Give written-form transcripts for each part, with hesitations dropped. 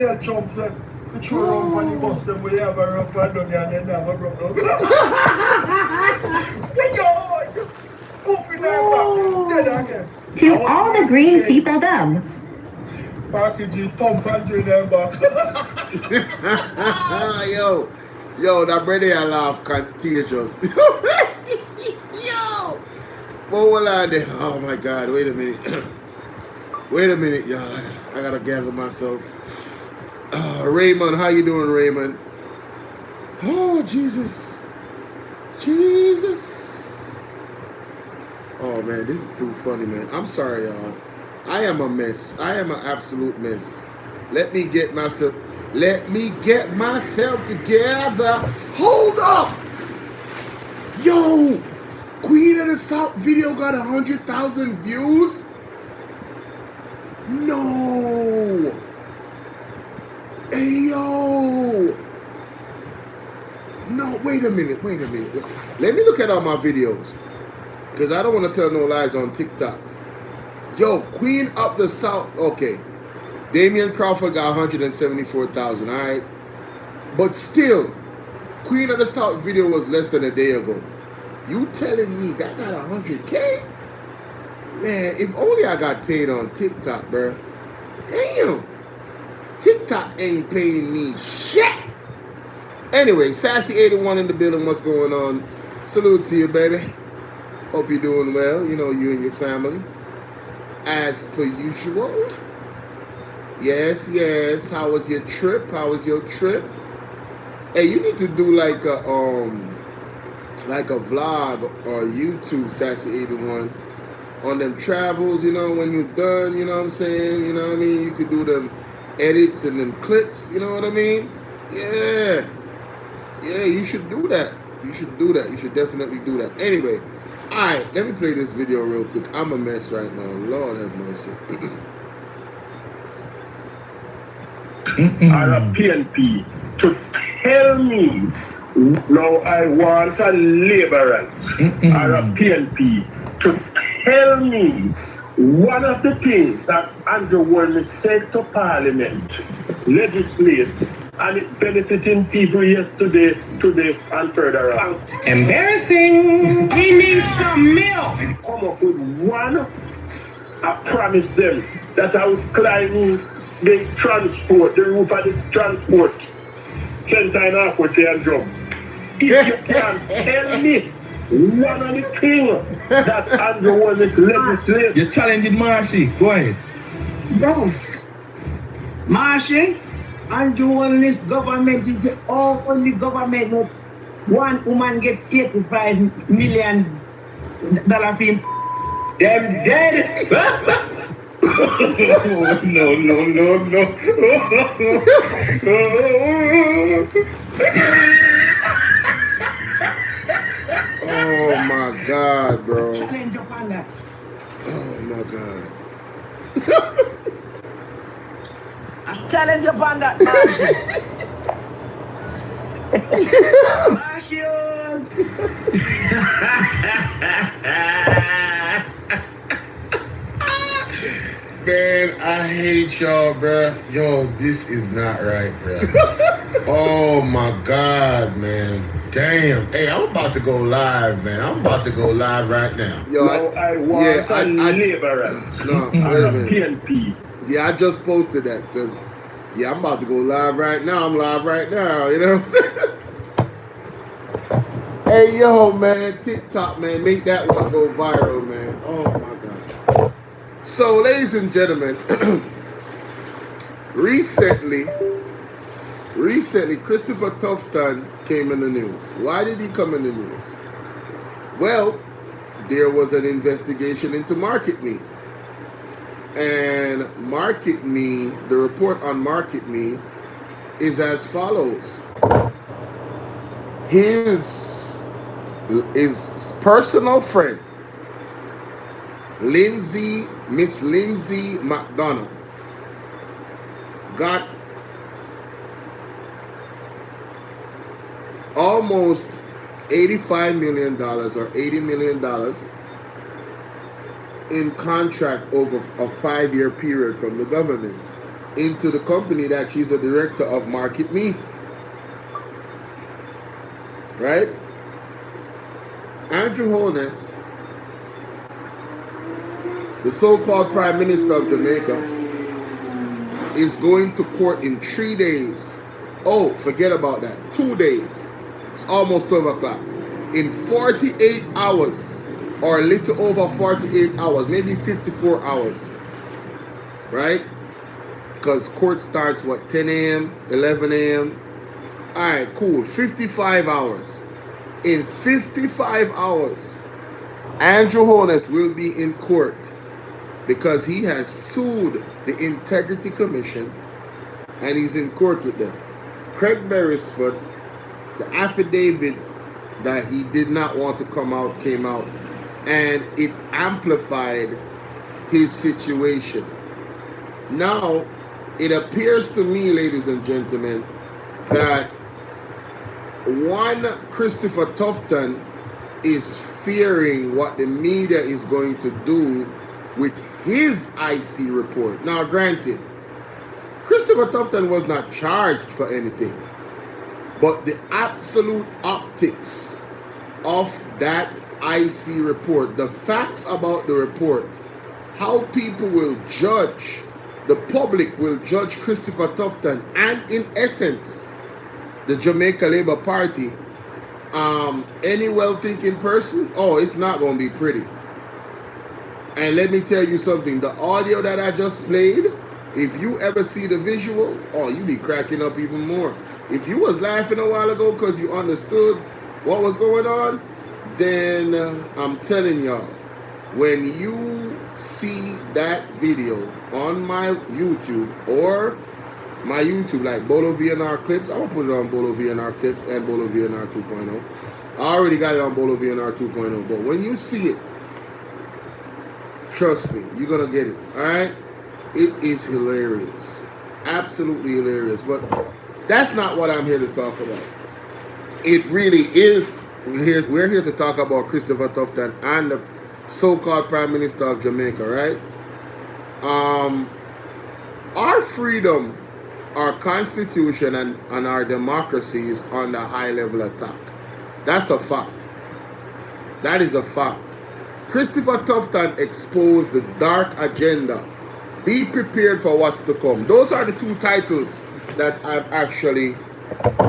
Yeah, chumps that could throw around on the bus them where they have a rough and down and then have a broke down. Yo, goofy there back. Dead again. To all the green people them. Package pump and drain them back. Yo, that brother I laugh contagious. Yo. Hold on there. Oh my God, wait a minute. Wait a minute, y'all. I gotta gather myself. Raymond, how you doing, Raymond? Oh, Jesus. Jesus. Oh, man, this is too funny, man. I'm sorry, y'all. I am a mess. I am an absolute mess. Let me get myself together. Hold up. Yo, Queen of the South video got 100,000 views? No. Hey, yo. No, wait a minute. Let me look at all my videos. Because I don't want to tell no lies on TikTok. Yo, Queen of the South. Okay. Damian Crawford got 174,000, all right? But still, Queen of the South video was less than a day ago. You telling me that got 100K? Man, if only I got paid on TikTok, bro. Damn. TikTok ain't paying me shit. Anyway, Sassy81 in the building. What's going on? Salute to you, baby. Hope you're doing well. You know, you and your family. As per usual. Yes. How was your trip? Hey, you need to do like a vlog on YouTube, Sassy81, on them travels, you know, when you're done, you know what I'm saying? You know what I mean? You could do them edits and them clips, you know what I mean? Yeah, you should do that. You should definitely do that. Anyway, all right, let me play this video real quick. I'm a mess right now. Lord have mercy. Or a PNP to tell me now I want a laborer or a PNP to tell me one of the things that Andrew Warren said to Parliament, legislate, and it's benefiting people yesterday, today, and further on. Embarrassing. We need some milk. Come up with one, I promise them that I would climb the transport, the roof of the transport, center and half with and drum. If you can tell me one of the things that Andrew Warren is legislating. You're challenging Marshy. Go ahead. Boss. Marshy, Andrew Warren's government is the only government. One woman get $85 million fee. Them dead. No. Oh my God, bro. Challenge upon that. Oh my God. I challenge upon that, Marshall. Man, I hate y'all, bro. Yo, this is not right, bro. Oh my God, man. Damn. Hey, I'm about to go live, man. I'm about to go live right now. Yo, now I want a laborer. No, wait a minute. PNP. Yeah, I just posted that because, I'm about to go live right now. I'm live right now, you know what I'm saying? Hey, yo, man, TikTok, man, make that one go viral, man. Oh, my God. So, ladies and gentlemen, recently, Christopher Tufton came in the news. Why did he come in the news? Well, there was an investigation into Market Me. And Market Me, the report on Market Me is as follows. His personal friend, Miss Lindsay McDonough, got almost $85 million or $80 million in contract over a 5-year period from the government. into the company that she's a director of Market Me. Right? Andrew Holness, the so-called Prime Minister of Jamaica, is going to court in 3 days. Oh, forget about that. 2 days. It's almost 12 o'clock. In 48 hours, or a little over 48 hours, maybe 54 hours. Right? Because court starts, what, 10 a.m., 11 a.m.? All right, cool. 55 hours. In 55 hours, Andrew Holness will be in court because he has sued the Integrity Commission and he's in court with them. Craig Beresford, the affidavit that he did not want to come out came out, and it amplified his situation. Now, it appears to me, ladies and gentlemen, that one Christopher Tufton is fearing what the media is going to do with his IC report. Now, granted, Christopher Tufton was not charged for anything, but the absolute optics of that IC report, the facts about the report, how people will judge, the public will judge Christopher Tufton, and in essence, the Jamaica Labour Party, any well-thinking person, oh, it's not going to be pretty. And let me tell you something, the audio that I just played, if you ever see the visual, oh, you be cracking up even more. If you was laughing a while ago because you understood what was going on, then I'm telling y'all, when you see that video on my YouTube or my YouTube, like Bolo VNR Clips, I'm going to put it on Bolo VNR Clips and Bolo VNR 2.0. I already got it on Bolo VNR 2.0, but when you see it, trust me, you're going to get it, all right? It is hilarious. Absolutely hilarious. But that's not what I'm here to talk about. It really is. We're here to talk about Christopher Tufton and the so-called Prime Minister of Jamaica, right? Our freedom, our constitution, and our democracy is under high-level attack. That's a fact. That is a fact. Christopher Tufton exposed the dark agenda. Be prepared for what's to come. Those are the two titles that I'm actually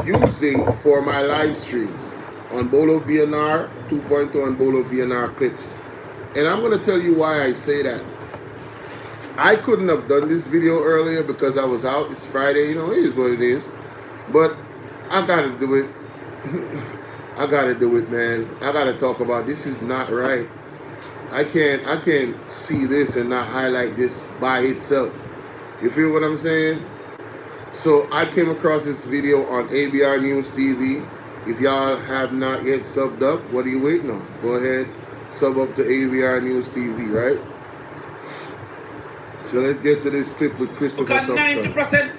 using for my live streams on Bolo VNR 2.0 and Bolo VNR Clips. And I'm going to tell you why I say that. I couldn't have done this video earlier because I was out. It's Friday, you know, it is what it is. But I got to do it. I got to do it, man. I got to talk about this is not right. I can't see this and not highlight this by itself. You feel what I'm saying? So I came across this video on ABR News TV. If y'all have not yet subbed up, what are you waiting on? Go ahead, sub up to ABR News TV, right? So let's get to this clip with Christopher Tufton. 90%.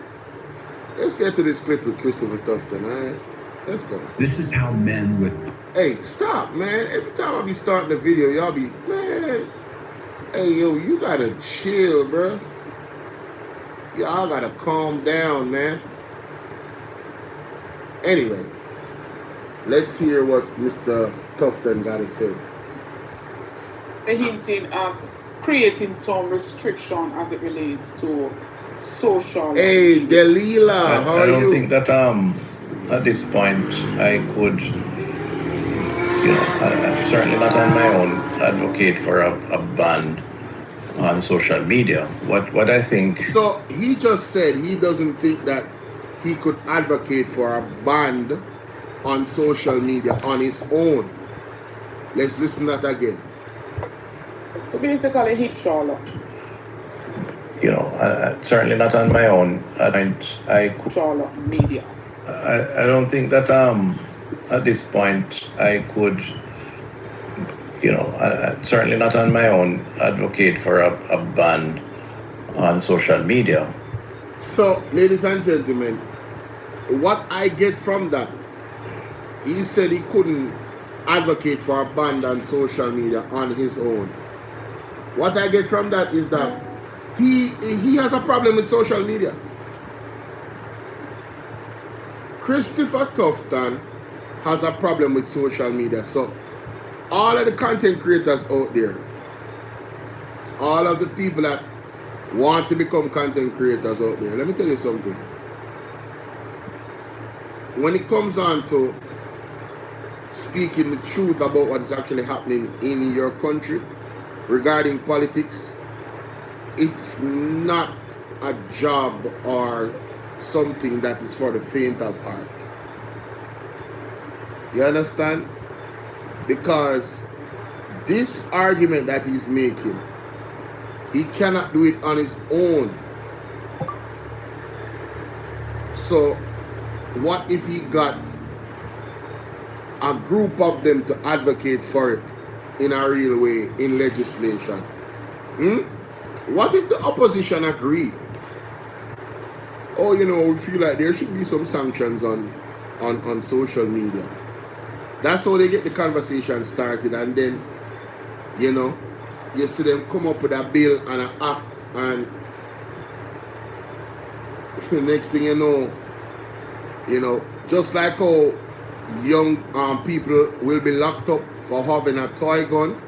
Let's get to this clip with Christopher Tufton, all right? Let's go. This is how men with... Hey, stop, man. Every time I be starting the video, y'all be, man, hey, yo, you gotta chill, bro. Y'all gotta calm down, man. Anyway, let's hear what Mr. Tufton got to say. Hinting at creating some restriction as it relates to social. Hey, Delila, how are you? I don't think that at this point I could, I'm certainly not on my own advocate for a ban on social media. What I think... So he just said he doesn't think that he could advocate for a ban on social media on his own. Let's listen to that again. So basically hit Charlotte. Certainly not on my own. I could... Charlotte media. I don't think that at this point I could, certainly not on my own advocate for a ban on social media. So, ladies and gentlemen, what I get from that, he said he couldn't advocate for a ban on social media on his own. What I get from that is that He has a problem with social media. Christopher Tufton has a problem with social media. So all of the content creators out there, all of the people that want to become content creators out there, let me tell you something. When it comes on to speaking the truth about what is actually happening in your country regarding politics, it's not a job or something that is for the faint of heart. You understand? Because this argument that he's making, he cannot do it on his own. So what if he got a group of them to advocate for it in a real way in legislation? What if the opposition agreed? Oh, you know, we feel like there should be some sanctions on social media. That's how they get the conversation started, and then, you know, you see them come up with a bill and an act, and the next thing you know, just like how young people will be locked up for having a toy gun,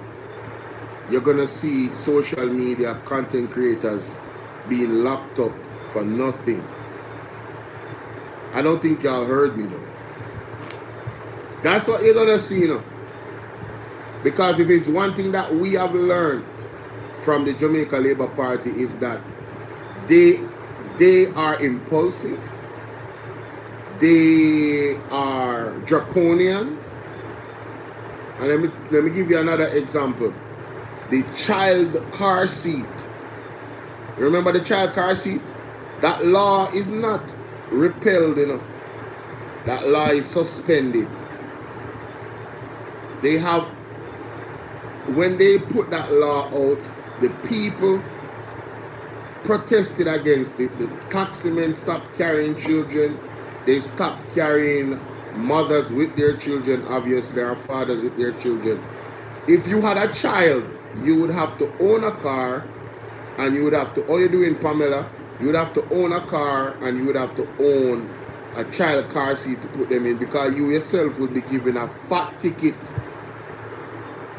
you're gonna see social media content creators being locked up for nothing. I don't think y'all heard me though. That's what you're gonna see, you know. Because if it's one thing that we have learned from the Jamaica Labour Party is that they are impulsive, they are draconian. And let me give you another example. The child car seat. You remember the child car seat? That law is not repealed, you know. That law is suspended. They have, when they put that law out, the people protested against it. The taximen stopped carrying children. They stopped carrying mothers with their children, obviously, or fathers with their children. If you had a child, you would have to own a car, and you would have to, all you're doing, Pamela, you would have to own a car, and you would have to own a child car seat to put them in, because you yourself would be given a fat ticket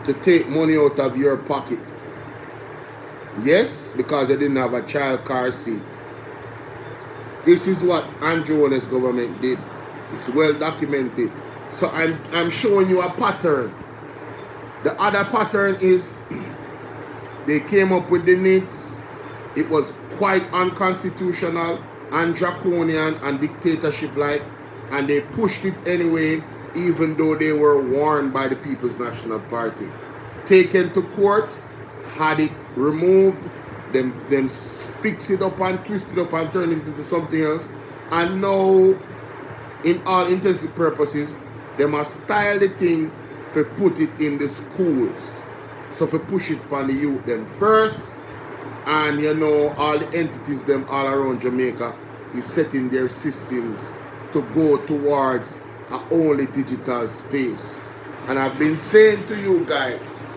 to take money out of your pocket. Yes, because you didn't have a child car seat. This is what Andrew and his government did. It's well documented. So I'm showing you a pattern. The other pattern is they came up with the NITS. It was quite unconstitutional and draconian and dictatorship-like, and they pushed it anyway, even though they were warned by the People's National Party. Taken to court, had it removed, them fix it up and twist it up and turn it into something else, and now, in all intents and purposes, they must style the thing for put it in the schools. So for push it upon the youth them first, and you know, all the entities them all around Jamaica is setting their systems to go towards a only digital space. And I've been saying to you guys,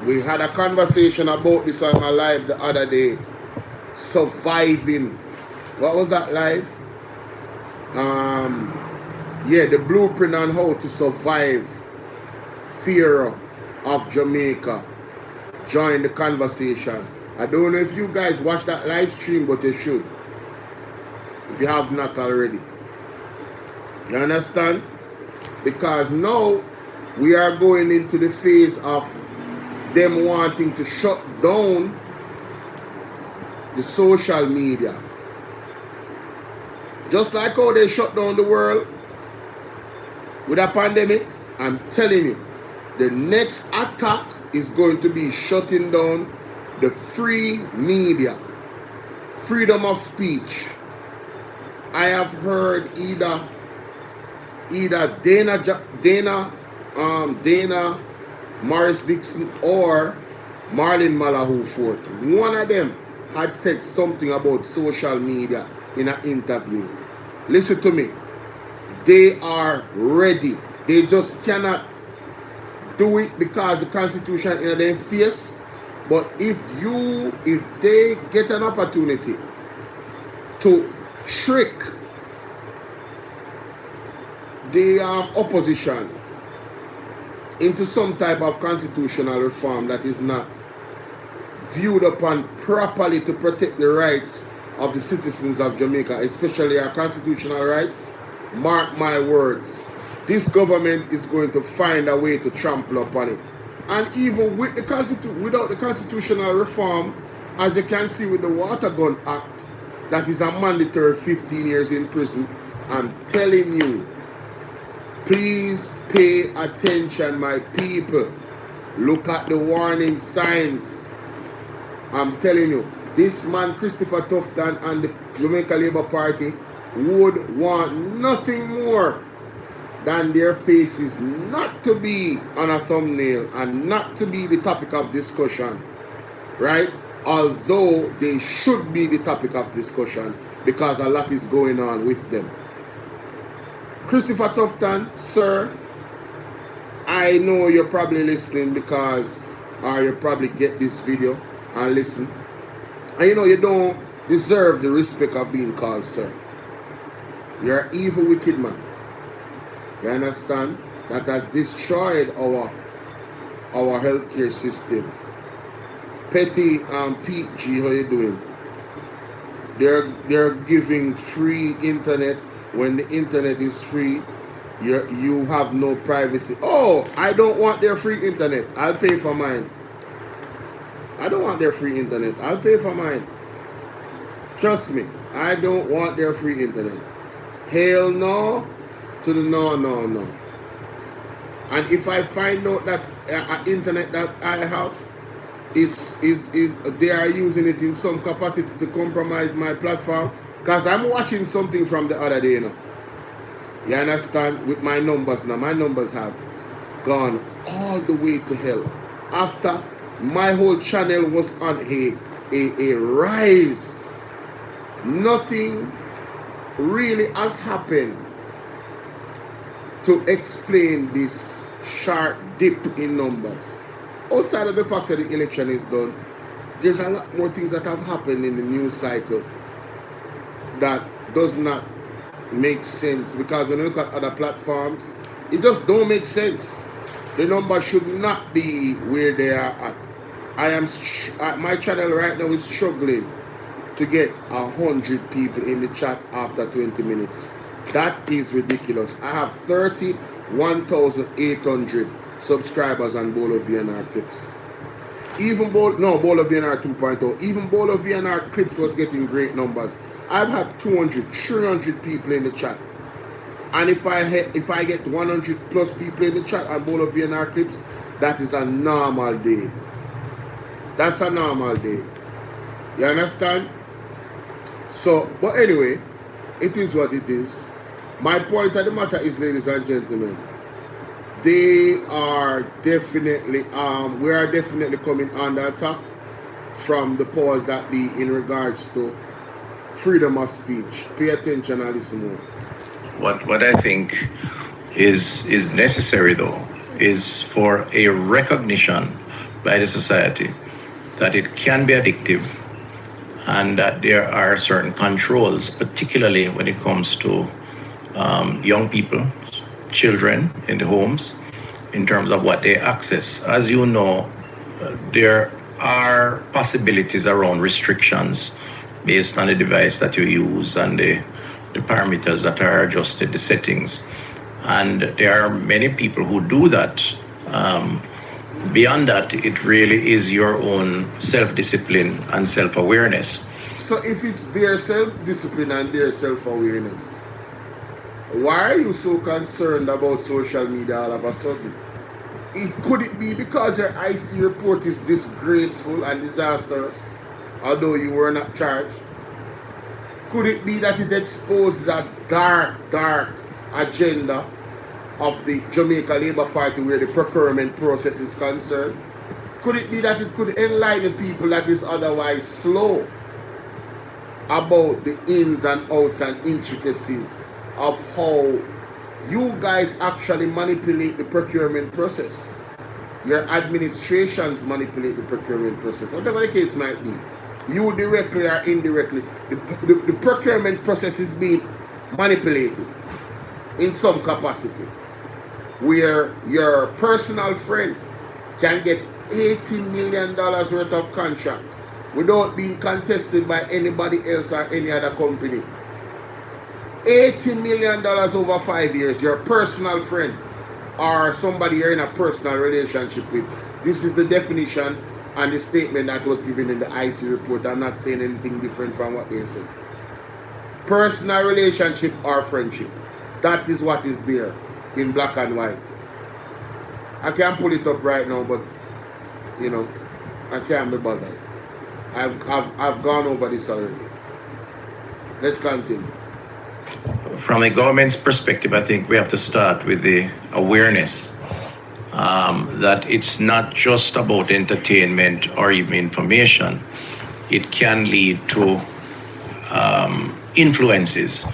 we had a conversation about this on my live the other day, surviving. What was that live? Yeah, the blueprint on how to survive fear of Jamaica. Join the conversation. I don't know if you guys watch that live stream, but you should, if you have not already. You understand? Because now we are going into the phase of them wanting to shut down the social media. Just like how they shut down the world with a pandemic, I'm telling you, the next attack is going to be shutting down the free media, freedom of speech. I have heard either Dana Morris Dixon or Marlon Malahou Fort. One of them had said something about social media in an interview. Listen to me. They are ready. They just cannot do it because the Constitution in their face. But if they get an opportunity to trick the opposition into some type of constitutional reform that is not viewed upon properly to protect the rights of the citizens of Jamaica, especially our constitutional rights, mark my words, this government is going to find a way to trample upon it. And even with without the constitutional reform, as you can see with the Water Gun Act, that is a mandatory 15 years in prison. I'm telling you, please pay attention, my people. Look at the warning signs. I'm telling you, this man, Christopher Tufton, and the Jamaica Labour Party would want nothing more than their faces not to be on a thumbnail and not to be the topic of discussion, right? Although they should be the topic of discussion because a lot is going on with them. Christopher Tufton, sir, I know you're probably listening because, or you probably get this video and listen. And you know you don't deserve the respect of being called sir. You're an evil, wicked man. You understand? That has destroyed our healthcare system. Petty and PG, how you doing? They're giving free internet. When the internet is free, you have no privacy. Oh, I don't want their free internet. I'll pay for mine. I don't want their free internet. I'll pay for mine. Trust me, I don't want their free internet. Hell no to the no. And if I find out that internet that I have is they are using it in some capacity to compromise my platform, because I'm watching something from the other day, you know. You understand? With my numbers now, my numbers have gone all the way to hell. After my whole channel was on a rise, nothing really has happened to explain this sharp dip in numbers. Outside of the fact that the election is done, there's a lot more things that have happened in the news cycle that does not make sense, because when you look at other platforms, it just don't make sense. The numbers should not be where they are at. My channel right now is struggling to get 100 people in the chat after 20 minutes. That is ridiculous. I have 31,800 subscribers on Bolo VNR clips. Even Bolo VNR 2.0, even Bolo VNR clips was getting great numbers. I've had 200, 300 people in the chat. And if I get 100 plus people in the chat on Bolo VNR clips, that is a normal day. That's a normal day. You understand? So, but anyway, it is what it is. My point of the matter is, ladies and gentlemen, they are definitely, we are definitely coming under attack from the powers that be in regards to freedom of speech. Pay attention and listen more. What I think is necessary, though, is for a recognition by the society that it can be addictive and that there are certain controls, particularly when it comes to young people, children in the homes, in terms of what they access. As you know, there are possibilities around restrictions based on the device that you use and the parameters that are adjusted, the settings. And there are many people who do that. Beyond that, it really is your own self-discipline and self-awareness. So if it's their self-discipline and their self-awareness, why are you so concerned about social media all of a sudden? Could it be because your IC report is disgraceful and disastrous, although you were not charged? Could it be that it exposes a dark agenda of the Jamaica Labour Party where the procurement process is concerned? Could it be that it could enlighten people that is otherwise slow about the ins and outs and intricacies of how you guys actually manipulate the procurement process? your administrations manipulate the procurement process, whatever the case might be. You directly or indirectly, the procurement process is being manipulated in some capacity, where your personal friend can get $80 million worth of contract without being contested by anybody else or any other company. $80 million over 5 years, your personal friend or somebody you're in a personal relationship with. This is the definition and the statement that was given in the IC report. I'm not saying anything different from what they say. Personal relationship or friendship. That is what is there in black and white. I can't pull it up right now, but you know, I can't be bothered. I've gone over this already. Let's continue. From a government's perspective, I think we have to start with the awareness that it's not just about entertainment or even information. It can lead to influences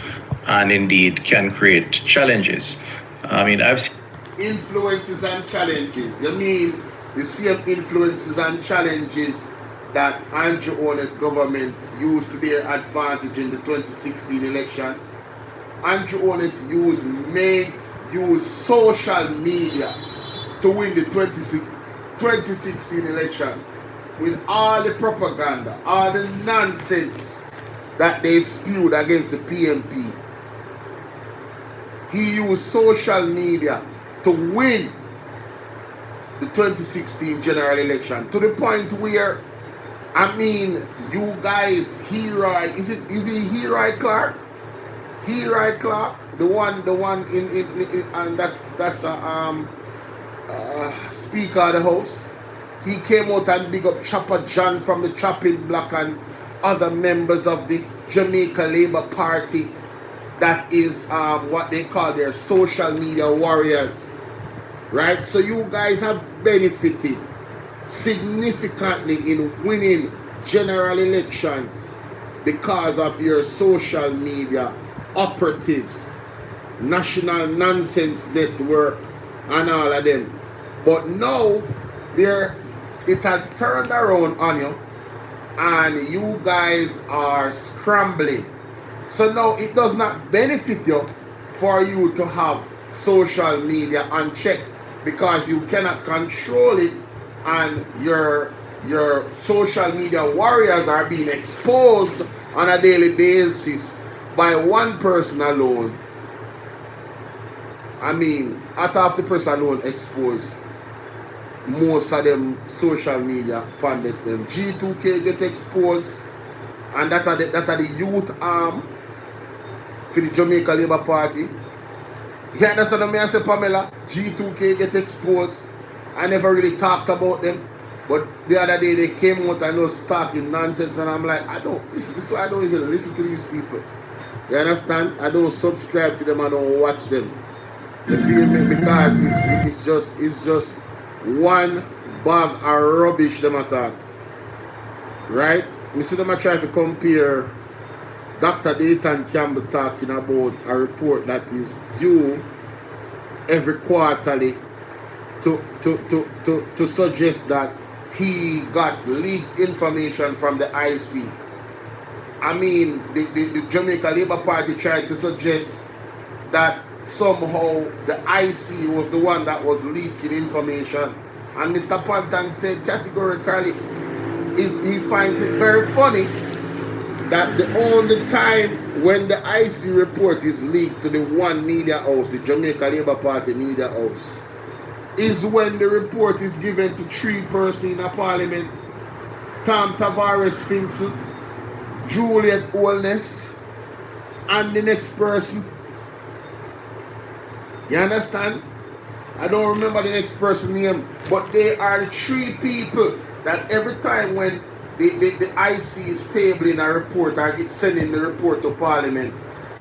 and indeed can create challenges. I mean, I've seen influences and challenges. You mean the same influences and challenges that Andrew Holness government used to their advantage in the 2016 election? Andrew Holness used social media to win the 2016 election with all the propaganda, all the nonsense that they spewed against the PMP. He used social media to win the 2016 general election to the point where, I mean, you guys, Heroy, is he Heroy Clark? Heroy Clark, the one in and that's Speaker of the House. He came out and big up Chopper John from the Chopping Block and other members of the Jamaica Labour Party. That is what they call their social media warriors, right? So you guys have benefited significantly in winning general elections because of your social media operatives, National Nonsense Network, and all of them. But now it has turned around on you, and you guys are scrambling. So now it does not benefit you for you to have social media unchecked, because you cannot control it, and your social media warriors are being exposed on a daily basis by one person alone. I mean, out of the person alone exposed, most of them social media pundits, them G2K get exposed, and that are the youth arm for the Jamaica Labour Party. You understand what I say, Pamela? G2K get exposed. I never really talked about them, but the other day they came out and was talking nonsense, and I'm like, this is why I don't even listen to these people. You understand? I don't subscribe to them, I don't watch them. You feel me? Because it's just one bag of rubbish them attack. Right? Me see them try to compare Dr. Dayton Campbell talking about a report that is due every quarterly to suggest that he got leaked information from the IC. I mean, the Jamaica Labour Party tried to suggest that somehow the IC was the one that was leaking information, and Mr. Pantan said categorically he finds it very funny that the only time when the IC report is leaked to the one media house, the Jamaica Labour Party media house, is when the report is given to three persons in a parliament: Tom Tavares Finson, Juliet Holness, and the next person. You understand? I don't remember the next person's name, but they are the three people that every time when the IC is tabling a report or sending the report to Parliament,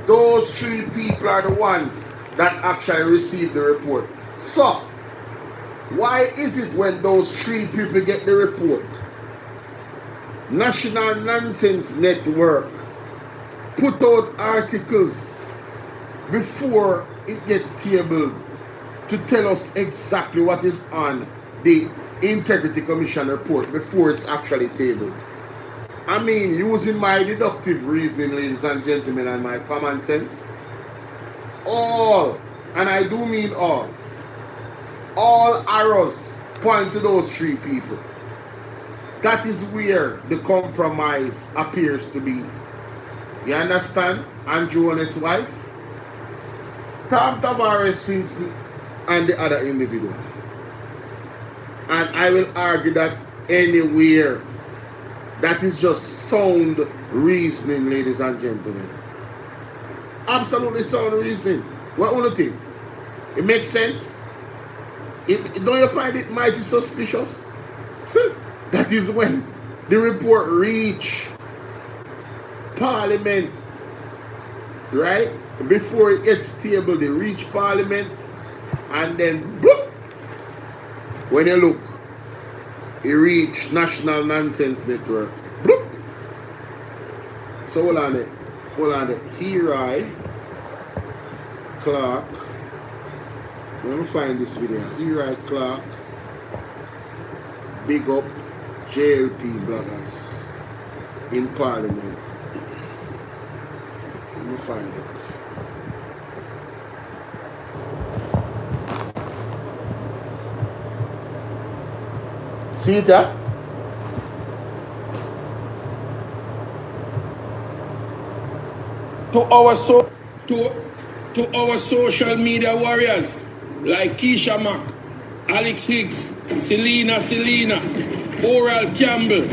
those three people are the ones that actually receive the report. So, why is it when those three people get the report, National Nonsense Network put out articles before it get tabled to tell us exactly what is on the Integrity Commission report before it's actually tabled. I mean, using my deductive reasoning, ladies and gentlemen, and my common sense, all, and I do mean all arrows point to those three people. That is where the compromise appears to be. You understand? Andrew and his wife, Tom Tavares, Vincent, and the other individual. And I will argue that anywhere, that is just sound reasoning, ladies and gentlemen. Absolutely sound reasoning. What do you think? It makes sense? Don't you find it mighty suspicious? That is when the report reach Parliament, right? Before it gets tabled, they reach Parliament, and then bloop, when you look, it reach National Nonsense Network. Bloop. So hold on it. Here I Clark. Let me find this video. Here I Clark. Big up JLP bloggers in Parliament. Let me find it. See that? To our social media warriors like Keisha Mack, Alex Higgs, Selena, Oral Campbell,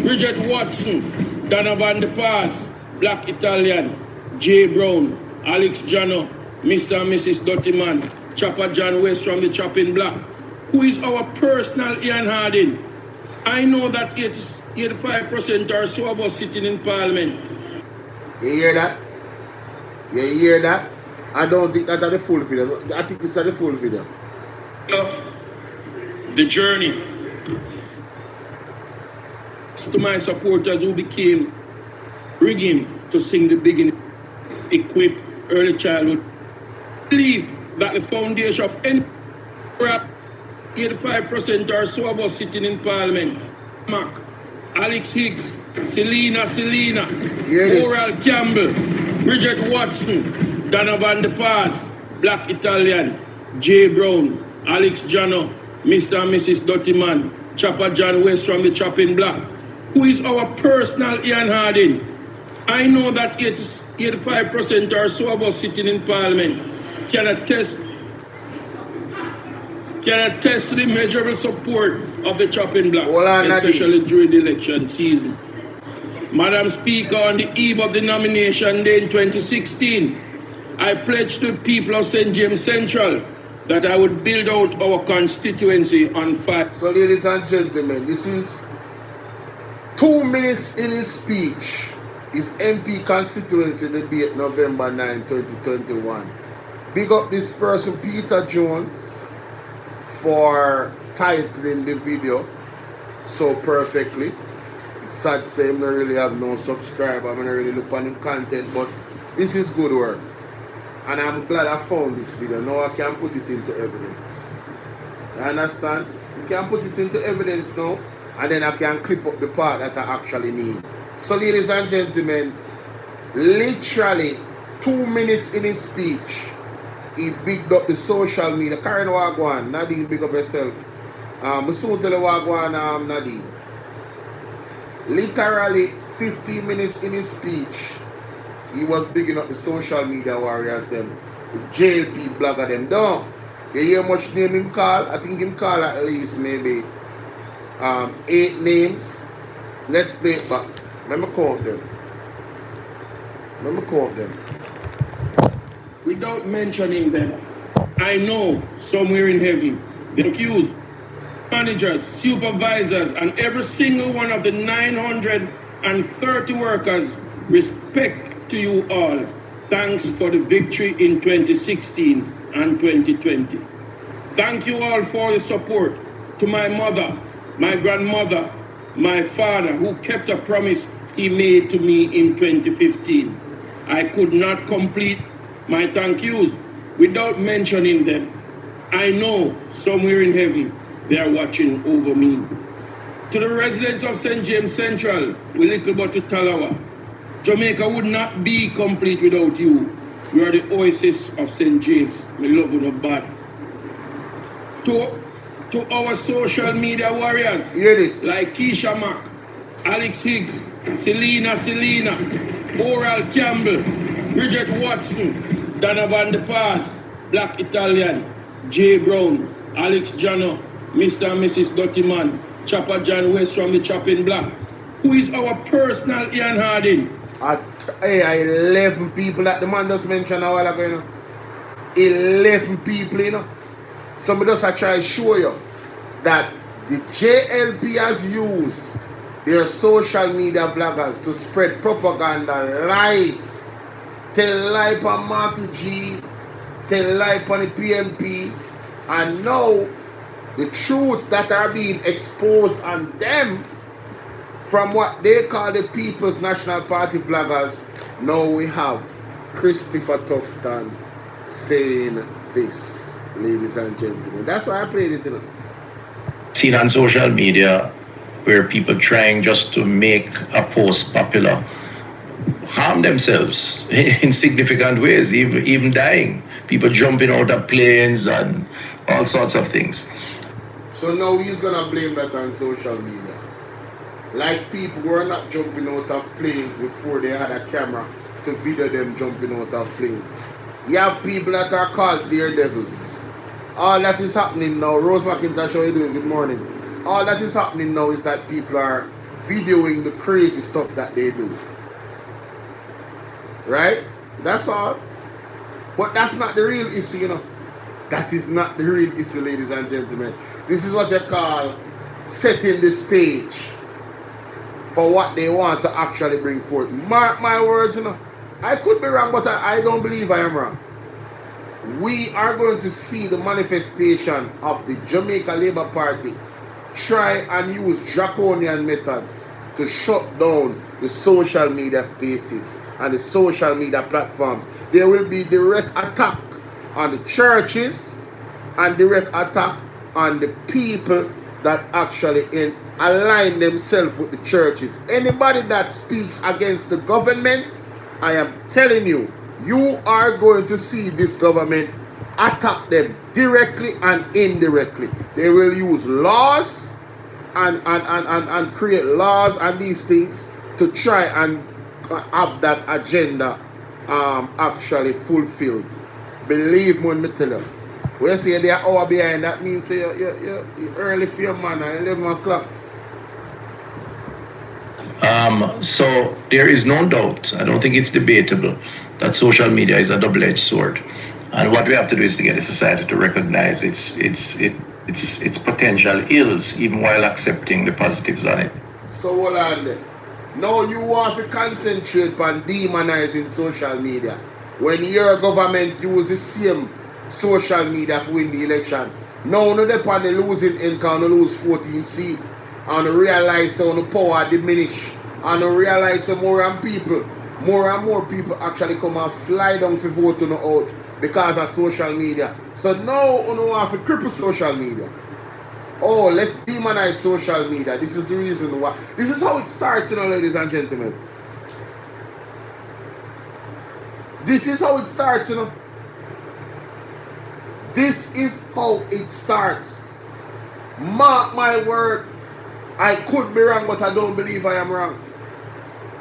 Bridget Watson, Donovan De Paz, Black Italian, Jay Brown, Alex Jano, Mr. and Mrs. Duttyman, Chopper John West from the Chopping Block, who is our personal Ian Harding. I know that 85% or so of us sitting in Parliament. You hear that? You hear that? I don't think that's the full video. I think this is the full video. The journey. To my supporters who became rigging to sing the beginning, equip early childhood. I believe that the foundation of any 85% or so of us sitting in Parliament. Mac, Alex Higgs, Selena, Oral Campbell, Bridget Watson, Donovan De Paz, Black Italian, Jay Brown, Alex Jano, Mr. and Mrs. Duttyman, Chopper John West from the Chopping Block, who is our personal Ian Harding. I know that 85% or so of us sitting in Parliament can attest to the measurable support of the Chopping Block, especially during the election season. Madam Speaker, on the eve of the nomination day in 2016, I pledged to the people of St. James Central that I would build out our constituency on fire. So, ladies and gentlemen, this is 2 minutes in his speech. His MP constituency debate November 9, 2021. Big up this person, Peter Jones, for titling the video so perfectly. It's sad to say I don't really have no subscriber, I don't really look on the content, but this is good work. And I'm glad I found this video. Now I can put it into evidence. You understand? You can put it into evidence now, and then I can clip up the part that I actually need. So, ladies and gentlemen, literally 2 minutes in his speech, he bigged up the social media. Karen Wagwan, Nadine, big up yourself. I soon tell you Wagwan, Nadine. Literally 15 minutes in his speech, he was bigging up the social media warriors, them, the JLP blogger, them. Don't you hear much name him call? I think him call at least maybe 8 names. Let's play it back. Let me count them. Without mentioning them, I know somewhere in heaven, the accused, managers, supervisors, and every single one of the 930 workers, respect to you all. Thanks for the victory in 2016 and 2020. Thank you all for your support. To my mother, my grandmother, my father, who kept a promise he made to me in 2015. I could not complete my thank yous without mentioning them. I know somewhere in heaven they are watching over me. To the residents of St. James Central, we little but to Talawa, Jamaica would not be complete without you. You are the oasis of St. James. We love you no bad. To our social media warriors, Hear this. like Keisha Mack, Alex Higgs, Selena, Oral Campbell, Bridget Watson, Dana Van de Paz, Black Italian, Jay Brown, Alex Jano, Mr. and Mrs. Dottyman, Chopper John West from the Chopping Block, who is our personal Ian Harding. Hey, 11 people that the man just mentioned a while ago, you know. 11 people, you know. Somebody just try to show you that the JLP has used their social media bloggers to spread propaganda, lies, tell lie on Marky G, tell lie on the PMP, and now the truths that are being exposed on them from what they call the People's National Party vloggers. Now we have Christopher Tufton saying this, ladies and gentlemen. That's why I played it, you know. Seen on social media where people trying just to make a post popular harm themselves in significant ways, even dying. People jumping out of planes and all sorts of things. So now he's gonna blame that on social media. Like people were not jumping out of planes before they had a camera to video them jumping out of planes. You have people that are called daredevils. All that is happening now, Rose McIntosh, how are you doing? Good morning. All that is happening now is that people are videoing the crazy stuff that they do. Right? That's all. But that's not the real issue, you know. That is not the real issue, ladies and gentlemen. This is what you call setting the stage for what they want to actually bring forth. Mark my words, you know. I could be wrong, but I don't believe I am wrong. We are going to see the manifestation of the Jamaica Labour Party try and use draconian methods to shut down the social media spaces and the social media platforms. There will be direct attack on the churches and direct attack on the people that actually align themselves with the churches. Anybody that speaks against the government, I am telling you, you are going to see this government attack them directly and indirectly. They will use laws and create laws and these things to try and have that agenda actually fulfilled. Believe me when I tell you. When you say they are hour behind, that means say you're early for your man at 11 o'clock. So there is no doubt, I don't think it's debatable, that social media is a double-edged sword. And what we have to do is to get the society to recognize its potential ills, even while accepting the positives on it. So hold on there. Now you want to concentrate on demonizing social media when your government use the same social media to win the election. Now no depend on the losing income, no lose 14 seats, and realize how the power diminish, and realize more and more people actually come and fly down for vote on the out because of social media. So now you want to cripple social media. Oh, let's demonize social media. This is the reason why. This is how it starts, you know, ladies and gentlemen. This is how it starts, you know. This is how it starts. Mark my word. I could be wrong, but I don't believe I am wrong.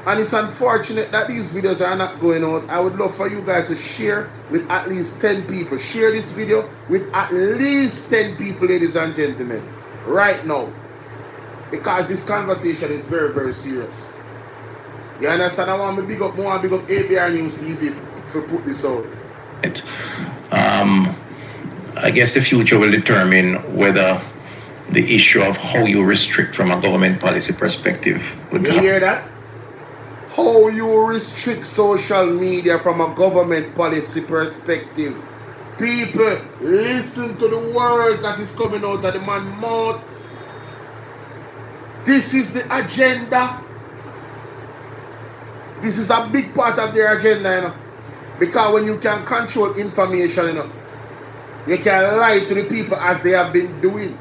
And it's unfortunate that these videos are not going out. I would love for you guys to share with at least 10 people. Share this video with at least 10 people, ladies and gentlemen, right now. Because this conversation is very, very serious. You understand? I want to big up ABR News TV to put this out. I guess the future will determine whether the issue of how you restrict from a government policy perspective would You hear that? How you restrict social media from a government policy perspective. People, listen to the words that is coming out of the man's mouth. This is the agenda. This is a big part of their agenda, you know. Because when you can control information, you know, you can lie to the people as they have been doing.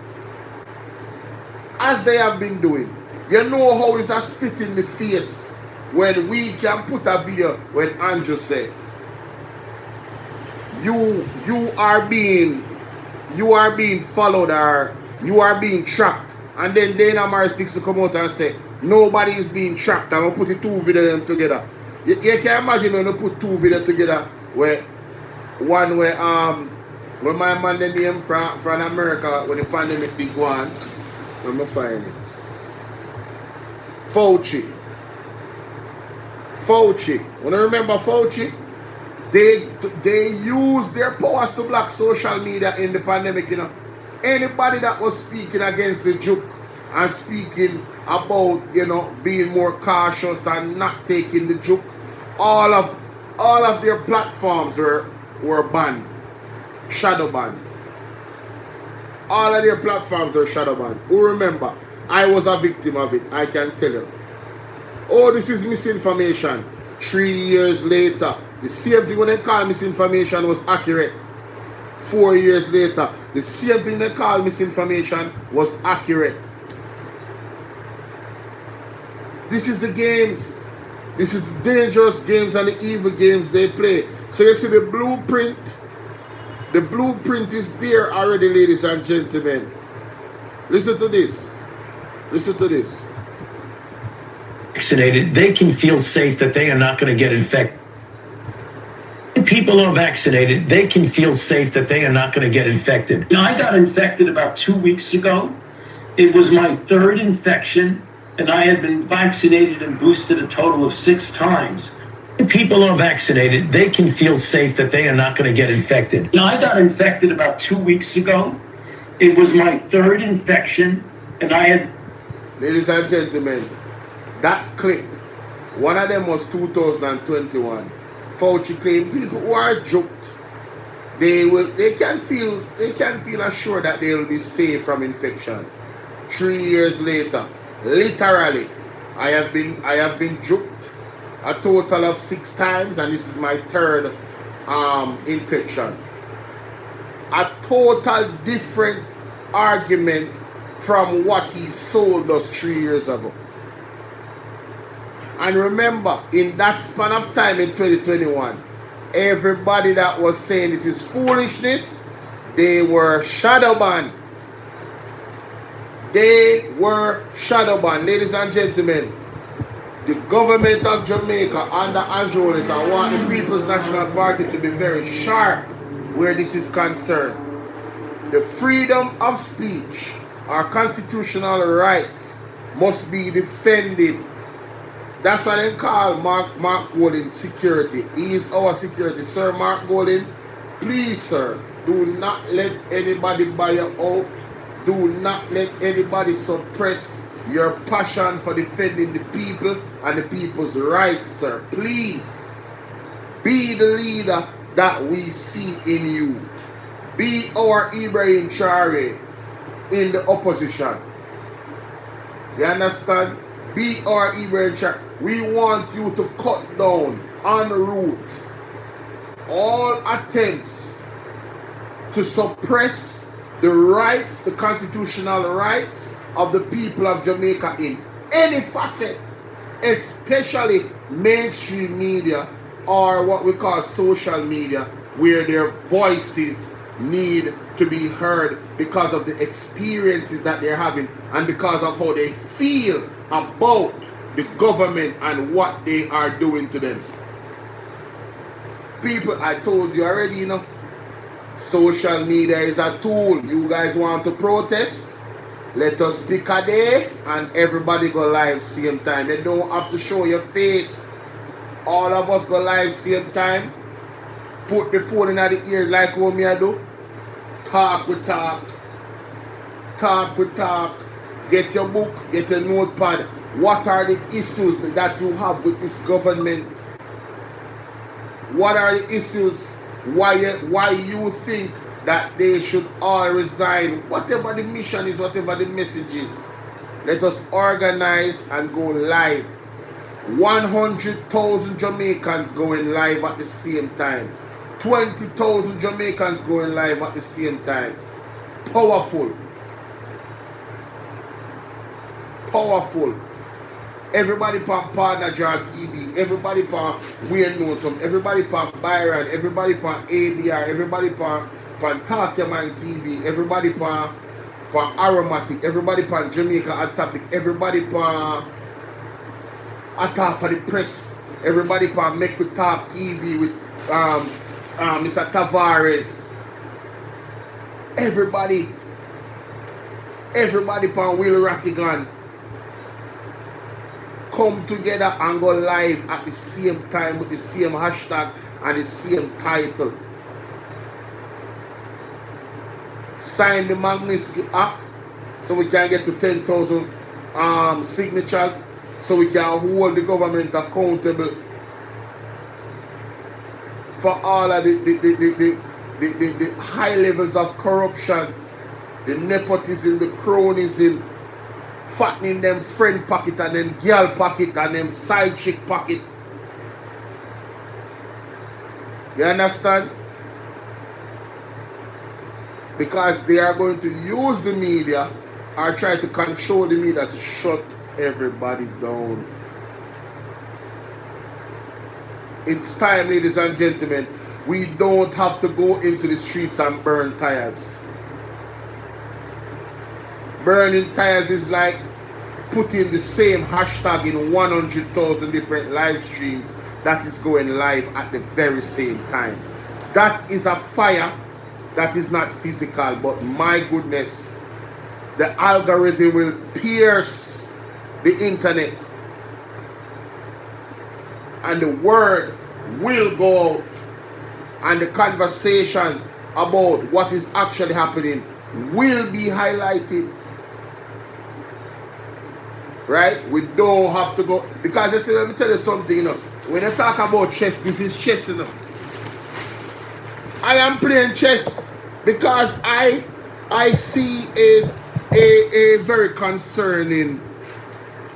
as they have been doing. You know how it's a spit in the face when we can put a video when Andrew said, you are being followed or you are being tracked, and then Dana Morris to come out and say nobody is being tracked. I'm gonna put the two videos together. You can imagine when you put two videos together where one where when my man the name from America when the pandemic big one, let me find it. Fauci. When you remember Fauci, they use their powers to block social media in the pandemic, you know. Anybody that was speaking against the juke and speaking about, you know, being more cautious and not taking the juke, all of their platforms were banned, shadow banned. All of their platforms were shadow banned. Who remember? I was a victim of it, I can tell you. Oh, this is misinformation. 3 years later, the same thing when they call misinformation was accurate. 4 years later, the same thing they call misinformation was accurate. This is the games. This is the dangerous games and the evil games they play. So you see the blueprint. The blueprint is there already, ladies and gentlemen. Listen to this. Listen to this. Vaccinated, they can feel safe that they are not going to get infected. People are vaccinated, they can feel safe that they are not going to get infected. Now, I got infected about 2 weeks ago. It was my third infection, and I had been vaccinated and boosted a total of 6 times. People are vaccinated, they can feel safe that they are not going to get infected. Now, I got infected about 2 weeks ago. It was my third infection, and I had... Ladies and gentlemen, that clip, one of them was 2021. Fauci claimed people who are joked, they can feel assured that they will be safe from infection. 3 years later, literally, I have been joked a total of 6 times, and this is my third infection. A total different argument from what he sold us 3 years ago. And remember, in that span of time in 2021, everybody that was saying this is foolishness, they were shadow banned. They were shadow banned. Ladies and gentlemen, the government of Jamaica under Andrew Holness, I want the People's National Party to be very sharp where this is concerned. The freedom of speech, our constitutional rights, must be defended. That's what they call Mark Golding security. He is our security. Sir Mark Golding, please, sir, do not let anybody buy you out. Do not let anybody suppress your passion for defending the people and the people's rights, sir. Please, be the leader that we see in you. Be our Ibrahim Traore in the opposition. You understand? Be our Ibrahim Traore. We want you to cut down, unroot all attempts to suppress the rights, the constitutional rights of the people of Jamaica in any facet, especially mainstream media or what we call social media, where their voices need to be heard because of the experiences that they're having and because of how they feel about the government and what they are doing to them. People, I told you already, you know, social media is a tool. You guys want to protest? Let us pick a day and everybody go live same time. You don't have to show your face. All of us go live same time. Put the phone in the ear like how me I do. Talk with talk. Talk with talk. Get your book, get your notepad. What are the issues that you have with this government? What are the issues? Why you think that they should all resign? Whatever the mission is, whatever the message is, let us organize and go live. 100,000 Jamaicans going live at the same time. 20,000 Jamaicans going live at the same time. Powerful. powerful. Everybody on Partner Jar TV, everybody on Wayne Newsom, everybody on Byron, everybody on ABR, everybody on Talk Your Mind TV, everybody on Aromatic, everybody on Jamaica Hot Topic, everybody on Attack for the Press, everybody on Make We Talk TV with Mr. Tavares, everybody on Will Rattigan. Come together and go live at the same time with the same hashtag and the same title. Sign the Magnitsky Act so we can get to 10,000 signatures, so we can hold the government accountable for all of the high levels of corruption, the nepotism, the cronyism, fattening them friend pocket and them girl pocket and them side chick pocket. You understand? Because they are going to use the media or try to control the media to shut everybody down. It's time, ladies and gentlemen. We don't have to go into the streets and burn tires. Burning tires is like putting the same hashtag in 100,000 different live streams that is going live at the very same time. That is a fire that is not physical, but my goodness, the algorithm will pierce the internet and the word will go out and the conversation about what is actually happening will be highlighted. Right? We don't have to go, because I say, let me tell you something, you know, when I talk about chess, this is chess, you know. I am playing chess because I see a very concerning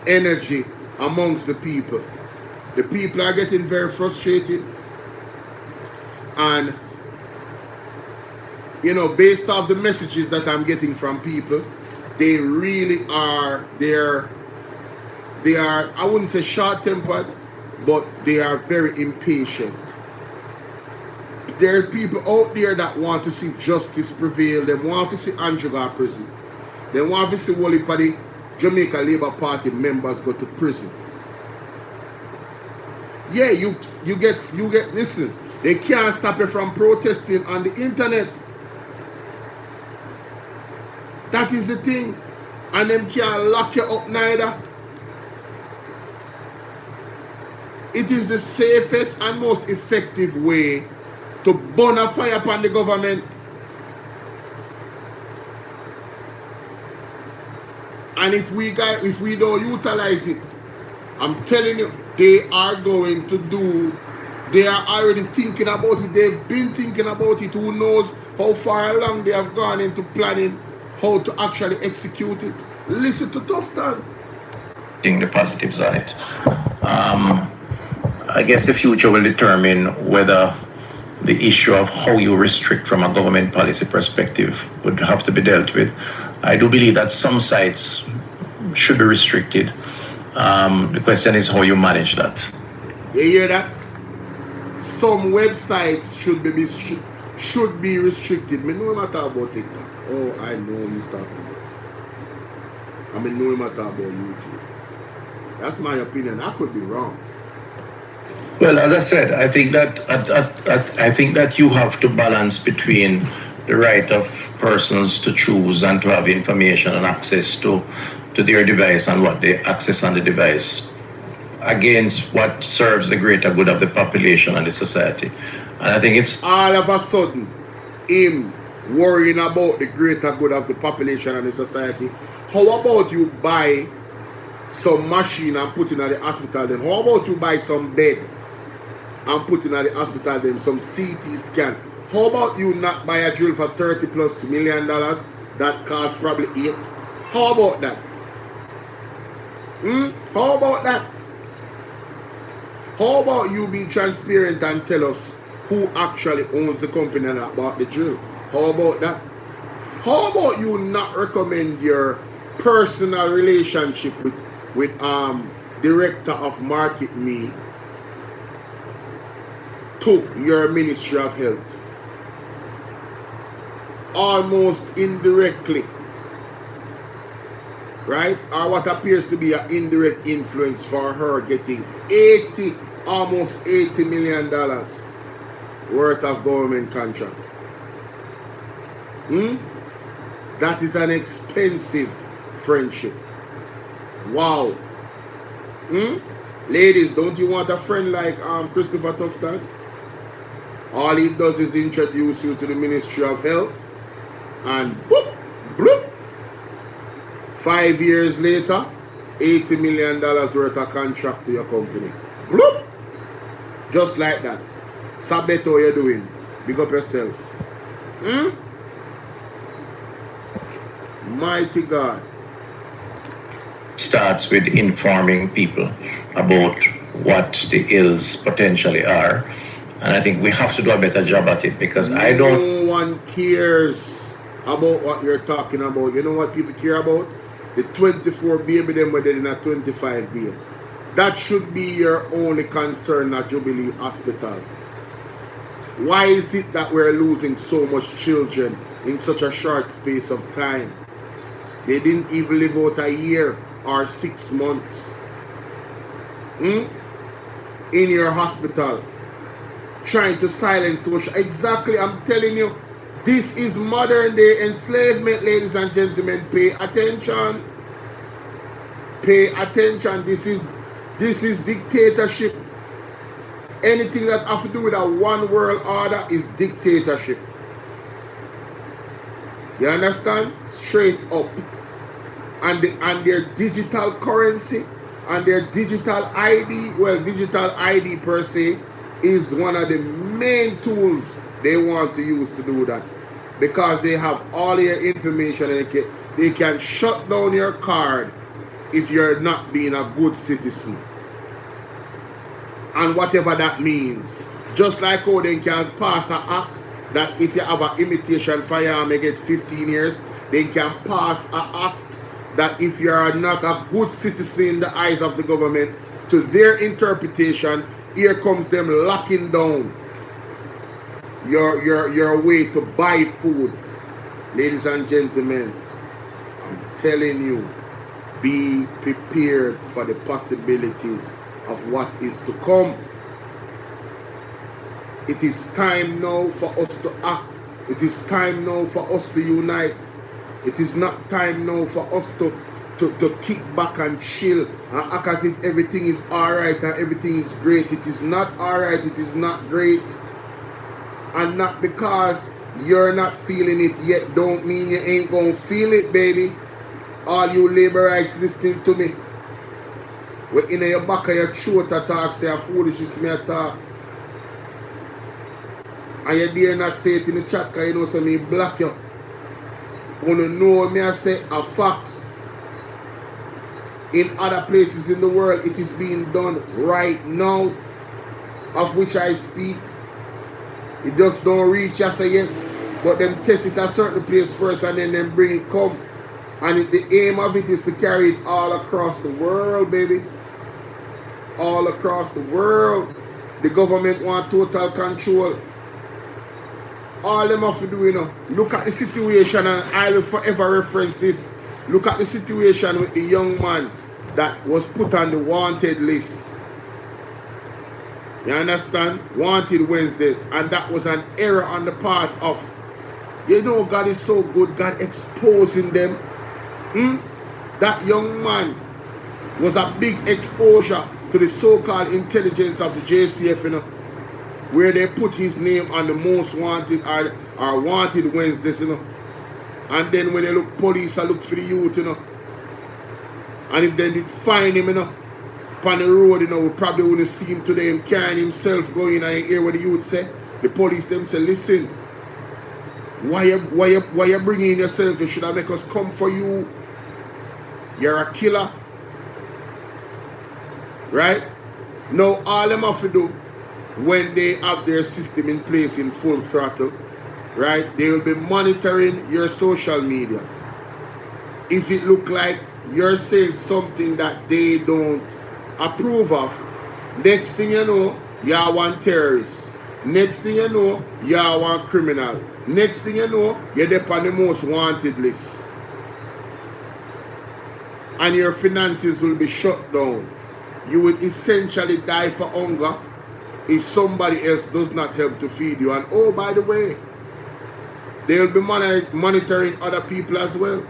energy amongst the people. The people are getting very frustrated, and you know, based off the messages that I'm getting from people, they really are, they are, I wouldn't say short-tempered, but they are very impatient. There are people out there that want to see justice prevail. They want to see Andrew go to prison. They want to see all of the Jamaica Labour Party members go to prison. Yeah, you get, listen, they can't stop you from protesting on the internet. That is the thing. And them can't lock you up neither. It is the safest and most effective way to burn a fire upon the government. And if we don't utilize it, I'm telling you, they are going to do, they are already thinking about it. They've been thinking about it. Who knows how far along they have gone into planning how to actually execute it. Listen to Tufton. The positives on it. I guess the future will determine whether the issue of how you restrict from a government policy perspective would have to be dealt with. I do believe that some sites should be restricted. The question is how you manage that. You hear that? Some websites should be restricted. I know him talk about TikTok. Oh, I know him talking about. I know him talk about YouTube. That's my opinion. I could be wrong. Well, as I said, I think that you have to balance between the right of persons to choose and to have information and access to their device and what they access on the device against what serves the greater good of the population and the society. And I think it's all of a sudden him worrying about the greater good of the population and the society. How about you buy some machine and put in at the hospital then? How about you buy some bed and put in at the hospital then, some CT scan? How about you not buy a drill for $30+ million that costs probably $8? How about that? How about that? How about you be transparent and tell us who actually owns the company that bought the drill? How about that? How about you not recommend your personal relationship with director of market me to your Ministry of Health, almost indirectly, right? Or what appears to be an indirect influence for her getting almost $80 million worth of government contract. That is an expensive friendship. Wow. Ladies, don't you want a friend like Christopher Tufton? All he does is introduce you to the Ministry of Health, and boop, bloop. 5 years later, $80 million worth of contract to your company. Bloop. Just like that. Sabeto, you're doing. Big up yourself. Mighty God. Starts with informing people about what the ills potentially are. And I think we have to do a better job at it, because No one cares about what you're talking about. You know what people care about? The 24 baby them were dead in a 25 day. That should be your only concern at Jubilee Hospital. Why is it that we're losing so much children in such a short space of time? They didn't even live out a year or 6 months. In your hospital, trying to silence social. Exactly, I'm telling you, this is modern day enslavement, ladies and gentlemen. Pay attention. Pay attention. This is dictatorship. Anything that has to do with a one world order is dictatorship. You understand? Straight up. And their digital currency and their digital ID, well, digital ID per se, is one of the main tools they want to use to do that, because they have all your information and they can shut down your card if you're not being a good citizen, and whatever that means. Just like how they can pass an act that if you have an imitation firearm you get 15 years, they can pass an act that if you are not a good citizen in the eyes of the government, to their interpretation, here comes them locking down your way to buy food. Ladies and gentlemen, I'm telling you, be prepared for the possibilities of what is to come. It is time now for us to act. It is time now for us to unite. It is not time now for us to kick back and chill and act as if everything is alright and everything is great. It is not alright, it is not great. And not because you're not feeling it yet don't mean you ain't gonna feel it, baby. All you laborites listening to me, we're in your back of your throat to talk, say a foolishness me a talk. And you dare not say it in the chat, because you know so me block you. Gonna know me I say a facts. In other places in the world, it is being done right now, of which I speak. It just don't reach us yet, but them test it a certain place first and then them bring it come. And the aim of it is to carry it all across the world, baby. All across the world. The government want total control. All them have to do, you know, look at the situation, and I will forever reference this. Look at the situation with the young man that was put on the wanted list. You understand? Wanted Wednesdays. And that was an error on the part of, you know, God is so good, God exposing them. That young man was a big exposure to the so-called intelligence of the JCF, you know, where they put his name on the most wanted or wanted Wednesdays, you know. And then when they look, police I look for the youth, you know. And if they did find him, you know, upon the road, you know, we probably wouldn't see him today, him carrying himself going, and you hear what the youth say. The police them say, listen, why you bringing yourself? You should have make us come for you. You're a killer. Right? Now all them have to do, when they have their system in place in full throttle, right, they will be monitoring your social media. if it look like you're saying something that they don't approve of, next thing you know, you're one terrorist. Next thing you know, you're one criminal. Next thing you know, you're on the most wanted list. And your finances will be shut down. You will essentially die for hunger if somebody else does not help to feed you. And oh, by the way, they'll be monitoring other people as well.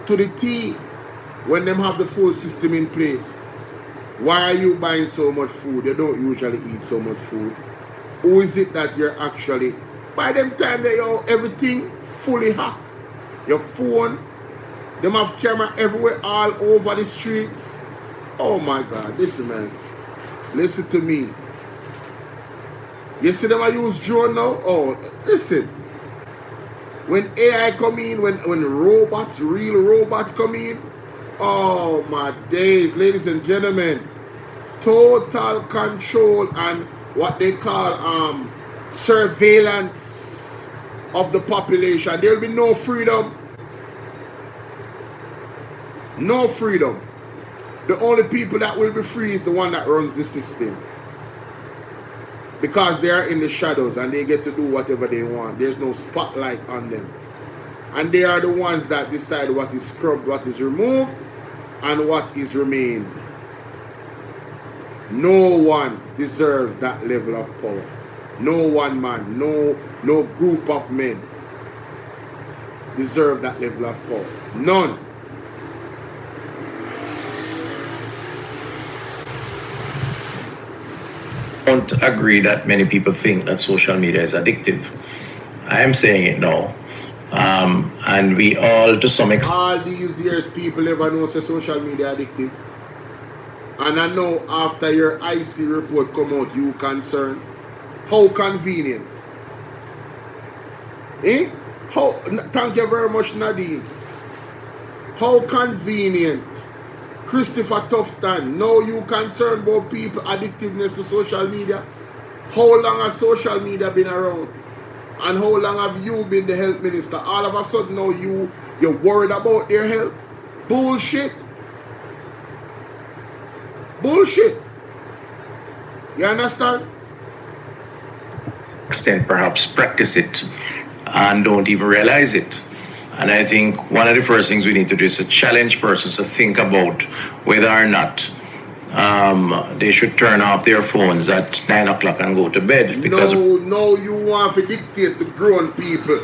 To the T, when them have the full system in place. Why are you buying so much food? You don't usually eat so much food. Who is it that you're actually, by them time they are everything fully hacked. Your phone, them have camera everywhere, all over the streets. Oh my God, listen man, listen to me. You see them I use drone now? Oh, listen. When AI come in, when robots, real robots come in, oh my days, ladies and gentlemen, total control and what they call surveillance of the population. There will be no freedom. No freedom. The only people that will be free is the one that runs the system. Because they are in the shadows and they get to do whatever they want. There's no spotlight on them. And they are the ones that decide what is scrubbed, what is removed, and what is remained. No one deserves that level of power. No one man, no group of men deserve that level of power. None. I don't agree that many people think that social media is addictive. I am saying it now. And we all, to some extent... All these years, people never know say social media addictive. And I know after your IC report come out, you concerned. How convenient. Eh? How? Thank you very much, Nadine. How convenient. Christopher Tufton, now you concerned about people addictiveness to social media? How long has social media been around? And how long have you been the health minister? All of a sudden now you're worried about their health? Bullshit. Bullshit. You understand? Extent perhaps practice it and don't even realize it. And I think one of the first things we need to do is to challenge persons to think about whether or not they should turn off their phones at 9 o'clock and go to bed. Because no, you want to dictate to grown people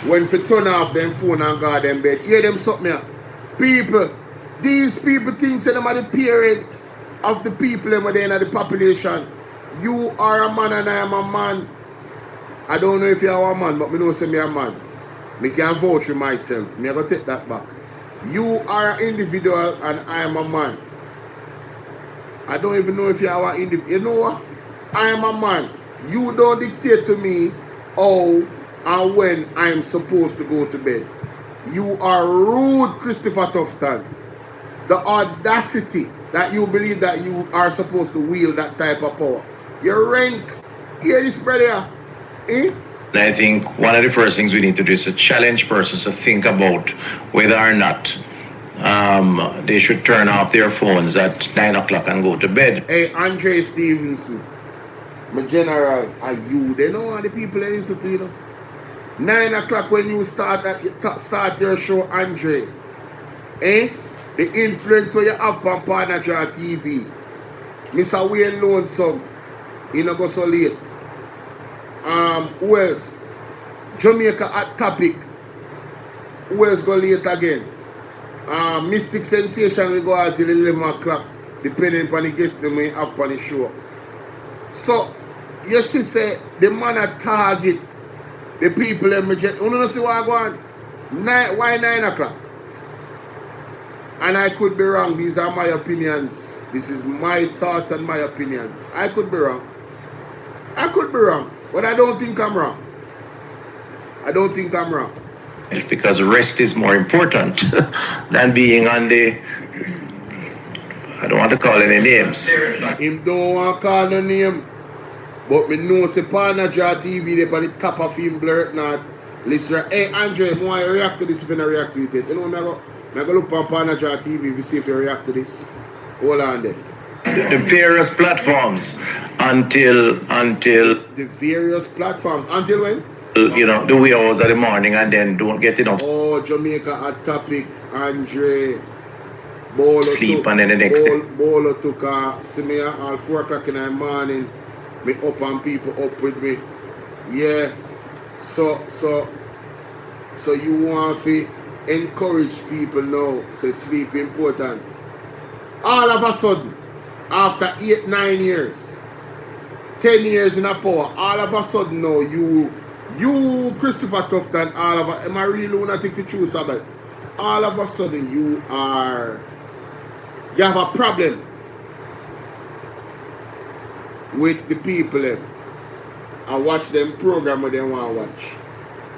when to turn off them phone and go to bed. Hear them something here. People, these people think that them are the parent of the people in the population. You are a man and I am a man. I don't know if you are a man, but I know say me a man. I can vouch for myself. I go take that back. You are an individual and I am a man. I don't even know if you are an individual. You know what? I am a man. You don't dictate to me how and when I am supposed to go to bed. You are rude, Christopher Tufton. The audacity that you believe that you are supposed to wield that type of power. You're rank. Hear this, brother? Eh? And I think one of the first things we need to do is to challenge persons to think about whether or not they should turn off their phones at 9 o'clock and go to bed. Hey, Andre Stevenson, my general, are you? They know all the people that listen to you know. 9 o'clock when you start your show, Andre. Eh? The influence where you have on Partnership TV. Mr. Wayne Lonesome, you know, go so late. Who else? Jamaica at Topic. Who else go late again? Mystic Sensation will go out till 11 o'clock, depending upon the guest they may have on the show. So, you see, say, the man a target the people in my jet. You don't see what I go on? Why 9 o'clock? And I could be wrong. These are my opinions. This is my thoughts and my opinions. I could be wrong. I could be wrong. But I don't think I'm wrong. I don't think I'm wrong. Because rest is more important than being on the... I don't want to call any names. Him don't want to call no name. But me know say Partnership TV they on the top of him blurt not. Listen, hey Andre, I want to react to this if you don't react to it. You know what I go? I'm going to look on Panajar TV to see if you react to this. Hold on there. The various platforms until The various platforms. Until when? you know, the wee hours of the morning, and then don't get enough Oh, Jamaica Hot Topic, Andre, Bolo sleep, took, and then the next day. Bolo took see me at 4 o'clock in the morning. Me up and people up with me. Yeah. So you want to encourage people now, say sleep important. All of a sudden, after 8-9 years, 10 years in a power, all of a sudden now you Christopher Tufton, all of a, am I really lunatic to choose about? All of a sudden you have a problem with the people and watch them program what they want to watch.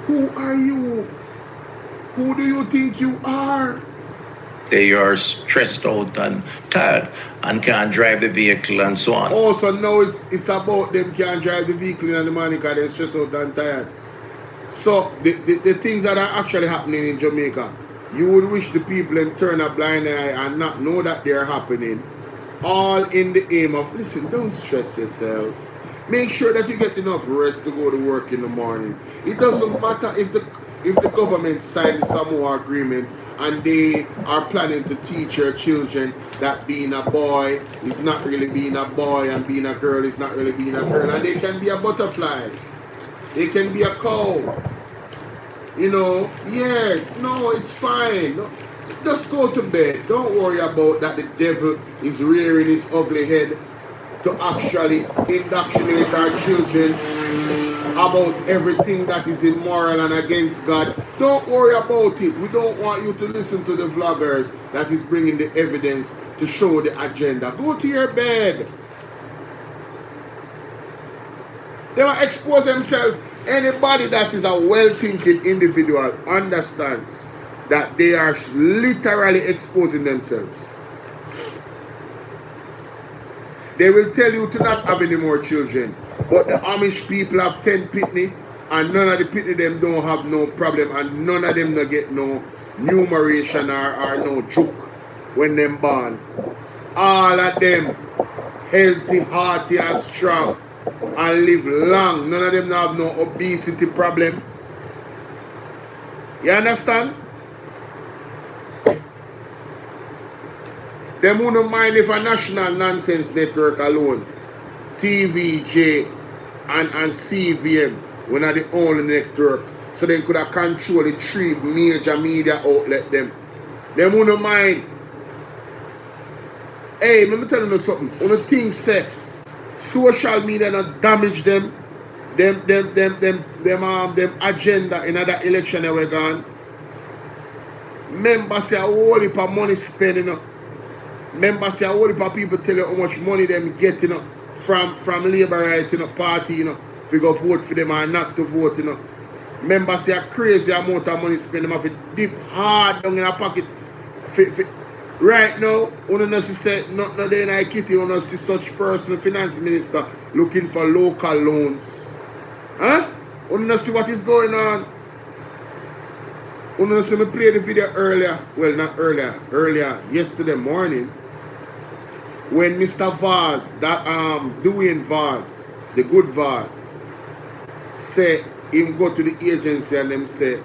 Who are you? Who do you think you are? They are stressed out and tired and can't drive the vehicle and so on. Oh, so now it's about them can't drive the vehicle in the morning because they're stressed out and tired. So the things that are actually happening in Jamaica, you would wish the people them turn a blind eye and not know that they're happening. All in the aim of, listen, don't stress yourself. Make sure that you get enough rest to go to work in the morning. It doesn't matter if the government signed the Samoa Agreement and they are planning to teach your children that being a boy is not really being a boy and being a girl is not really being a girl, and they can be a butterfly, they can be a cow, you know. Yes, no, it's fine. No, just go to bed. Don't worry about that the devil is rearing his ugly head to actually indoctrinate our children about everything that is immoral and against God. Don't worry about it. We don't want you to listen to the vloggers that is bringing the evidence to show the agenda. Go to your bed. They will expose themselves. Anybody that is a well-thinking individual understands that they are literally exposing themselves. They will tell you to not have any more children. But the Amish people have 10 pitney, and none of the pitney them don't have no problem, and none of them don't get no numeration or no joke when them born. All of them healthy, hearty and strong and live long. None of them don't have no obesity problem. You understand? Them wouldn't mind if a national nonsense network alone, TVJ and CVM, when are the only network, so they could have controlled the 3 major media outlet them. Them wouldn't mind. Hey, let me tell you something. One of the things say, social media not damage them agenda in other election that we're gone. Members say a whole heap of money spending up. Members say a whole heap of people tell you how much money them getting up from Labour right, party, if you go vote for them or not to vote, Members say a crazy amount of money spend them have to dip hard down in a pocket. Right now, when you see not there in a kitty, when you see such person, finance minister, looking for local loans. Huh? When you see what is going on. When you see me play the video earlier, well not earlier, yesterday morning, when Mr. Vaz, that Dwayne Vaz, the good Vaz, say him go to the agency and them say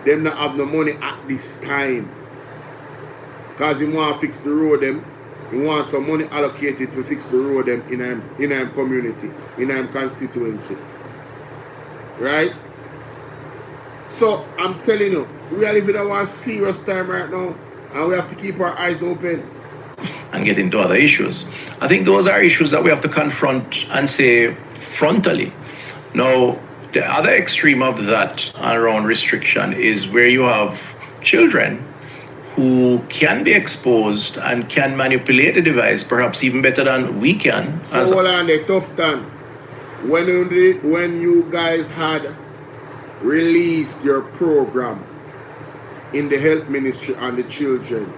them not have no money at this time. Because he want to fix the road them. He want some money allocated to fix the road them in a community, in a constituency. Right? So I'm telling you, we are living in a serious time right now, and we have to keep our eyes open. And get into other issues. I think those are issues that we have to confront and say frontally. Now, the other extreme of that around restriction is where you have children who can be exposed and can manipulate the device perhaps even better than we can. So hold on there, Tufton. When you guys had released your program in the health ministry on the children,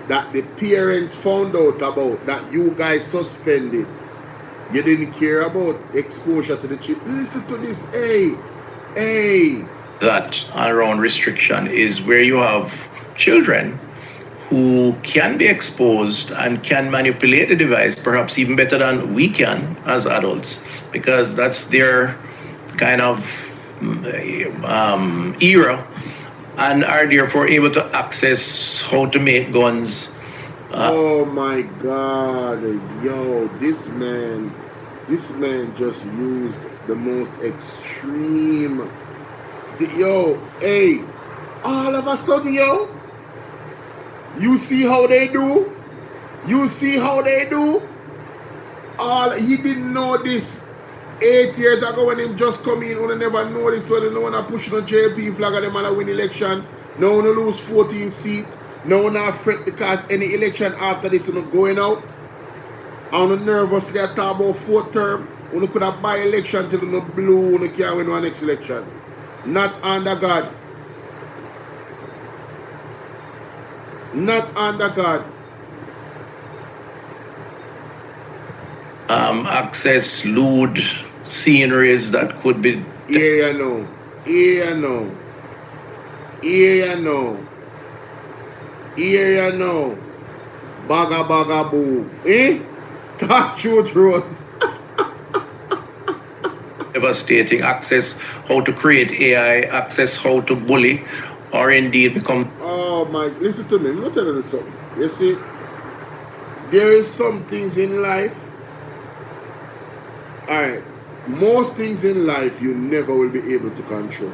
that the parents found out about, that you guys suspended, you didn't care about exposure to the children. Listen to this, hey. That around restriction is where you have children who can be exposed and can manipulate the device perhaps even better than we can as adults, because that's their kind of era, and are therefore able to access how to make guns. Oh my God, yo, this man just used the most extreme. Yo, hey, all of a sudden, yo, you see how they do? You see how they do? He didn't know this 8 years ago when him just come in. He never know this when no one pushing a JP flag and them and win election. No one lose 14 seats. No one fret because any election after this is going out. And nervously I talk about fourth term. You could have buy election till you blue, you can't win one next election. Not under God. Not under God. Access lewd sceneries that could be. Yeah, you know. Yeah, you know. Yeah, you know. Yeah, you know. Baga baga boo. Eh? Talk truth, Rose. Devastating. Access how to create AI, access how to bully, or indeed become. Oh my, listen to me. I'm not telling you something. You see, there is some things in life. Alright, most things in life you never will be able to control.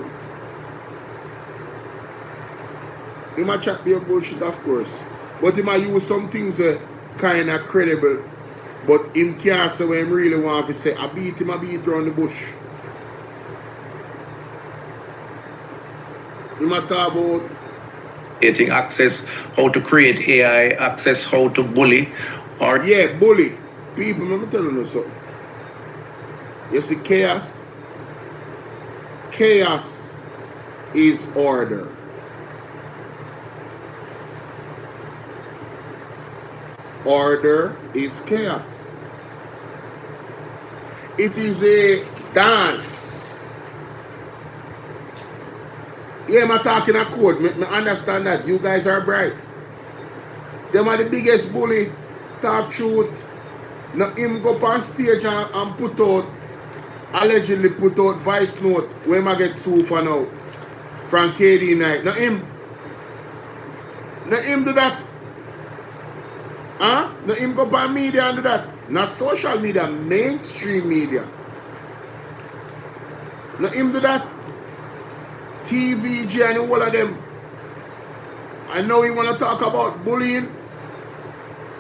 You might chat be a bullshit, of course, but he might use some things kind of credible, but him can't say what him really want to say. I beat him around the bush. You might talk about Getting access how to create AI, access how to bully, or yeah, bully. People, let me tell you something. You see, chaos is order. Order is chaos. It is a dance. Yeah, I'm talking a code. Me understand that. You guys are bright. Them are the biggest bully. Talk truth. Now him go up on stage and put out, allegedly put out voice note when I get sued for now. From KD night. Now him do that. Huh? Now him go up on media and do that. Not social media, mainstream media. Now him do that. TVG and all of them. I know he want to talk about bullying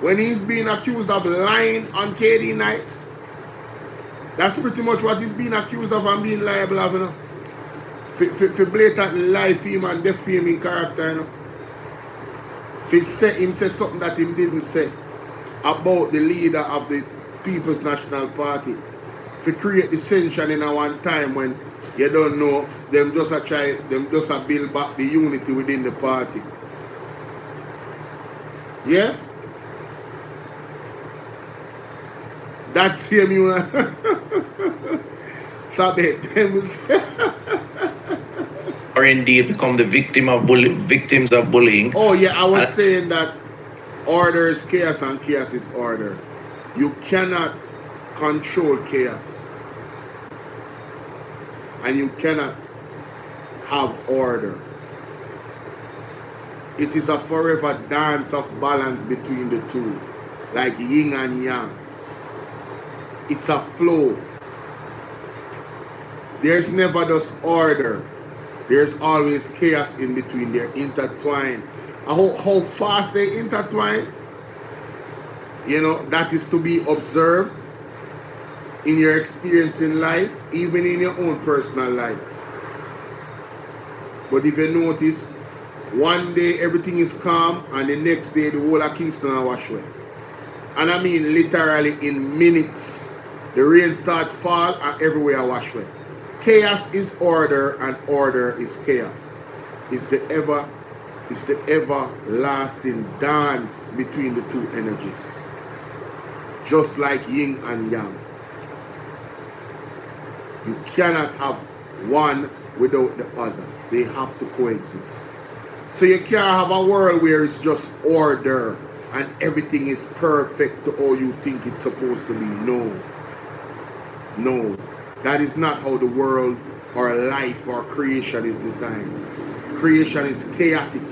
when he's being accused of lying on KD night. That's pretty much what he's being accused of and being liable of, you know. For blatantly lie for him and defaming character, you know. For say him say something that he didn't say about the leader of the People's National Party. For create dissension in a one time when you don't know, them just a build back the unity within the party. Yeah? That's him, you know. Sabet them. or indeed become the victims of bullying. Oh yeah, I was saying that order is chaos and chaos is order. You cannot control chaos. And you cannot have order. It is a forever dance of balance between the two, like yin and yang. It's a flow. There's never just order. There's always chaos in between. They're intertwined. How fast they intertwine, you know, that is to be observed in your experience in life, even in your own personal life. But if you notice, one day everything is calm and the next day the whole of Kingston are washed away. And I mean literally in minutes, the rain start fall and everywhere wash away. Chaos is order and order is chaos. It's the everlasting dance between the two energies. Just like yin and yang. You cannot have one without the other. They have to coexist. So you can't have a world where it's just order and everything is perfect to how you think it's supposed to be. No. No. That is not how the world or life or creation is designed. Creation is chaotic.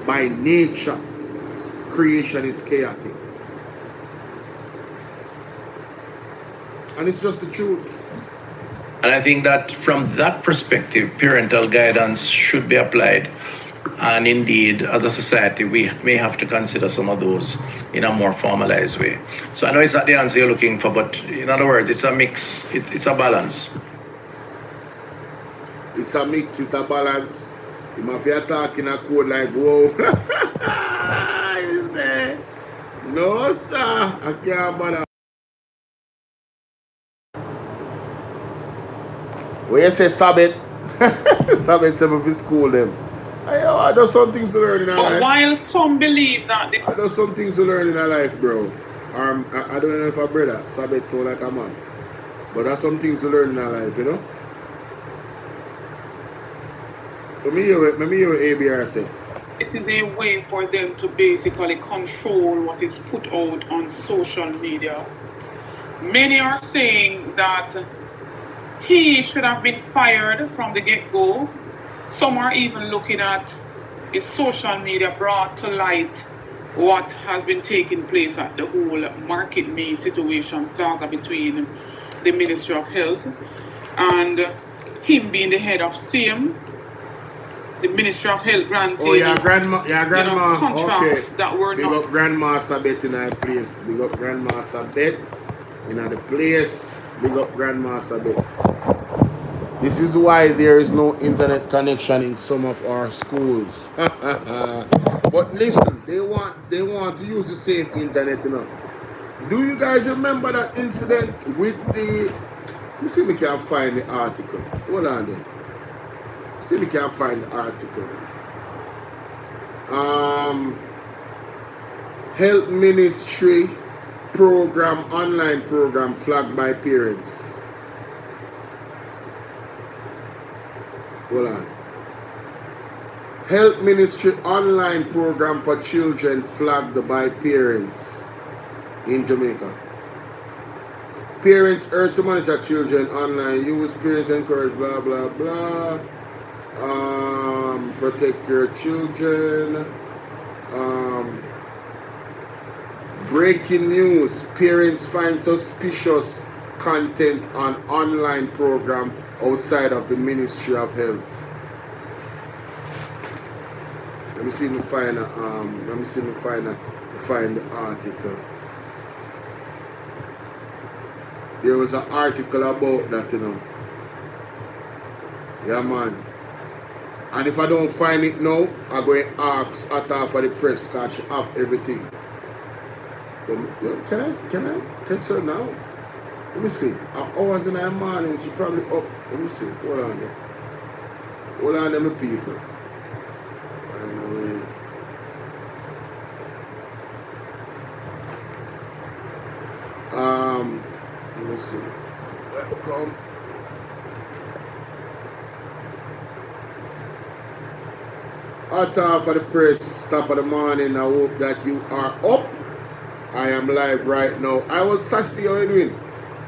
By nature, creation is chaotic. And it's just the truth. And I think that from that perspective, parental guidance should be applied. And indeed, as a society, we may have to consider some of those in a more formalized way. So I know it's not the answer you're looking for, but in other words, it's a mix, it's a balance. It's a mix, it's a balance. If you're talking a code like, whoa, you say, no, sir, I can't bother. When you say Sabbath, Sabbath to me school them. I do some things to learn in our life. But while some believe that I do some things to learn in our life, bro. I don't know if a brother, Sabbath so like a man. But there's some things to learn in our life, you know? Let me hear what ABR say. this is a way for them to basically control what is put out on social media. Many are saying that he should have been fired from the get-go. Some are even looking at his social media brought to light what has been taking place at the whole Market May situation saga between the Ministry of Health and him being the head of SAME, the Ministry of Health granting grandma, contracts okay. that were Big not. up Grandma Sabet in our place. Big up Grandma Sabet in the place. Big up Grandma Sabet. This is why there is no internet connection in some of our schools. But listen, they want to use the same internet, you know. Do you guys remember that incident with the? Let me see if we can find the article. Hold on there. See if we can find the article. Health Ministry program, online program flagged by parents. Hold on. Health Ministry online program for children flagged by parents in Jamaica. Parents urged to monitor children online. Use parents encourage blah blah blah. Protect your children. Breaking news. Parents find suspicious content on online program outside of the Ministry of Health. Let me see if we find the article. There was an article about that, you know. Yeah, man. And if I don't find it now, I'm going to ask Atta for the press because she have everything. But, you know, can I text her now? Let me see. Hours in the morning, she probably up. Let me see. Hold on there. Hold on there, my people. Anyway. Let me see. Welcome. Atta for the press, top of the morning. I hope that you are up. I am live right now. I was Saturday, how are you doing?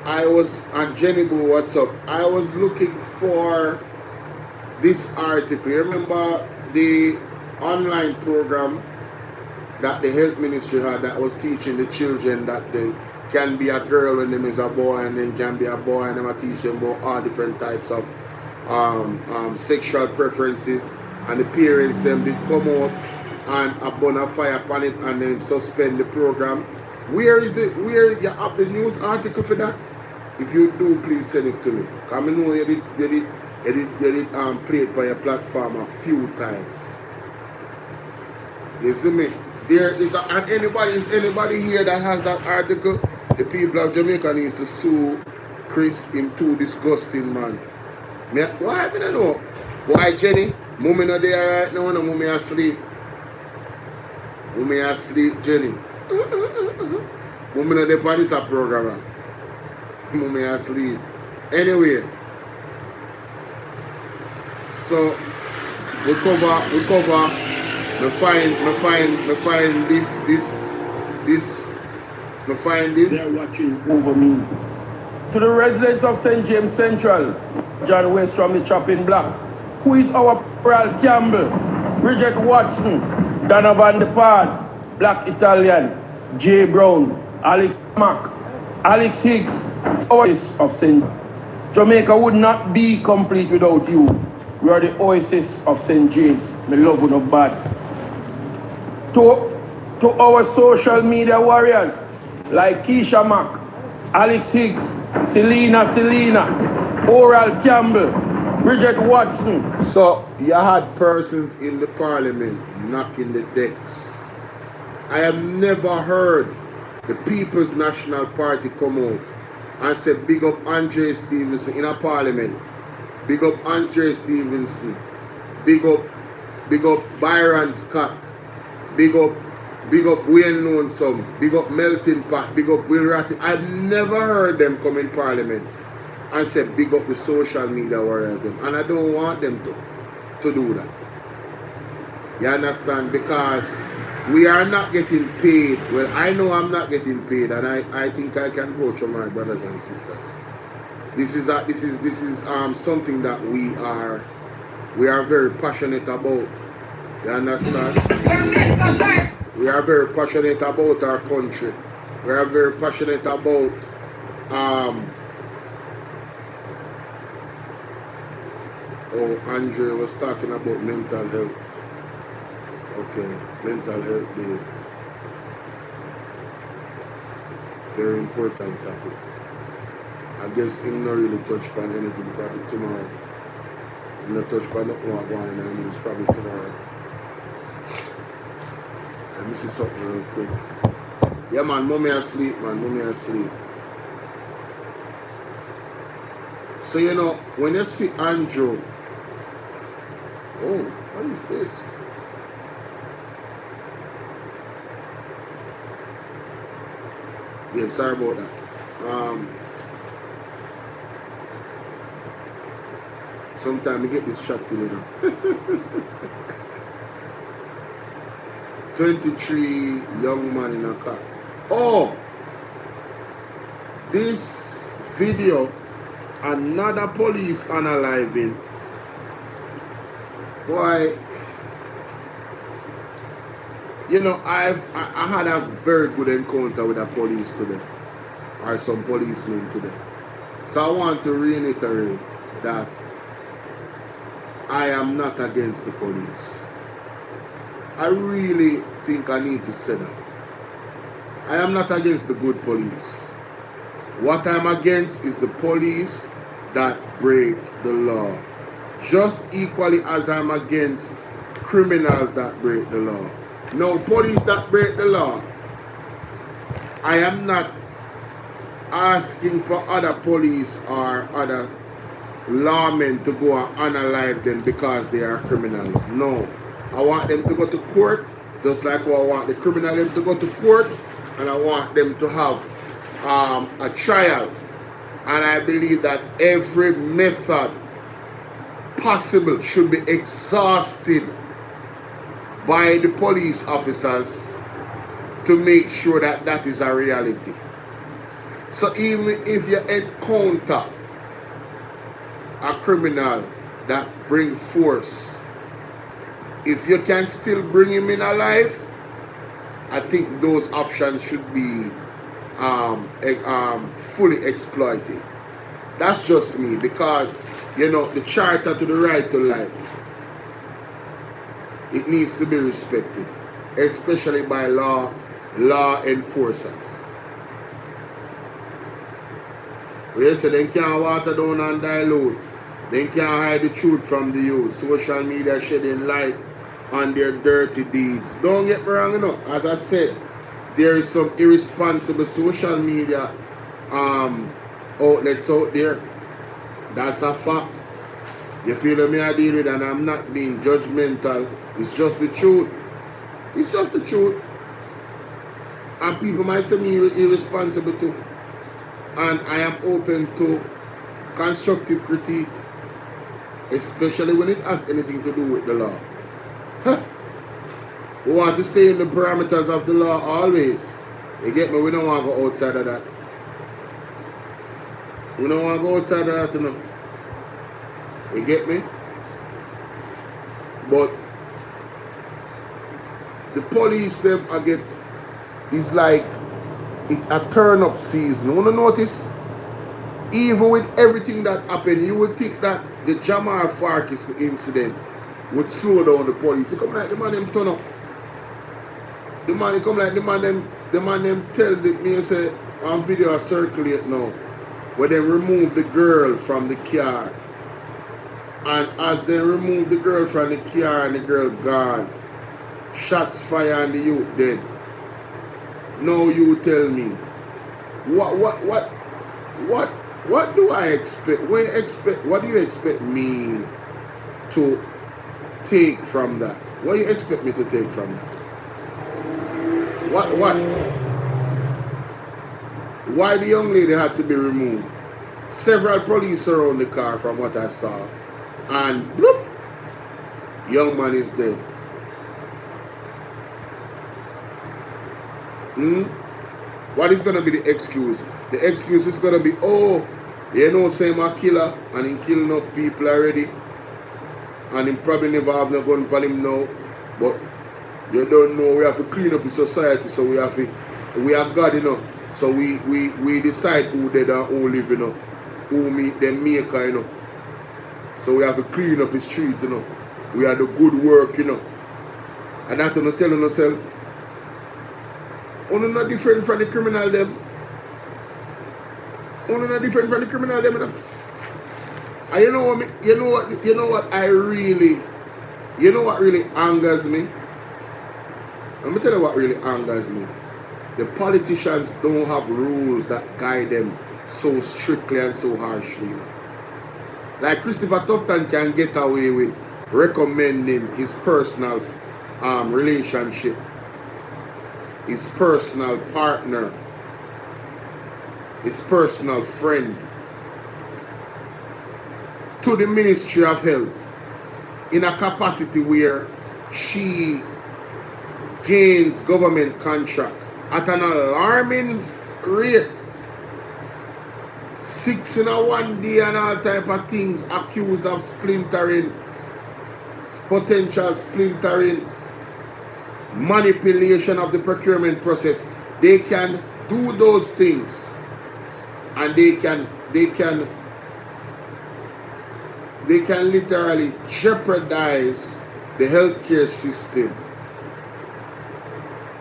I was at Jenny Boo, what's up? I was looking for this article. You remember the online program that the health ministry had that was teaching the children that they can be a girl when them is a boy and then can be a boy, and them are teaching about all different types of sexual preferences, and the parents them did come out and a burn a fire upon it and then suspend the program. Where you have the news article for that? If you do, please send it to me. Because I know you did play it by your platform a few times. You see me? There is and anybody here that has that article? The people of Jamaica needs to sue Chris, him too disgusting, man. Why I don't know? Why Jenny? Mommy not there right now, no mommy asleep. Mommy asleep, Jenny. Mommy not there for this program. Mommy asleep. Anyway. So We cover. Me find this. They're watching over me. To the residents of St. James Central, John West from the Chopping Block, who is our Pearl Campbell, Bridget Watson, Donovan De Paz, Black Italian, Jay Brown, Alex Mack, Alex Higgs, Oasis of St. Jamaica would not be complete without you. You are the oasis of St. James. Me love you no bad. To our social media warriors like Keisha Mack, Alex Higgs, Selena, Oral Campbell, Bridget Watson. So you had persons in the parliament knocking the decks. I have never heard the People's National Party come out and say big up Andre Stevenson in a parliament. Big up Andre Stevenson. Big up Byron Scott. Big up Wayne Lonesome. Big up Melton Pat. Big up Will Ratty. I've never heard them come in parliament and say big up the social media warriors them. And I don't want them to do that. You understand? Because we are not getting paid. Well, I know I'm not getting paid, and I think I can vouch for my brothers and sisters. This is something that we are very passionate about. You understand? We are very passionate about our country. We are very passionate about Andre was talking about mental health. Okay, mental health day. Very important topic. I guess him not really touch upon anything probably tomorrow. Him not touch upon nothing going on in the news probably tomorrow. Let me see something real quick. Yeah man, mommy asleep, man. Mommy asleep. So you know, when you see Andrew, oh, what is this? Yeah, sorry about that. Sometimes we get distracted, you know. 23 young man in a car. Oh, this video, another police unaliving. Boy, you know, I had a very good encounter with a police today, or some policemen today. So I want to reiterate that I am not against the police. I really think I need to say that. I am not against the good police. What I'm against is the police that break the law. Just equally as I'm against criminals that break the law. No, police that break the law, I am not asking for other police or other lawmen to go and unalive them because they are criminals. No, I want them to go to court, just like I want the criminal them to go to court, and I want them to have a trial. And I believe that every method possible should be exhausted by the police officers to make sure that that is a reality. So even if you encounter a criminal that bring force, if you can still bring him in alive, I think those options should be fully exploited. That's just me, because you know the charter to the right to life, it needs to be respected, especially by law enforcers. We say they can't water down and dilute. They can't hide the truth from the youth. Social media shedding light on their dirty deeds. Don't get me wrong, you know. As I said, there is some irresponsible social media outlets out there. That's a fact. You feel me? I deal with, and I'm not being judgmental. It's just the truth. It's just the truth. And people might say me irresponsible too. And I am open to constructive critique. especially when it has anything to do with the law. Huh. We want to stay in the parameters of the law always. You get me? We don't want to go outside of that. We don't want to go outside of that, you know. You get me? But the police, them, I get, it's like it a turn up season. You want to notice? Even with everything that happened, you would think that the Jamal Farkas incident would slow down the police. It come like the man them turn up. The man, it come like the man them tell me and say on video circulate now, where they remove the girl from the car. And as they remove the girl from the car and the girl gone, shots fire and the youth dead. Now you tell me, what do I expect? What do you expect me to take from that? What do you expect me to take from that? What? Why the young lady had to be removed? Several police around the car from what I saw. And bloop, young man is dead. What is going to be the excuse? The excuse is going to be, oh, you know, say I'm a killer and he killed enough people already. And he probably never have no gun for him now. But you don't know, we have to clean up the society, so we are God, you know. So we decide who dead and who live, you know. Who meet them maker, you know. So we have to clean up the street, you know. We are the good work, you know. And that we're telling ourselves. We're not different from the criminal them. We're not different from the criminal them, you know. And you know what really angers me? Let me tell you what really angers me. The politicians don't have rules that guide them so strictly and so harshly, you know. Like Christopher Tufton can get away with recommending his personal relationship, his personal partner, his personal friend to the Ministry of Health in a capacity where she gains government contract at an alarming rate. 6 in a one day and all type of things, accused of splintering, potential splintering, manipulation of the procurement process. They can do those things and they can literally jeopardize the healthcare system,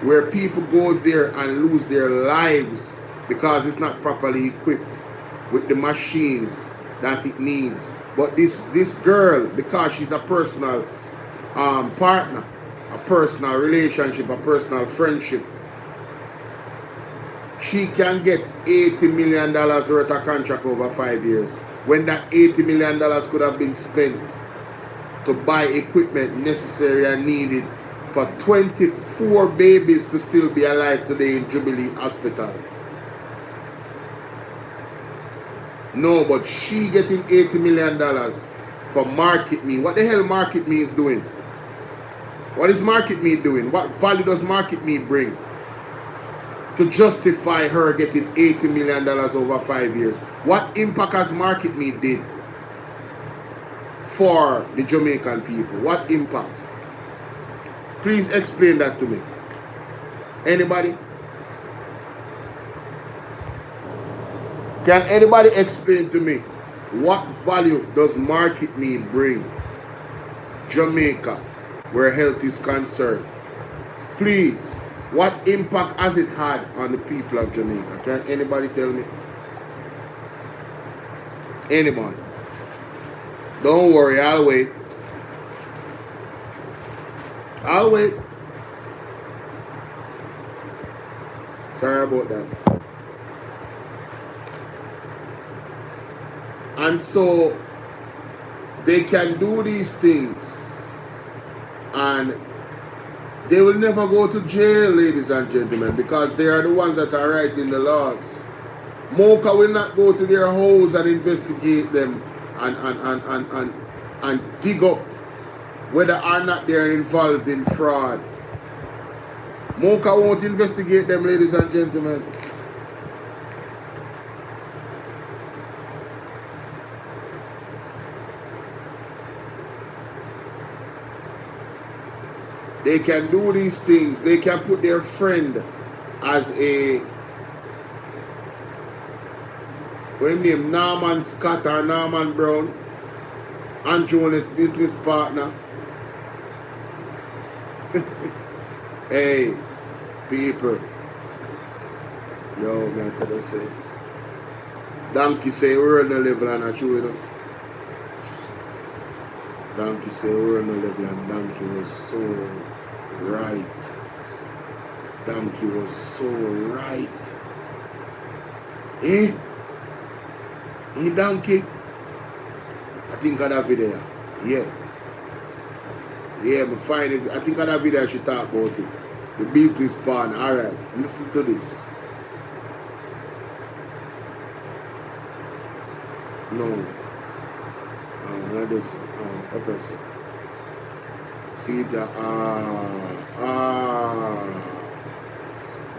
where people go there and lose their lives because it's not properly equipped with the machines that it needs. But this girl, because she's a personal partner, a personal relationship, a personal friendship, she can get $80 million worth of contract over 5 years, when that $80 million could have been spent to buy equipment necessary and needed for 24 babies to still be alive today in Jubilee Hospital. No, but she getting $80 million for Market Me. What the hell Market Me is doing? What is Market Me doing? What value does Market Me bring to justify her getting $80 million over 5 years? What impact has Market Me did for the Jamaican people? What impact? Please explain that to me. Anybody? Can anybody explain to me what value does Market Me bring Jamaica where health is concerned? Please, what impact has it had on the people of Jamaica? Can anybody tell me? Anybody? Don't worry, I'll wait. I'll wait. Sorry about that. And so they can do these things and they will never go to jail, ladies and gentlemen, because they are the ones that are writing the laws. Mocha will not go to their house and investigate them and and dig up whether or not they're involved in fraud. Mocha won't investigate them, ladies and gentlemen. They can do these things. They can put their friend as a, what his name, Norman Scott or Norman Brown, and Jonas' business partner. Hey, people. Yo, man, tell us say. Donkey say we're on the level and I true, you know. Donkey say we're on the level and Donkey was so right. Donkey was so right. Eh? Eh, Donkey? I think of that video. Yeah. Yeah, I'm fine. I think of that video I should talk about it. The business partner. Alright, listen to this. No. Not this. Oppressor. See that?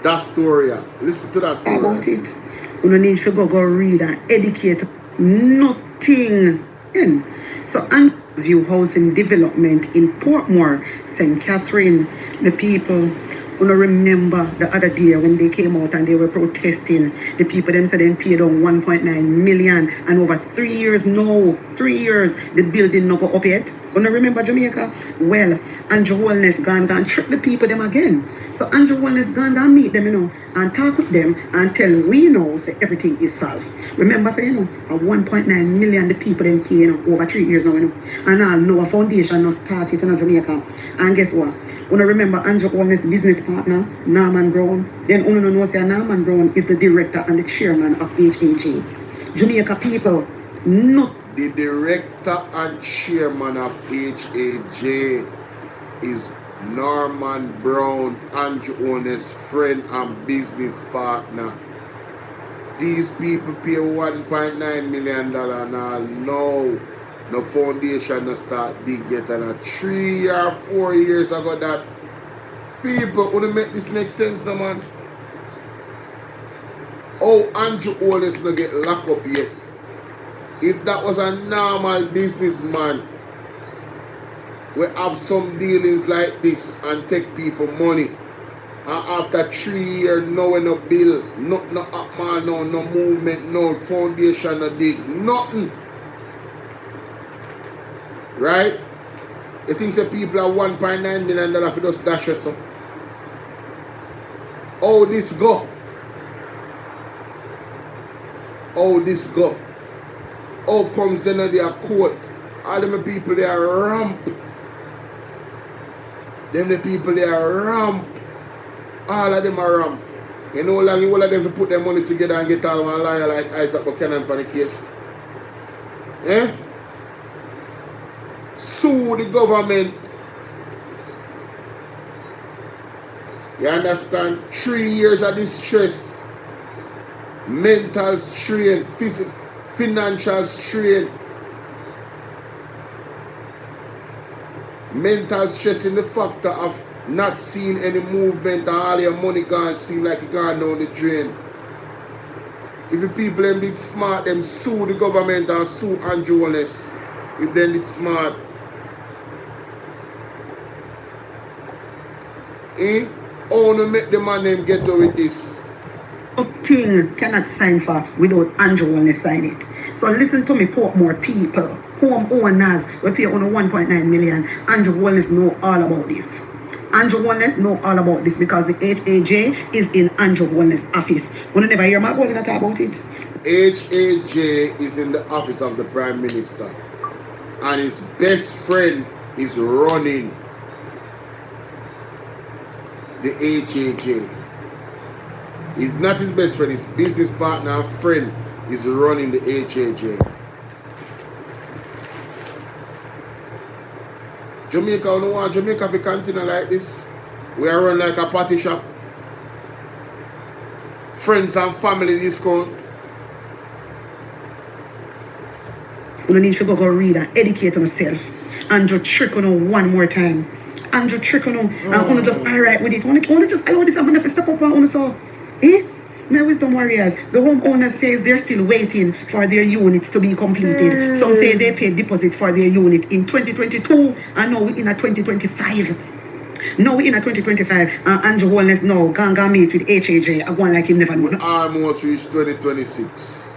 That story. Listen to that story. About it. You don't need to go read and educate. Nothing. So, and view housing development in Portmore, St. Catherine, the people. You remember the other day when they came out and they were protesting, the people them said they paid on 1.9 million and over 3 years now, 3 years, the building not go up yet. You remember Jamaica? Well, Andrew Wellness gone trick the people them again. So Andrew Wellness gone meet them, you know, and talk with them and tell we know say everything is solved. Remember say, you know, a 1.9 million the people them pay, you know, over 3 years now, you know. And all know a foundation now started in Jamaica. And guess what? You remember Andrew Wellness business partner, Norman Brown. Then you know say Norman Brown is the director and the chairman of HAJ. Jamaica people, not the director and chairman of HAJ is Norman Brown, Andrew Owner's friend and business partner. These people pay $1.9 million now. No foundation no start dig yet, and 3 or 4 years ago that people wanna make this make sense now, man. Oh, Andrew Owner's no get locked up yet. If that was a normal businessman, we have some dealings like this and take people money. And after 3 years, no bill, no up man, no movement, no foundation, no dig, nothing. Right? You think that people are $1.9 million for just dash us up? Oh, this go. Oh, this go. Oh, comes then at their court. All them people they are ramp. Them the people they are ramp. All of them are ramp. You know how long all of them to put their money together and get all one liar like Isaac Buchanan for the case? Eh? Sue the government. You understand? 3 years of distress. Mental strain, physical, financial strain. Mental stress in the factor of not seeing any movement and all your money gone seem like it gone down the drain. If the people them did smart, them sue the government and sue Andrew Wellness. If them did smart. Eh? How to make the man them get away with this? Nothing cannot sign for without Andrew Wellness sign it. So listen to me, Portmore people, home owners, we pay on 1.9 million. Andrew Wellness know all about this. Andrew Wellness know all about this because the HAJ is in Andrew Wellness office. You never hear my boy talk about it? HAJ is in the office of the Prime Minister. And his best friend is running the HAJ. He's not his best friend, his business partner and friend is running the HAJ. Jamaica, you don't want Jamaica to continue like this. We are run like a party shop. Friends and family discount. You don't need to go read and educate yourself. Andrew trick on one more time. Andrew trick on and only just alright with it. Only just allow this man to step up and only so. My wisdom warriors, the homeowner says they're still waiting for their units to be completed. Some say they paid deposits for their unit in 2022 and now we're in a 2025. Now we're in a 2025 and Andrew Wellness now gonna meet with HAJ. I go on like he never knew. We almost reached 2026.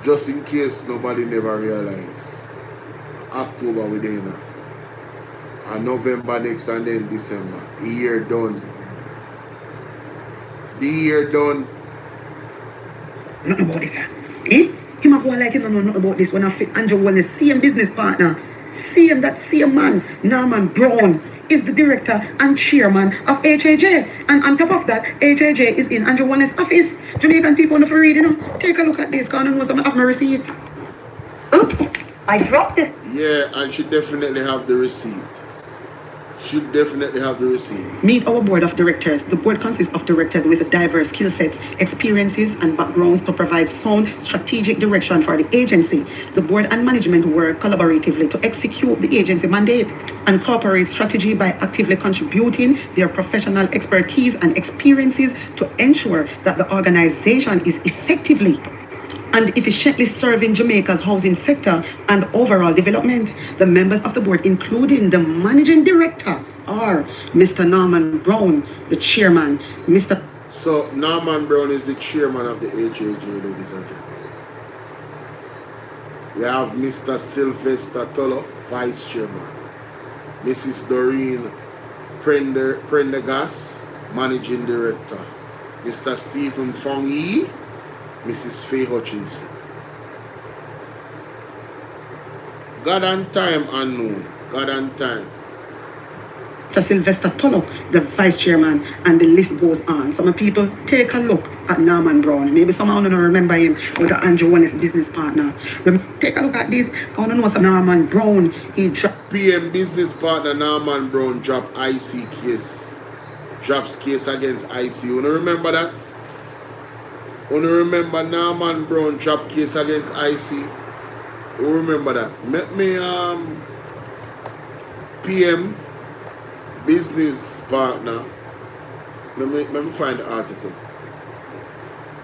Just in case nobody never realized. October we're there now. And November next and then December. The year done. The year done. Nothing about this, sir. Him a go like he don't know nothing about this when I fit Andrew Wellness, same business partner. That same man, Norman Brown, is the director and chairman of HAJ. And on top of that, HAJ is in Andrew Wellness' office. Jamaican people want to read, Take a look at this, because I know some of my receipt. Oops, I dropped this. Yeah, and she definitely have the receipt. Should definitely have the receipt. Meet our board of directors. The board consists of directors with diverse skill sets, experiences, and backgrounds to provide sound strategic direction for the agency. The board and management work collaboratively to execute the agency mandate and corporate strategy by actively contributing their professional expertise and experiences to ensure that the organization is effectively and efficiently serving Jamaica's housing sector and overall development. The members of the board, including the managing director, are Mr. Norman Brown, the chairman, Mr. So Norman Brown is the chairman of the HAJ, ladies and gentlemen. We have Mr. Sylvester Tolo, vice chairman. Mrs. Doreen Prendergast, managing director. Mr. Stephen Fong Yi, Mrs. Faye Hutchinson. God and time unknown. God and time. Sylvester Tulloch, the vice chairman, and the list goes on. Some people take a look at Norman Brown. Maybe some of you don't remember him, but the Andrew Wellness business partner. Take a look at this. I don't know some Norman Brown. He dropped PM business partner Norman Brown dropped IC case. Drops case against IC. You remember that? You remember Norman Brown drop case against IC? You remember that? Let me PM business partner. Let me find the article.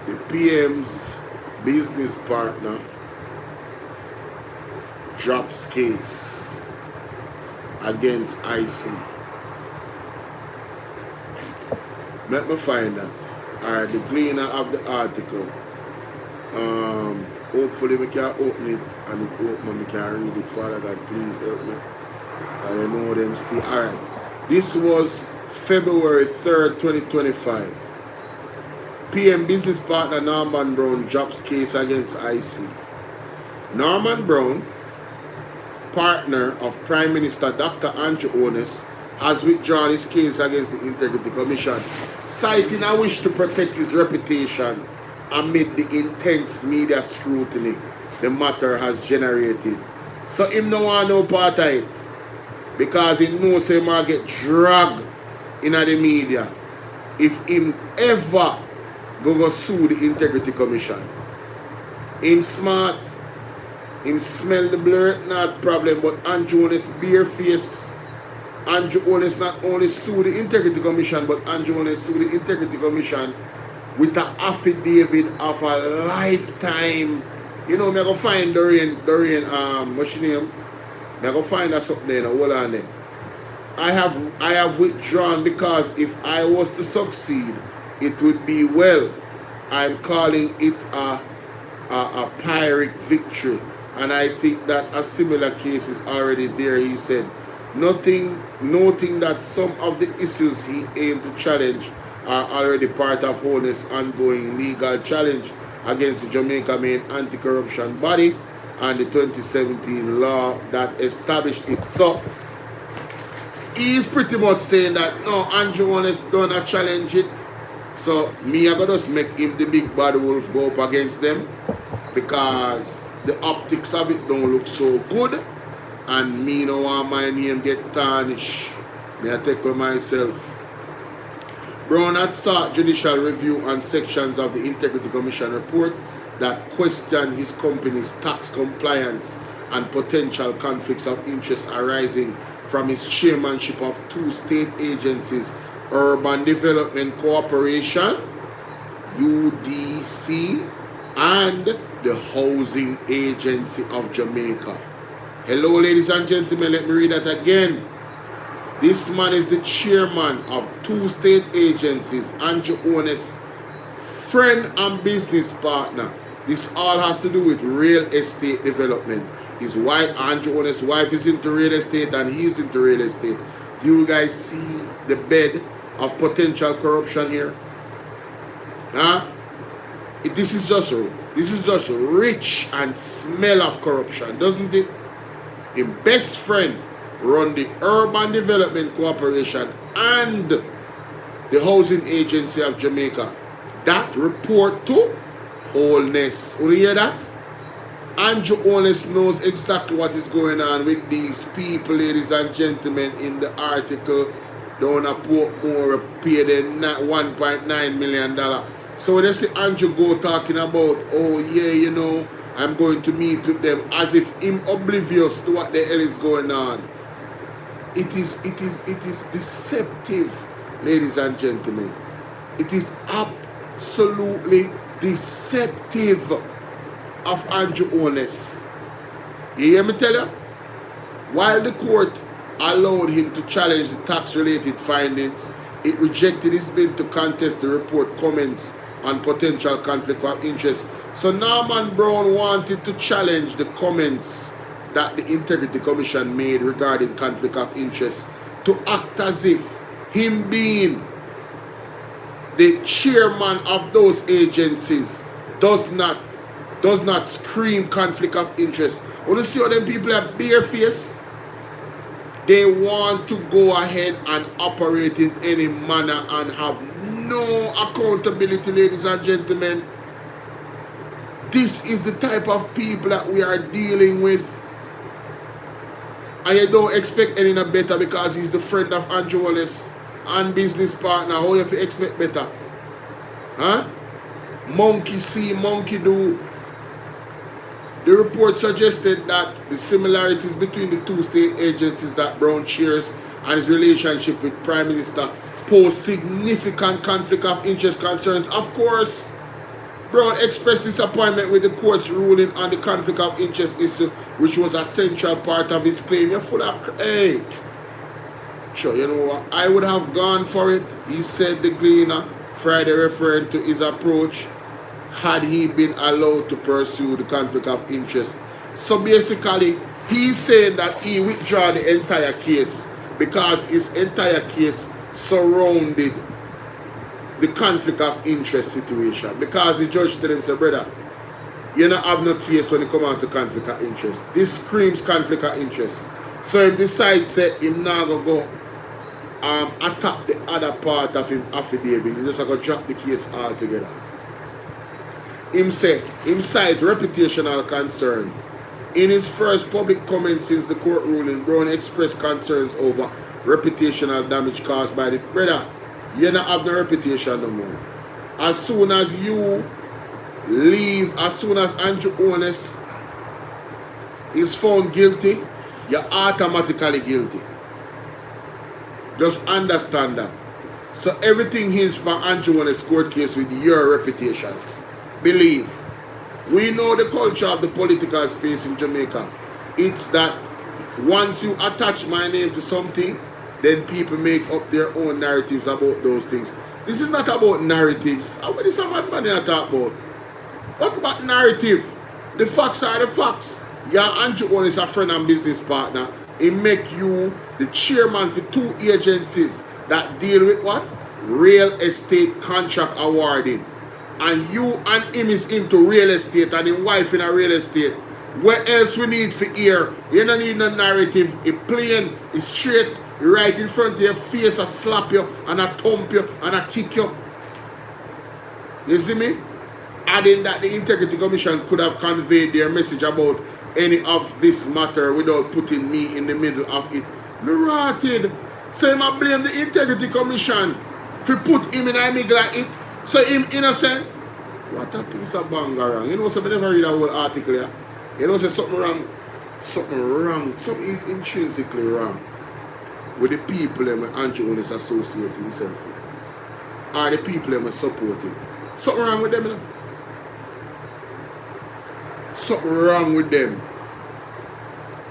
The PM's business partner drops case against IC. Let me find that. Alright, the cleaner of the article. Hopefully we can open it and it open we can read it. Father God, please help me. I know them still. Alright. This was February 3rd, 2025. PM business partner Norman Brown drops case against IC. Norman Brown, partner of Prime Minister Dr. Andrew Wellness, has withdrawn his case against the Integrity Commission, citing a wish to protect his reputation amid the intense media scrutiny the matter has generated. So him no want no part of it, because he knows he might get dragged in the media if him ever go sue the Integrity Commission. Him smart, him smell the blood, not problem, but Andrew Wellness bare face. Andrew Wellness not only sue the Integrity Commission, but Andrew Wellness sue the Integrity Commission with an affidavit of a lifetime. You know, me go find Dorian, what's your name? Me go find her something there, hold on there. I have withdrawn because if I was to succeed, it would be well. I'm calling it a Pyrrhic victory. And I think that a similar case is already there, he said. Noting that some of the issues he aimed to challenge are already part of Wellness' ongoing legal challenge against the Jamaica main anti-corruption body and the 2017 law that established it. So he's pretty much saying that no, Andrew Wellness don't challenge it. So me I gotta just make him the big bad wolf go up against them, because the optics of it don't look so good. And me no want my name get tarnished. Me I take with myself. Brown had sought judicial review on sections of the Integrity Commission report that questioned his company's tax compliance and potential conflicts of interest arising from his chairmanship of two state agencies, Urban Development Corporation, UDC, and the Housing Agency of Jamaica. Hello, ladies and gentlemen, let me read that again. This man is the chairman of two state agencies, Andrew Ones' friend and business partner. This all has to do with real estate development. His wife, Andrew Ones' wife, is into real estate and he's into real estate. Do you guys see the bed of potential corruption here? Huh? This is just rich and smell of corruption, doesn't it? His best friend run the Urban Development Corporation and the Housing Agency of Jamaica. That report to wholeness. You hear that? Andrew Ones knows exactly what is going on with these people, ladies and gentlemen, in the article. Down a Portmore pay them $1.9 million. So when they see Andrew go talking about, oh yeah, you know, I'm going to meet with them, as if him oblivious to what the hell is going on. It is deceptive, ladies and gentlemen. It is absolutely deceptive of Andrew Ones. You hear me tell you? While the court allowed him to challenge the tax-related findings, it rejected his bid to contest the report comments on potential conflict of interest. So Norman Brown wanted to challenge the comments that the Integrity Commission made regarding conflict of interest, to act as if him being the chairman of those agencies does not scream conflict of interest. Want to see how them people are barefaced? They want to go ahead and operate in any manner and have no accountability, ladies and gentlemen. This is the type of people that we are dealing with. And you don't expect any better because he's the friend of Andrew Wallace and business partner. How you expect better? Huh? Monkey see, monkey do. The report suggested that the similarities between the two state agencies that Brown chairs and his relationship with Prime Minister pose significant conflict of interest concerns. Of course, Brown expressed disappointment with the court's ruling on the conflict of interest issue, which was a central part of his claim. You're full of... Hey, sure, you know what? I would have gone for it, he said, the Gleaner, Friday, referring to his approach, had he been allowed to pursue the conflict of interest. So basically, he's saying that he withdrew the entire case because his entire case surrounded the conflict of interest situation. Because the judge told him, say, brother, you don't have no case when it comes to conflict of interest. This screams conflict of interest. So he decides that him now go attack the other part of him affidavit. He just go drop the case altogether. Him say, him cite reputational concern. In his first public comment since the court ruling, Brown expressed concerns over reputational damage caused by the brother. You don't have no reputation no more. As soon as you leave, as soon as Andrew Ones is found guilty, you're automatically guilty. Just understand that. So everything hinged by Andrew Ones' court case with your reputation. Believe. We know the culture of the political space in Jamaica. It's that once you attach my name to something, then people make up their own narratives about those things. This is not about narratives. What is some mad money I talk about? What about narrative? The facts are the facts. Yeah, Andrew Owen is a friend and business partner. It make you the chairman for two agencies that deal with what? Real estate contract awarding. And you and him is into real estate and his wife in a real estate. What else we need for here? You don't need no narrative. It's plain, it's straight, right in front of your face. I slap you and I thump you and I kick you. You see me? Adding that the Integrity Commission could have conveyed their message about any of this matter without putting me in the middle of it. Me rotted. So I blame the Integrity Commission for put him in a middle of it. So him innocent. What a piece of bangarang. You know, so I never read a whole article here. You know, say something wrong. something wrong. Something is intrinsically wrong with the people that Andrew Jones associate himself with. Or the people that support him. Something wrong with them, you know? Something wrong with them.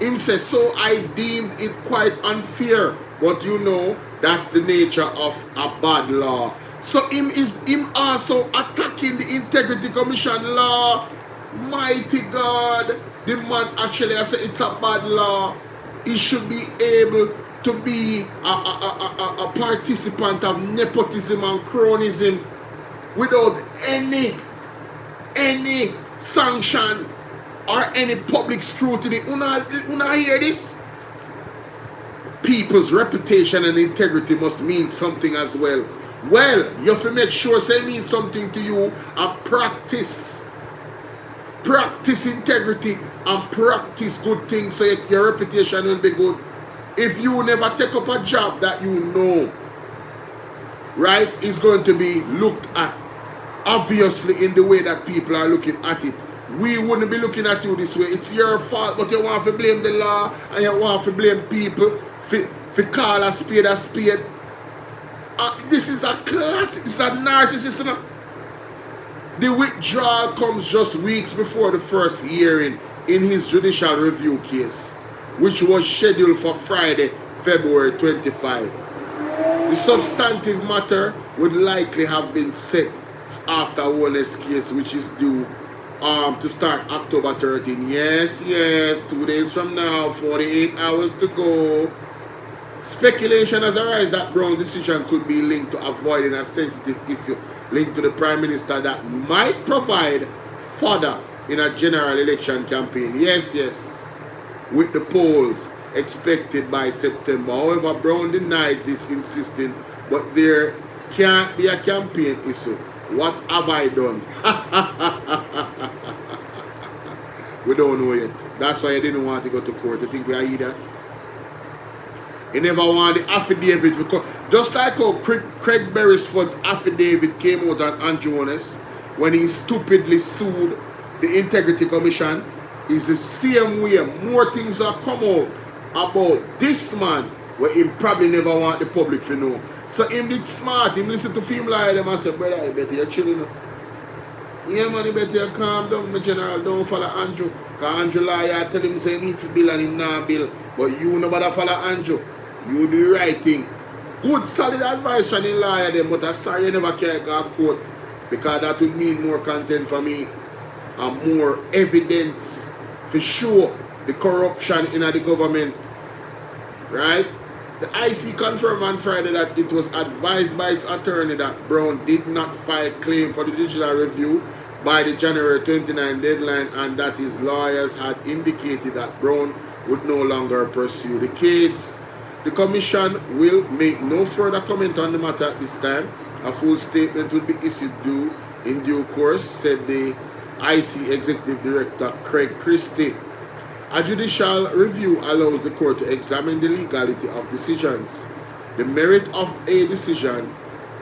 Him says, so I deemed it quite unfair. But you know, that's the nature of a bad law. So him also attacking the Integrity Commission law. Mighty God. The man actually, I said it's a bad law. He should be able to be a participant of nepotism and cronyism without any sanction or any public scrutiny. Una hear this? People's reputation and integrity must mean something as well. Well, you have to make sure say mean something to you and practice integrity and practice good things so your reputation will be good. If you never take up a job that you know, right, is going to be looked at obviously in the way that people are looking at it. We wouldn't be looking at you this way. It's your fault, but you want to blame the law and you want to blame people for call a spade a spade. This is a classic, it's a narcissism. The withdrawal comes just weeks before the first hearing in his judicial review case, which was scheduled for Friday, February 25. The substantive matter would likely have been set after Warner's case, which is due to start October 13. Yes, 2 days from now, 48 hours to go. Speculation has arisen that Brown's decision could be linked to avoiding a sensitive issue linked to the Prime Minister that might provide fodder in a general election campaign. Yes, with the polls expected by September. However, Brown denied this, insisting, but there can't be a campaign issue. What have I done? We don't know yet. That's why I didn't want to go to court. You think we are that? He never wanted the affidavit because just like how Craig Beresford's affidavit came out on Andrew Jones when he stupidly sued the Integrity Commission, is the same way more things are come out about this man where he probably never want the public to know. So him did smart, him listen to film like them and say, brother, I bet you're chilling. Yeah man, you better you calm down, my general, don't follow Andrew. Because Andrew lawyer tell him say he need to bill and him not bill. But you nobody follow Andrew. You do the right thing. Good solid advice from the lawyer them, but I'm sorry you never can go to court. Because that would mean more content for me and more evidence for sure the corruption in the government. Right? The IC confirmed on Friday that it was advised by its attorney that Brown did not file claim for the digital review by the January 29 deadline and that his lawyers had indicated that Brown would no longer pursue the case. The commission will make no further comment on the matter at this time. A full statement will be issued in due course, said the IC Executive Director Craig Christie. A judicial review allows the court to examine the legality of decisions. The merit of a decision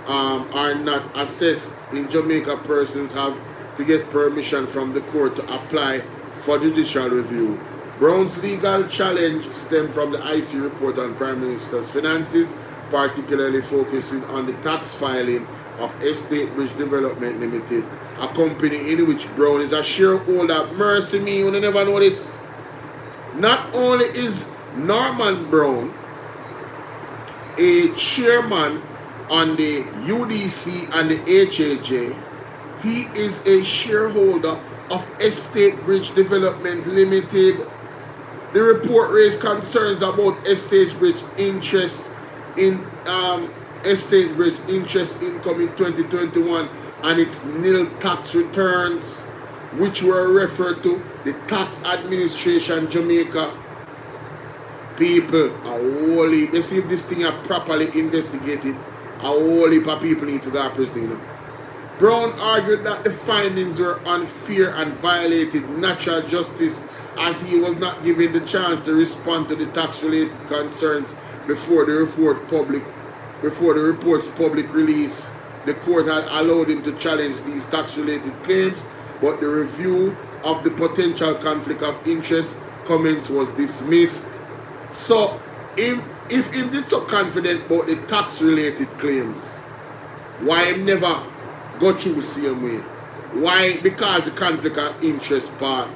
are not assessed in Jamaica. Persons have to get permission from the court to apply for judicial review. Brown's legal challenge stemmed from the IC report on Prime Minister's finances, particularly focusing on the tax filing of Estate Bridge Development Limited, a company in which Brown is a shareholder. Mercy me, you never know this. Not only is Norman Brown a chairman on the UDC and the HAJ, he is a shareholder of Estate Bridge Development Limited. The report raised concerns about Estate Bridge interest in Estate Bridge interest income in 2021 and its nil tax returns, which were referred to the Tax Administration Jamaica. People are wholly, they see if this thing are properly investigated, a whole heap of people need to go to prison. Brown argued that the findings were unfair and violated natural justice as he was not given the chance to respond to the tax-related concerns before the report's public release. The court had allowed him to challenge these tax-related claims, but the review of the potential conflict of interest comments was dismissed. So, if he did so confident about the tax-related claims, why he never got through the same way? Why? Because the conflict of interest part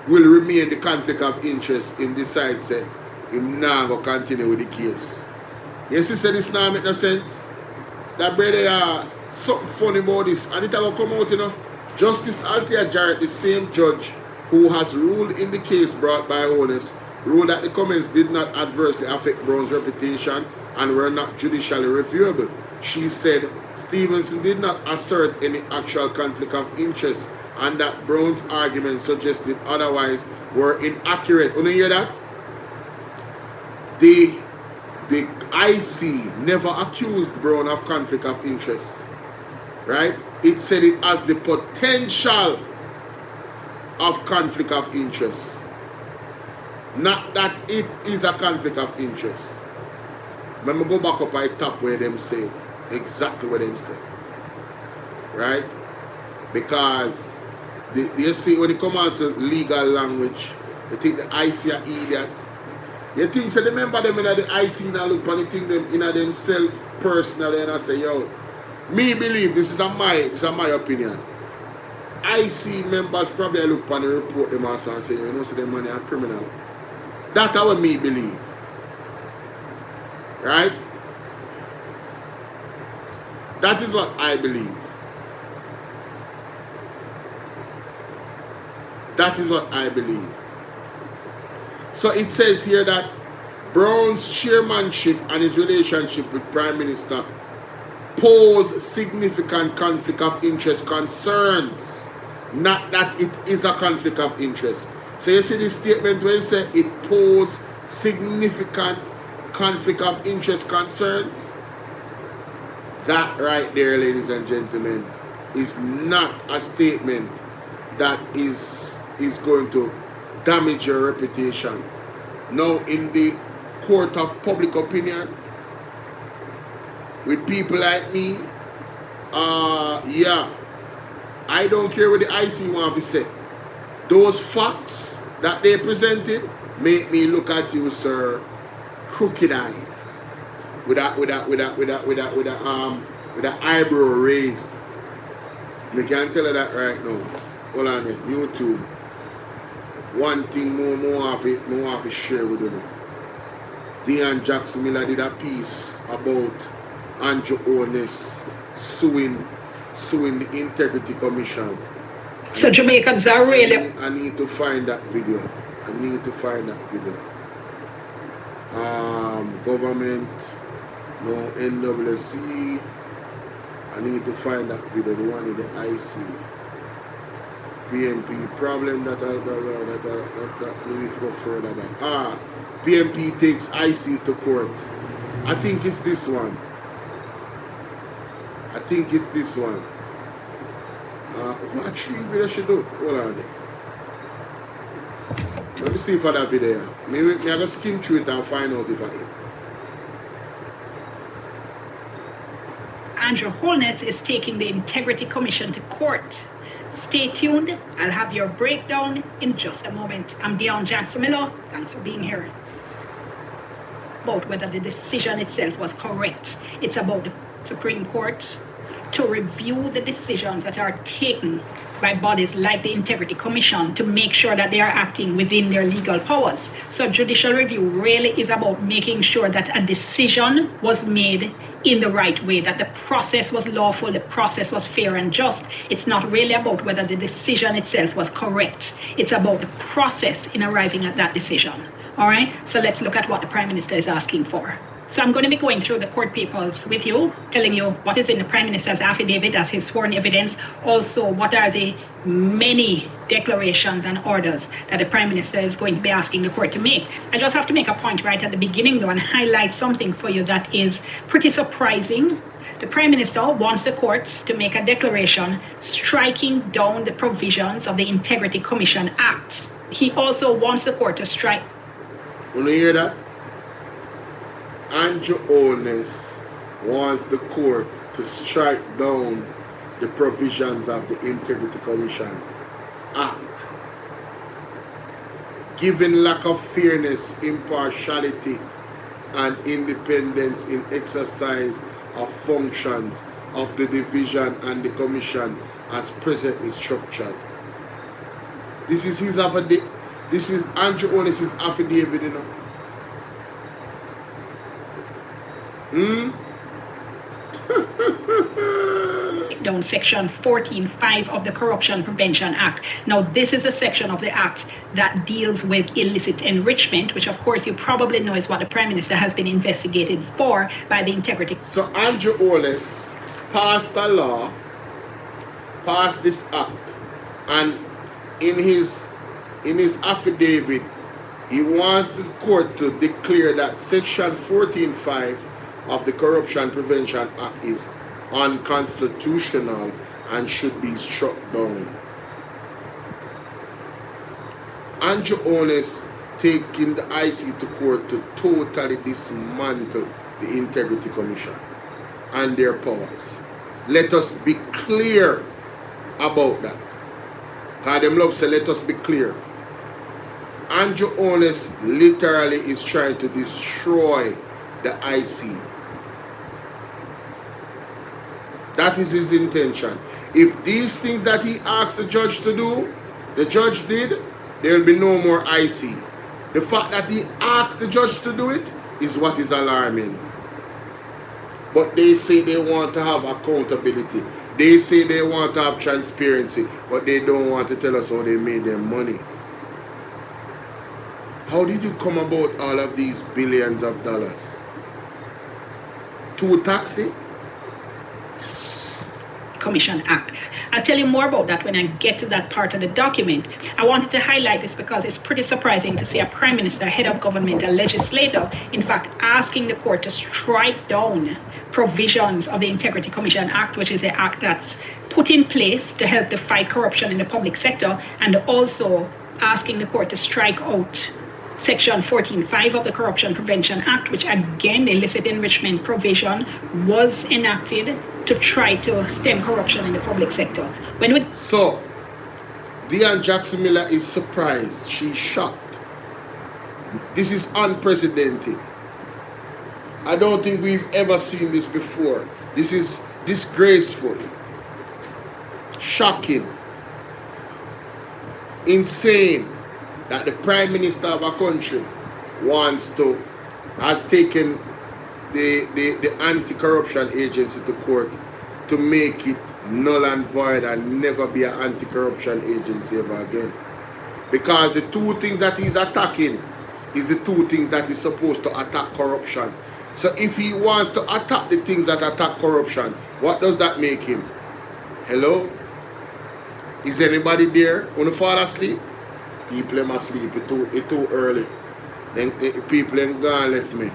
will remain the conflict of interest in this side say him now go continue with the case. You see, say this now make no sense. That brother something funny about this, and it will come out, you know. Justice Althea Jarrett, the same judge who has ruled in the case brought by owners, ruled that the comments did not adversely affect Brown's reputation and were not judicially reviewable. She said Stevenson did not assert any actual conflict of interest and that Brown's arguments suggested otherwise were inaccurate. You hear that? The IC never accused Brown of conflict of interest. Right? It said it has the potential of conflict of interest. Not that it is a conflict of interest. Let me go back up at the top where them say it. Exactly what them say. Right? Because you see when it comes to legal language, you think the IC are idiot. You think so the member them in the IC now look and think them in themselves personally and I say, yo, me believe this is my opinion. IC members probably look and report them also and say, you know, so the money are criminal. That's what me believe. Right? That is what I believe. That is what I believe. So it says here that Brown's chairmanship and his relationship with Prime Minister pose significant conflict of interest concerns. Not that it is a conflict of interest. So you see this statement where it says it pose significant conflict of interest concerns? That right there, ladies and gentlemen, is not a statement that is going to damage your reputation. Now, in the court of public opinion, with people like me, yeah, I don't care what the IC want to say. Those facts that they presented make me look at you, sir, crooked-eyed, with a eyebrow raised. I can tell you that right now. Hold on, YouTube. One thing more of it share with you. Dean Jackson Miller did a piece about Andrew Onis suing the Integrity Commission. So Jamaicans are really... I need to find that video. Government, no NWC. I need to find that video, the one in the IC. PMP problem that we go further about. PMP takes IC to court. I think it's this one. What three video should do? Hold on there. Let me see for that video. Maybe I go skim through it and find out if I hit. Andrew Holness is taking the Integrity Commission to court. Stay tuned. I'll have your breakdown in just a moment. I'm Deon Jackson Miller. Thanks for being here. About whether the decision itself was correct. It's about the Supreme Court to review the decisions that are taken by bodies like the Integrity Commission to make sure that they are acting within their legal powers. So judicial review really is about making sure that a decision was made in the right way, that the process was lawful, the process was fair and just. It's not really about whether the decision itself was correct. It's about the process in arriving at that decision. All right, so let's look at what the Prime Minister is asking for. So I'm going to be going through the court papers with you, telling you what is in the Prime Minister's affidavit as his sworn evidence. Also, what are the many declarations and orders that the Prime Minister is going to be asking the court to make. I just have to make a point right at the beginning, though, and highlight something for you that is pretty surprising. The Prime Minister wants the court to make a declaration striking down the provisions of the Integrity Commission Act. He also wants the court to strike. You hear that? Andrew Holness wants the court to strike down the provisions of the Integrity Commission Act. given lack of fairness, impartiality, and independence in exercise of functions of the division and the commission as presently structured. This is his affidavit. This is Andrew Onus' affidavit, you know. Down section 14.5 of the Corruption Prevention Act. Now, this is a section of the act that deals with illicit enrichment, which of course you probably know is what the Prime Minister has been investigated for by the Integrity. So Andrew Onus passed a law, passed this act, and in his affidavit, he wants the court to declare that section 14.5 of the Corruption Prevention Act is unconstitutional and should be struck down. Andrew Onus taking the IC to court to totally dismantle the Integrity Commission and their powers. Let us be clear about that. God them love say let us be clear. Andrew Onus literally is trying to destroy the IC. That is his intention. If these things that he asked the judge to do, the judge did, there will be no more IC. The fact that he asked the judge to do it is what is alarming. But they say they want to have accountability. They say they want to have transparency, but they don't want to tell us how they made their money. How did you come about all of these billions of dollars? To a taxi? Commission Act. I'll tell you more about that when I get to that part of the document. I wanted to highlight this because it's pretty surprising to see a Prime Minister, head of government, a legislator, in fact, asking the court to strike down provisions of the Integrity Commission Act, which is the act that's put in place to help to fight corruption in the public sector, and also asking the court to strike out Section 14.5 of the Corruption Prevention Act, which again, the illicit enrichment provision was enacted to try to stem corruption in the public sector. So, Deanne Jackson Miller is surprised. She's shocked. This is unprecedented. I don't think we've ever seen this before. This is disgraceful, shocking, insane that the Prime Minister of a country has taken the anti-corruption agency to court to make it null and void and never be an anti-corruption agency ever again. Because the two things that he's attacking is the two things that he's supposed to attack corruption. So if he wants to attack the things that attack corruption, what does that make him? Hello? Is anybody there? Wanna fall asleep? People must sleep. It's too early. Then people ain't gone left me.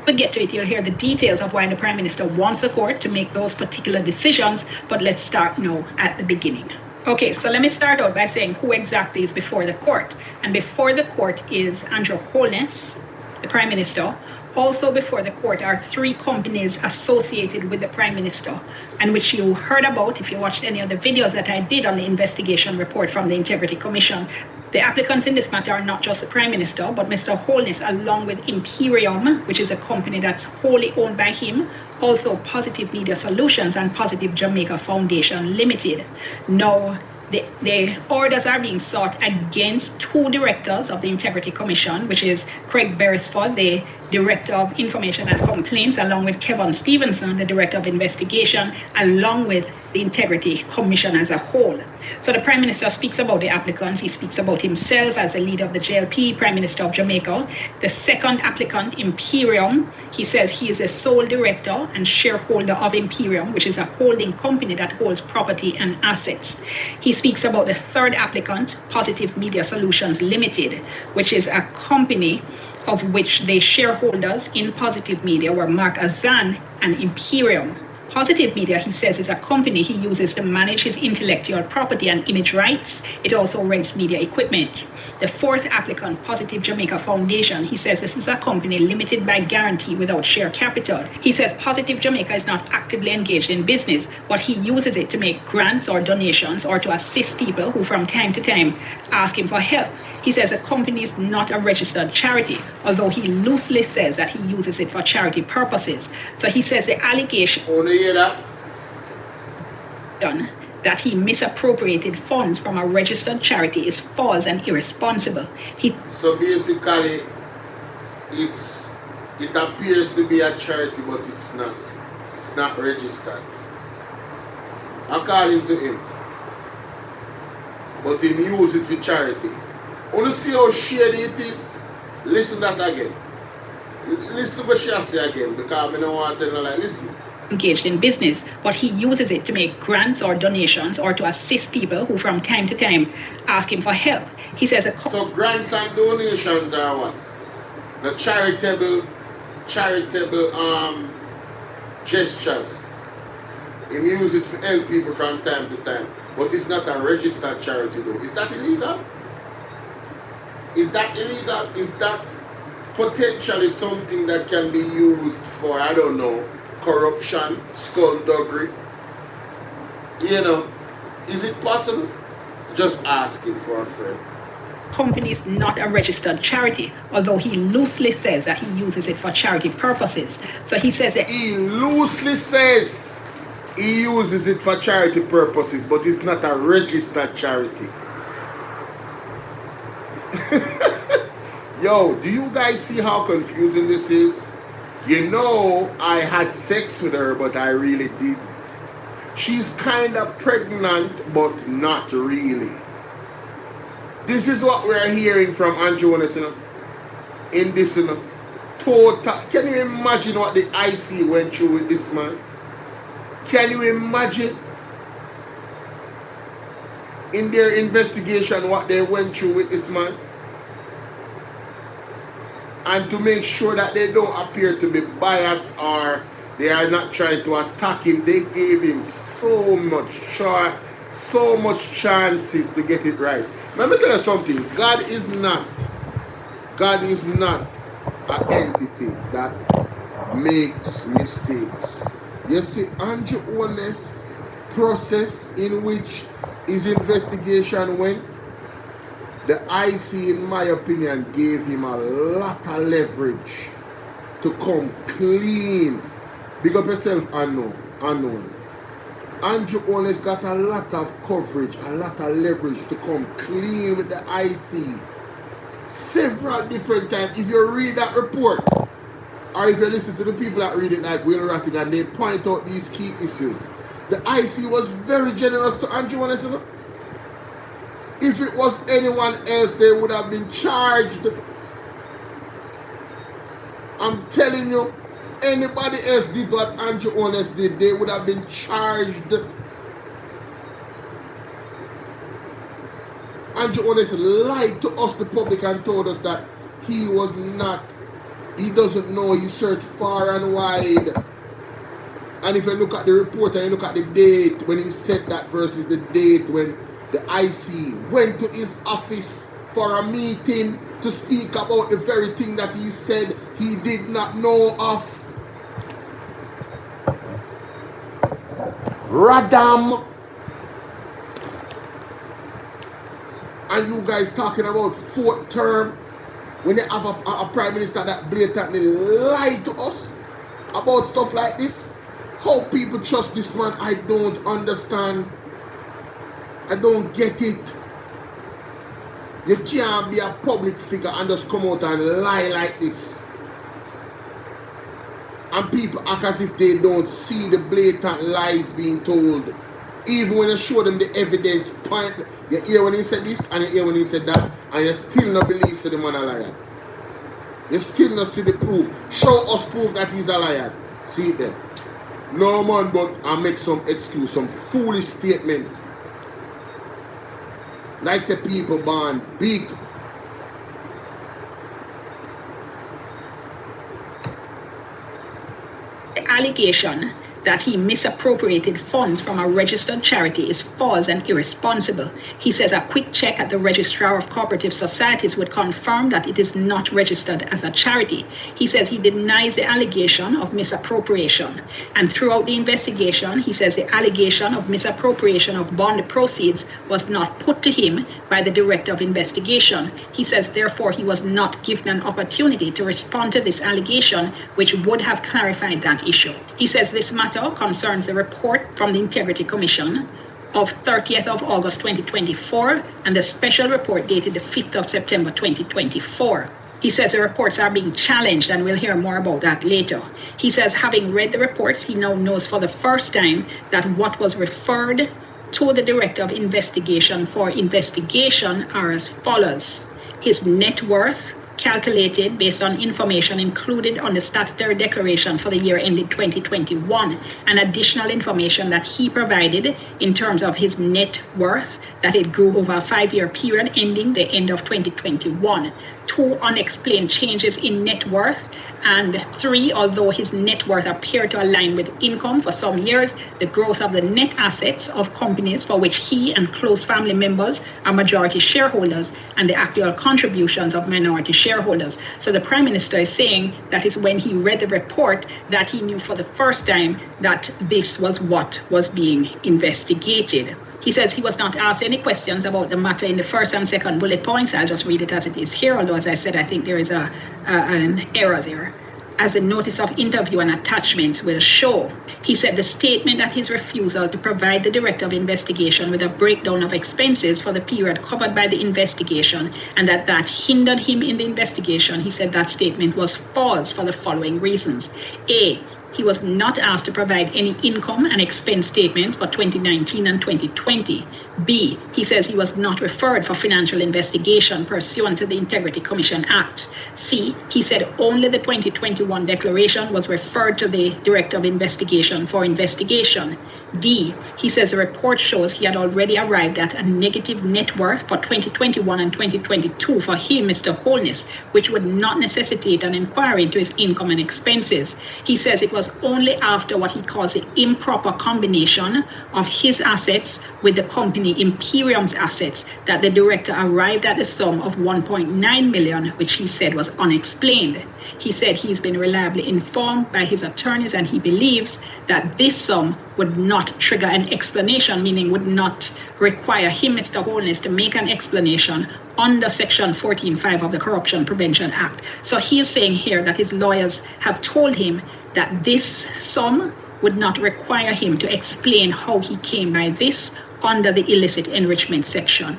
We'll get to it. You'll hear the details of why the Prime Minister wants the court to make those particular decisions. But let's start now at the beginning. Okay, so let me start out by saying who exactly is before the court. And before the court is Andrew Holness, the Prime Minister. Also before the court are 3 companies associated with the Prime Minister, and which you heard about if you watched any of the videos that I did on the investigation report from the Integrity Commission. The applicants in this matter are not just the Prime Minister, but Mr. Holness, along with Imperium, which is a company that's wholly owned by him, also Positive Media Solutions and Positive Jamaica Foundation Limited. Now, the orders are being sought against 2 directors of the Integrity Commission, which is Craig Beresford, the Director of Information and Complaints, along with Kevin Stevenson, the Director of Investigation, along with the Integrity Commission as a whole. So the Prime Minister speaks about the applicants. He speaks about himself as the leader of the JLP, Prime Minister of Jamaica. The second applicant, Imperium, he says he is a sole director and shareholder of Imperium, which is a holding company that holds property and assets. He speaks about the third applicant, Positive Media Solutions Limited, which is a company of which the shareholders in Positive Media were Mark Azan and Imperium. Positive Media, he says, is a company he uses to manage his intellectual property and image rights. It also rents media equipment. The fourth applicant, Positive Jamaica Foundation, he says this is a company limited by guarantee without share capital. He says Positive Jamaica is not actively engaged in business, but he uses it to make grants or donations or to assist people who from time to time ask him for help. He says the company is not a registered charity, although he loosely says that he uses it for charity purposes. So he says the allegation that he misappropriated funds from a registered charity is false and irresponsible. So basically, it appears to be a charity, but it's not. It's not registered. According to him. But he uses it for charity. Want to see how shady it is? Listen to that again. Listen to what she say again, because I don't want to tell her, like, listen. Engaged in business, but he uses it to make grants or donations or to assist people who from time to time ask him for help. He says so grants and donations are what? The charitable gestures. He uses it to help people from time to time. But it's not a registered charity though. Is that illegal? Is that illegal? Is that potentially something that can be used for, I don't know, corruption, skullduggery? You know, is it possible? Just asking for a friend. Company is not a registered charity, although he loosely says that he uses it for charity purposes. So he says that he loosely says he uses it for charity purposes, but it's not a registered charity. Yo, do you guys see how confusing this is? You know, I had sex with her, but I really didn't. She's kind of pregnant, but not really. This is what we're hearing from Andrew Jonas, you know, in this, you know, total. Can you imagine what the IC went through with this man? Can you imagine in their investigation what they went through with this man? And to make sure that they don't appear to be biased or they are not trying to attack him, they gave him so much chances to get it right. Let me tell you something. God is not an entity that makes mistakes. You see, Andrew Jonas' process in which his investigation went, the IC, in my opinion, gave him a lot of leverage to come clean. Big up yourself, unknown. Andrew Jonas got a lot of coverage, a lot of leverage to come clean with the IC. Several different times. If you read that report, or if you listen to the people that read it like Will Rattigan, they point out these key issues. The IC was very generous to Andrew Jonas, you know? If it was anyone else, they would have been charged. I'm telling you, anybody else did what Andrew Jonas did, they would have been charged. Andrew Jonas lied to us, the public, and told us that he doesn't know, he searched far and wide. And if you look at the report and you look at the date when he said that versus the date when the IC went to his office for a meeting to speak about the very thing that he said he did not know of. Radam. And you guys talking about fourth term when they have a prime minister that blatantly lied to us about stuff like this. How people trust this man, I don't understand. I don't get it. You can't be a public figure and just come out and lie like this. And people act as if they don't see the blatant lies being told. Even when you show them the evidence, point, you hear when he said this and you hear when he said that, and you still not believe so the man a liar. You still not see the proof. Show us proof that he's a liar. See it there. No man, but I make some excuse, some foolish statement. Like say people born big. the allegation that he misappropriated funds from a registered charity is false and irresponsible. He says a quick check at the Registrar of Cooperative Societies would confirm that it is not registered as a charity. He says he denies the allegation of misappropriation. And throughout the investigation, he says the allegation of misappropriation of bond proceeds was not put to him by the Director of Investigation. He says, therefore, he was not given an opportunity to respond to this allegation, which would have clarified that issue. He says this matter concerns the report from the Integrity Commission of 30th of August 2024 and the special report dated the 5th of September 2024. He says the reports are being challenged, and we'll hear more about that later. He says having read the reports, he now knows for the first time that what was referred to the Director of Investigation for investigation are as follows. His net worth, calculated based on information included on the statutory declaration for the year ended 2021, and additional information that he provided in terms of his net worth, that it grew over a 5-year period ending the end of 2021. 2 unexplained changes in net worth, and 3, although his net worth appeared to align with income for some years, the growth of the net assets of companies for which he and close family members are majority shareholders, and the actual contributions of minority shareholders. So the Prime Minister is saying that is when he read the report that he knew for the first time that this was what was being investigated. He says he was not asked any questions about the matter in the first and second bullet points. I'll just read it as it is here, although as I said, I think there is an error there, as the notice of interview and attachments will show. He said the statement that his refusal to provide the Director of Investigation with a breakdown of expenses for the period covered by the investigation and that hindered him in the investigation, he said that statement was false for the following reasons. A, he was not asked to provide any income and expense statements for 2019 and 2020. B, he says he was not referred for financial investigation pursuant to the Integrity Commission Act. C, he said only the 2021 declaration was referred to the Director of Investigation for investigation. D, he says the report shows he had already arrived at a negative net worth for 2021 and 2022 for him, Mr. Holness, which would not necessitate an inquiry into his income and expenses. He says it was only after what he calls the improper combination of his assets with the company Imperium's assets that the Director arrived at the sum of 1.9 million, which he said was unexplained. He said he's been reliably informed by his attorneys and he believes that this sum would not trigger an explanation, meaning would not require him, Mr. Holness, to make an explanation under Section 14.5 of the Corruption Prevention Act. So he is saying here that his lawyers have told him that this sum would not require him to explain how he came by this under the illicit enrichment section.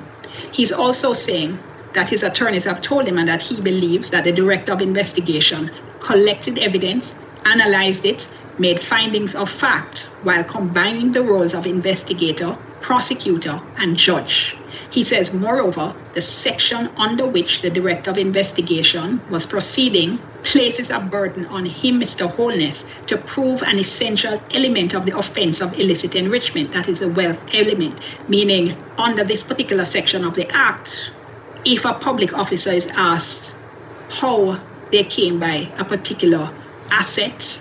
He's also saying that his attorneys have told him and that he believes that the Director of Investigation collected evidence, analyzed it, made findings of fact while combining the roles of investigator, prosecutor, and judge. He says, moreover, the section under which the Director of Investigation was proceeding places a burden on him, Mr. Holness, to prove an essential element of the offense of illicit enrichment, that is a wealth element, meaning under this particular section of the Act, if a public officer is asked how they came by a particular asset,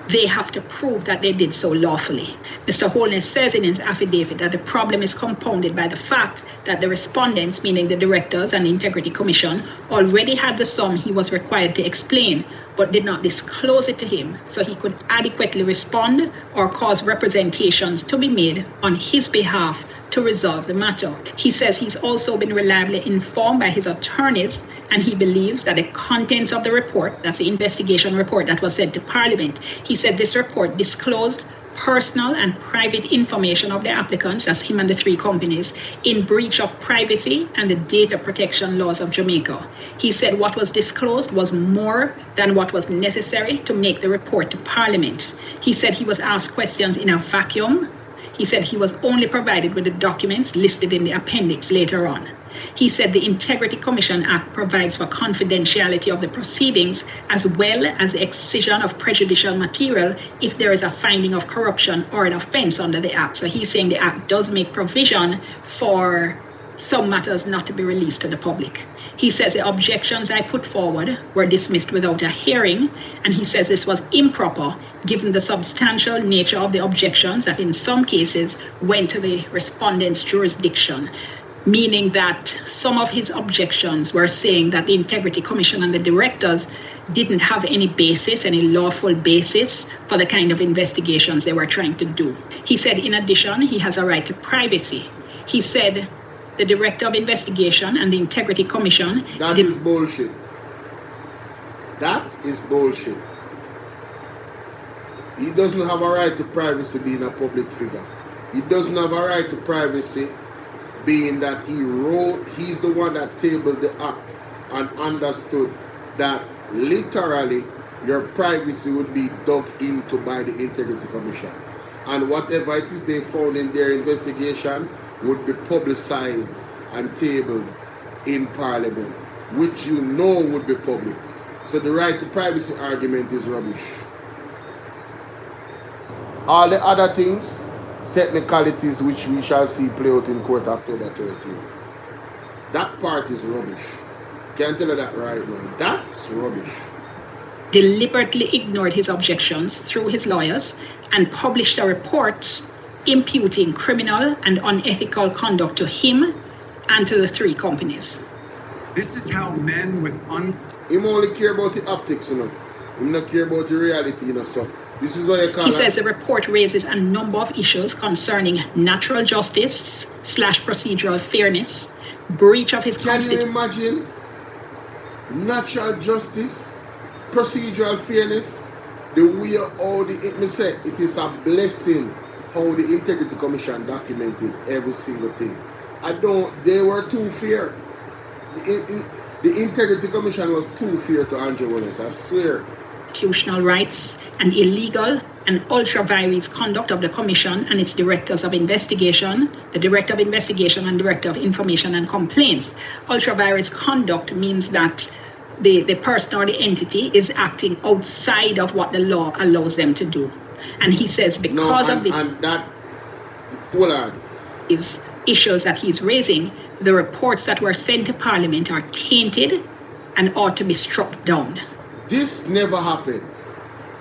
they have to prove that they did so lawfully. Mr. Holness says in his affidavit that the problem is compounded by the fact that the respondents, meaning the directors and the Integrity Commission, already had the sum he was required to explain, but did not disclose it to him so he could adequately respond or cause representations to be made on his behalf to resolve the matter. He says he's also been reliably informed by his attorneys and he believes that the contents of the report, that's the investigation report that was sent to Parliament, he said this report disclosed personal and private information of the applicants, that's him and the 3 companies, in breach of privacy and the data protection laws of Jamaica. He said what was disclosed was more than what was necessary to make the report to Parliament. He said he was asked questions in a vacuum. He said he was only provided with the documents listed in the appendix later on. He said the Integrity Commission Act provides for confidentiality of the proceedings as well as the excision of prejudicial material if there is a finding of corruption or an offense under the Act. So he's saying the Act does make provision for some matters not to be released to the public. He says the objections I put forward were dismissed without a hearing, and he says this was improper given the substantial nature of the objections that in some cases went to the respondent's jurisdiction, meaning that some of his objections were saying that the Integrity Commission and the directors didn't have any basis, any lawful basis for the kind of investigations they were trying to do. He said, in addition, he has a right to privacy. He said the Director of Investigation and the Integrity Commission... That is bullshit. That is bullshit. He doesn't have a right to privacy being a public figure. He doesn't have a right to privacy being that he's the one that tabled the act and understood that literally your privacy would be dug into by the Integrity Commission. And whatever it is they found in their investigation would be publicized and tabled in Parliament, which you know would be public. So the right to privacy argument is rubbish. All the other things, technicalities which we shall see play out in court October 13. That part is rubbish. Can't tell you that right now. That's rubbish. Deliberately ignored his objections through his lawyers and published a report imputing criminal and unethical conduct to him and to the 3 companies. This is how men with Him only care about the optics, you know. Him not care about the reality, you know, so. This is what you call He says the report raises a number of issues concerning natural justice / procedural fairness, breach of his constitution. Can you imagine natural justice, procedural fairness? The way how it is a blessing how the Integrity Commission documented every single thing. They were too fair. The Integrity Commission was too fair to Andrew Willis, I swear. Constitutional rights and illegal and ultra-vires conduct of the Commission and its directors of investigation, the Director of Investigation and Director of Information and Complaints. Ultra-vires conduct means that the person or the entity is acting outside of what the law allows them to do. And he says because of these issues that he's raising, the reports that were sent to Parliament are tainted and ought to be struck down. This never happened.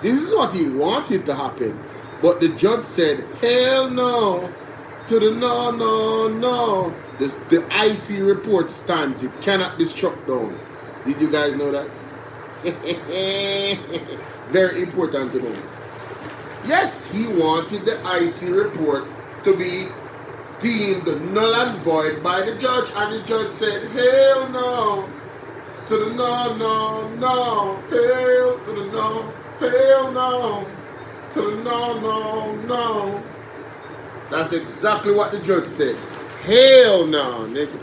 This is what he wanted to happen. But the judge said, hell no, to the no. The IC report stands. It cannot be struck down. Did you guys know that? Very important to know. Yes, he wanted the IC report to be deemed null and void by the judge. And the judge said, hell no. To the no, hell to the no, hell no, to the no. That's exactly what the judge said. Hell no, nigga.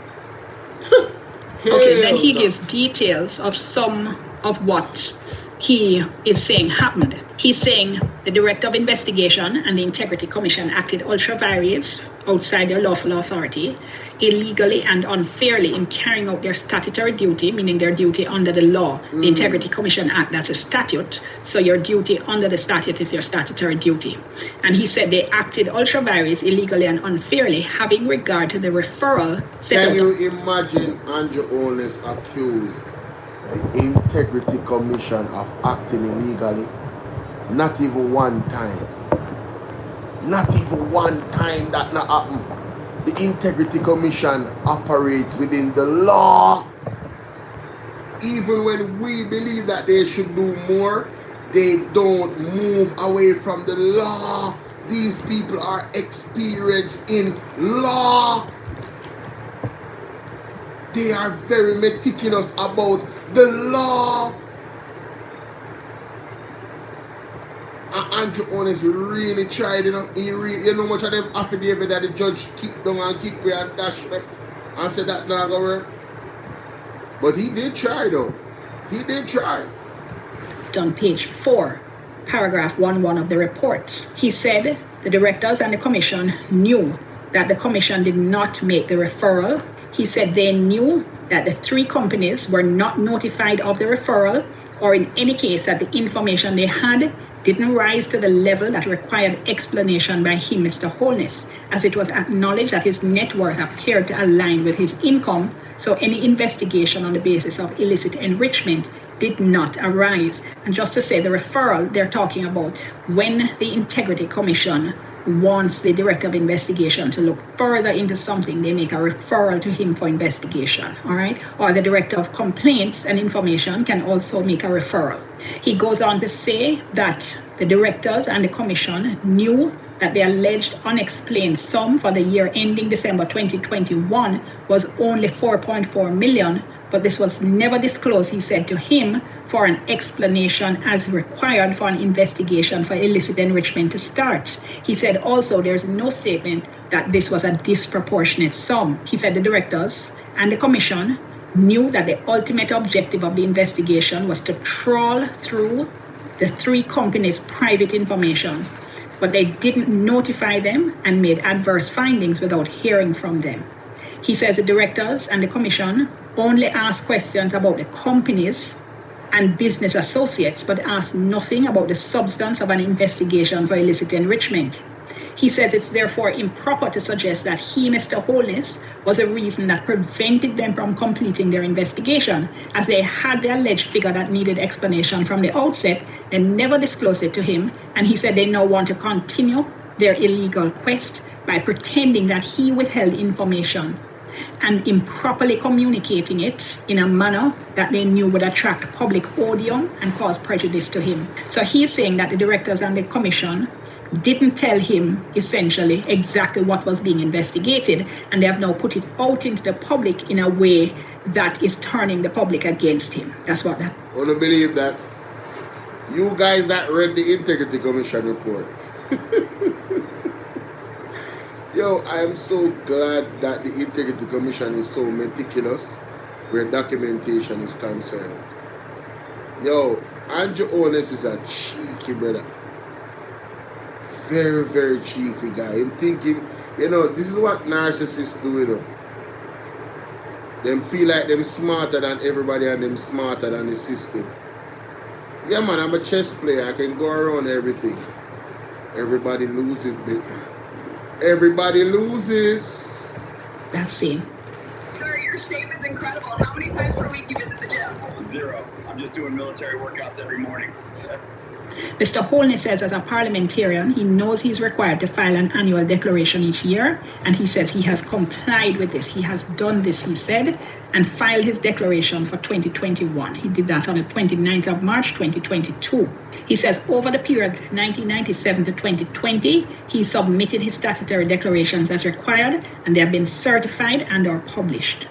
Okay, then he gives details of some of what he is saying happened. He's saying the Director of Investigation and the Integrity Commission acted ultra-vires outside their lawful authority, illegally and unfairly in carrying out their statutory duty, meaning their duty under the law. The Integrity Commission Act, that's a statute. So your duty under the statute is your statutory duty. And he said they acted ultra-vires illegally and unfairly, having regard to the referral set Can you imagine Andrew Owens accused the Integrity Commission of acting illegally? Not even one time. Not even one time that not happened. The Integrity Commission operates within the law. Even when we believe that they should do more, they don't move away from the law. These people are experienced in law. They are very meticulous about the law. Andrew Owens really tried, you know. You know much of them affidavit that the judge kicked down and kicked away and dashed back and said that not gonna work. But he did try though. He did try. On page 4, paragraph 1.1 of the report, he said the directors and the commission knew that the commission did not make the referral. He said they knew that the 3 companies were not notified of the referral, or in any case that the information they had didn't rise to the level that required explanation by him, Mr. Holness, as it was acknowledged that his net worth appeared to align with his income, so any investigation on the basis of illicit enrichment did not arise. And just to say, the referral they're talking about, when the Integrity Commission wants the Director of Investigation to look further into something, they make a referral to him for investigation, all right? Or the Director of Complaints and Information can also make a referral. He goes on to say that the directors and the commission knew that the alleged unexplained sum for the year ending December 2021 was only 4.4 million, but this was never disclosed, he said, to him for an explanation as required for an investigation for illicit enrichment to start. He said also there's no statement that this was a disproportionate sum. He said the directors and the commission knew that the ultimate objective of the investigation was to trawl through the three companies' private information, but they didn't notify them and made adverse findings without hearing from them. He says the directors and the commission only asked questions about the companies and business associates, but asked nothing about the substance of an investigation for illicit enrichment. He says it's therefore improper to suggest that he, Mr. Holness, was a reason that prevented them from completing their investigation, as they had the alleged figure that needed explanation from the outset. They never disclosed it to him, and he said they now want to continue their illegal quest by pretending that he withheld information and improperly communicating it in a manner that they knew would attract public odium and cause prejudice to him. So he's saying that the directors and the commission didn't tell him essentially exactly what was being investigated, and they have now put it out into the public in a way that is turning the public against him. That's what that. I want to believe that you guys that read the Integrity Commission report. Yo, I am so glad that the Integrity Commission is so meticulous where documentation is concerned. Yo, Andrew Holness is a cheeky brother. Very, very cheeky guy. I'm thinking, you know, this is what narcissists do, you know. Them feel like them smarter than everybody and them smarter than the system. Yeah, man, I'm a chess player. I can go around everything. Everybody loses, baby. Everybody loses. That's it. Sir, your shape is incredible. How many times per week you visit the gym? 0. I'm just doing military workouts every morning. Mr. Holness says as a parliamentarian, he knows he's required to file an annual declaration each year, and he says he has complied with this. He has done this, he said, and filed his declaration for 2021. He did that on the 29th of March, 2022. He says over the period 1997 to 2020, he submitted his statutory declarations as required, and they have been certified and are published.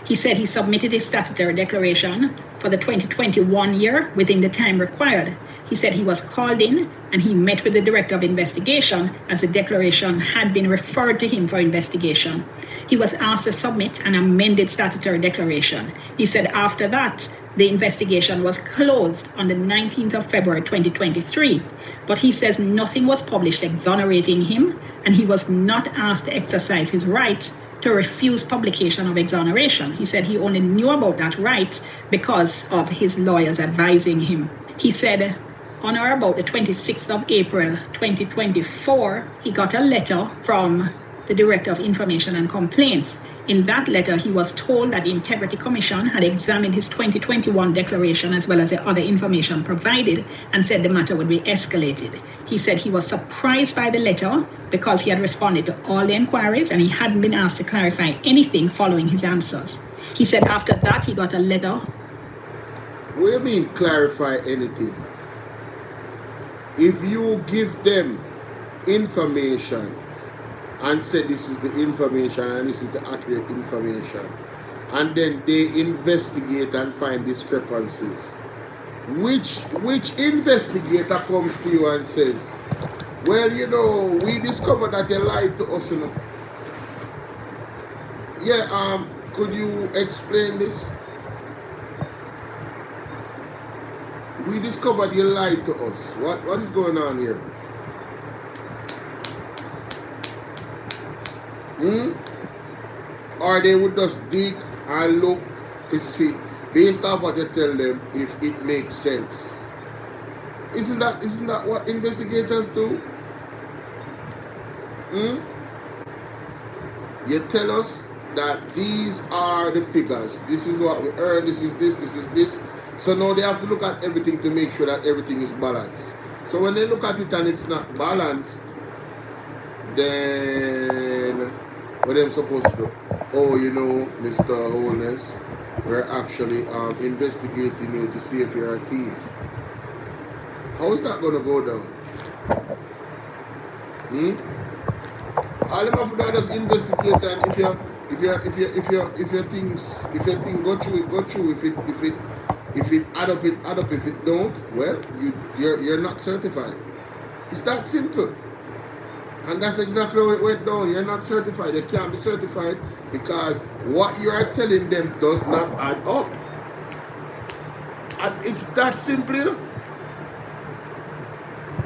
He said he submitted his statutory declaration for the 2021 year within the time required. He said he was called in and he met with the Director of Investigation as the declaration had been referred to him for investigation. He was asked to submit an amended statutory declaration. He said after that, the investigation was closed on the 19th of February 2023, but he says nothing was published exonerating him, and he was not asked to exercise his right to refuse publication of exoneration. He said he only knew about that right because of his lawyers advising him. He said on or about the 26th of April 2024, he got a letter from the Director of Information and Complaints. In that letter, he was told that the Integrity Commission had examined his 2021 declaration as well as the other information provided and said the matter would be escalated. He said he was surprised by the letter because he had responded to all the inquiries and he hadn't been asked to clarify anything following his answers. He said after that, he got a letter. What do you mean clarify anything? If you give them information and say this is the information and this is the accurate information, and then they investigate and find discrepancies, which investigator comes to you and says, well, you know, we discovered that you lied to us, you know. Yeah, could you explain this? We discovered you lied to us. What is going on here? Or they would just dig and look to see, based on what you tell them, if it makes sense. Isn't that what investigators do? You tell us that these are the figures. This is what we earn. This is this. This is this. So now they have to look at everything to make sure that everything is balanced. So when they look at it and it's not balanced, then what am supposed to do? Oh, you know, Mr. Holness, we're actually investigating you to see if you're a thief. How is that gonna go down? All them have to do is investigate, and if your thing go through. If it add up, it add up. If it don't, well, you're not certified. It's that simple. And that's exactly how it went down. You're not certified. You can't be certified because what you are telling them does not add up. And it's that simple, you know?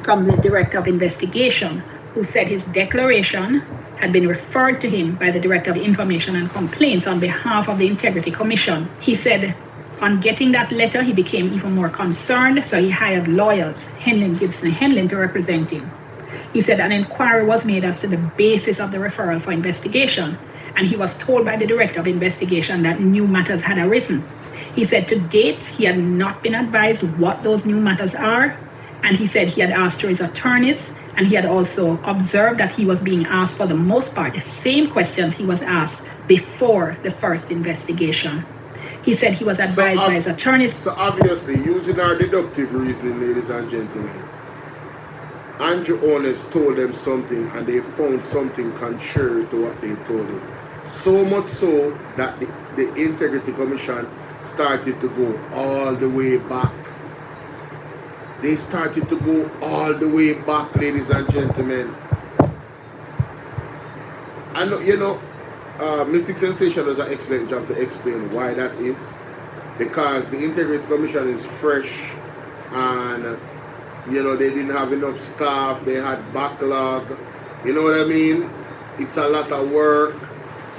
From the Director of Investigation, who said his declaration had been referred to him by the Director of Information and Complaints on behalf of the Integrity Commission. He said on getting that letter, he became even more concerned, so he hired lawyers, Henlin, Gibson, and Henlin, to represent him. He said an inquiry was made as to the basis of the referral for investigation, and he was told by the Director of Investigation that new matters had arisen. He said to date, he had not been advised what those new matters are, and he said he had asked his attorneys, and he had also observed that he was being asked, for the most part, the same questions he was asked before the first investigation. He said he was advised by his attorneys. So obviously, using our deductive reasoning, ladies and gentlemen, Andrew Honest told them something and they found something contrary to what they told him. So much so that the Integrity Commission started to go all the way back. They started to go all the way back, ladies and gentlemen. I know, you know, Mystic Sensation does an excellent job to explain why that is. Because the Integrity Commission is fresh and, you know, they didn't have enough staff, they had backlog, you know what I mean? It's a lot of work,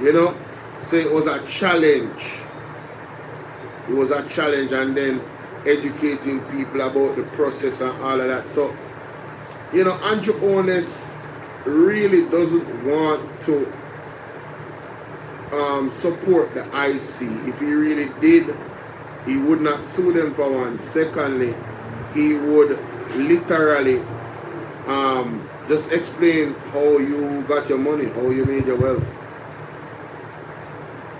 you know? So it was a challenge. It was a challenge, and then educating people about the process and all of that. So, you know, Andrew Honest really doesn't want to support the IC. If he really did, he would not sue them for one. Secondly, he would literally just explain how you got your money, how you made your wealth.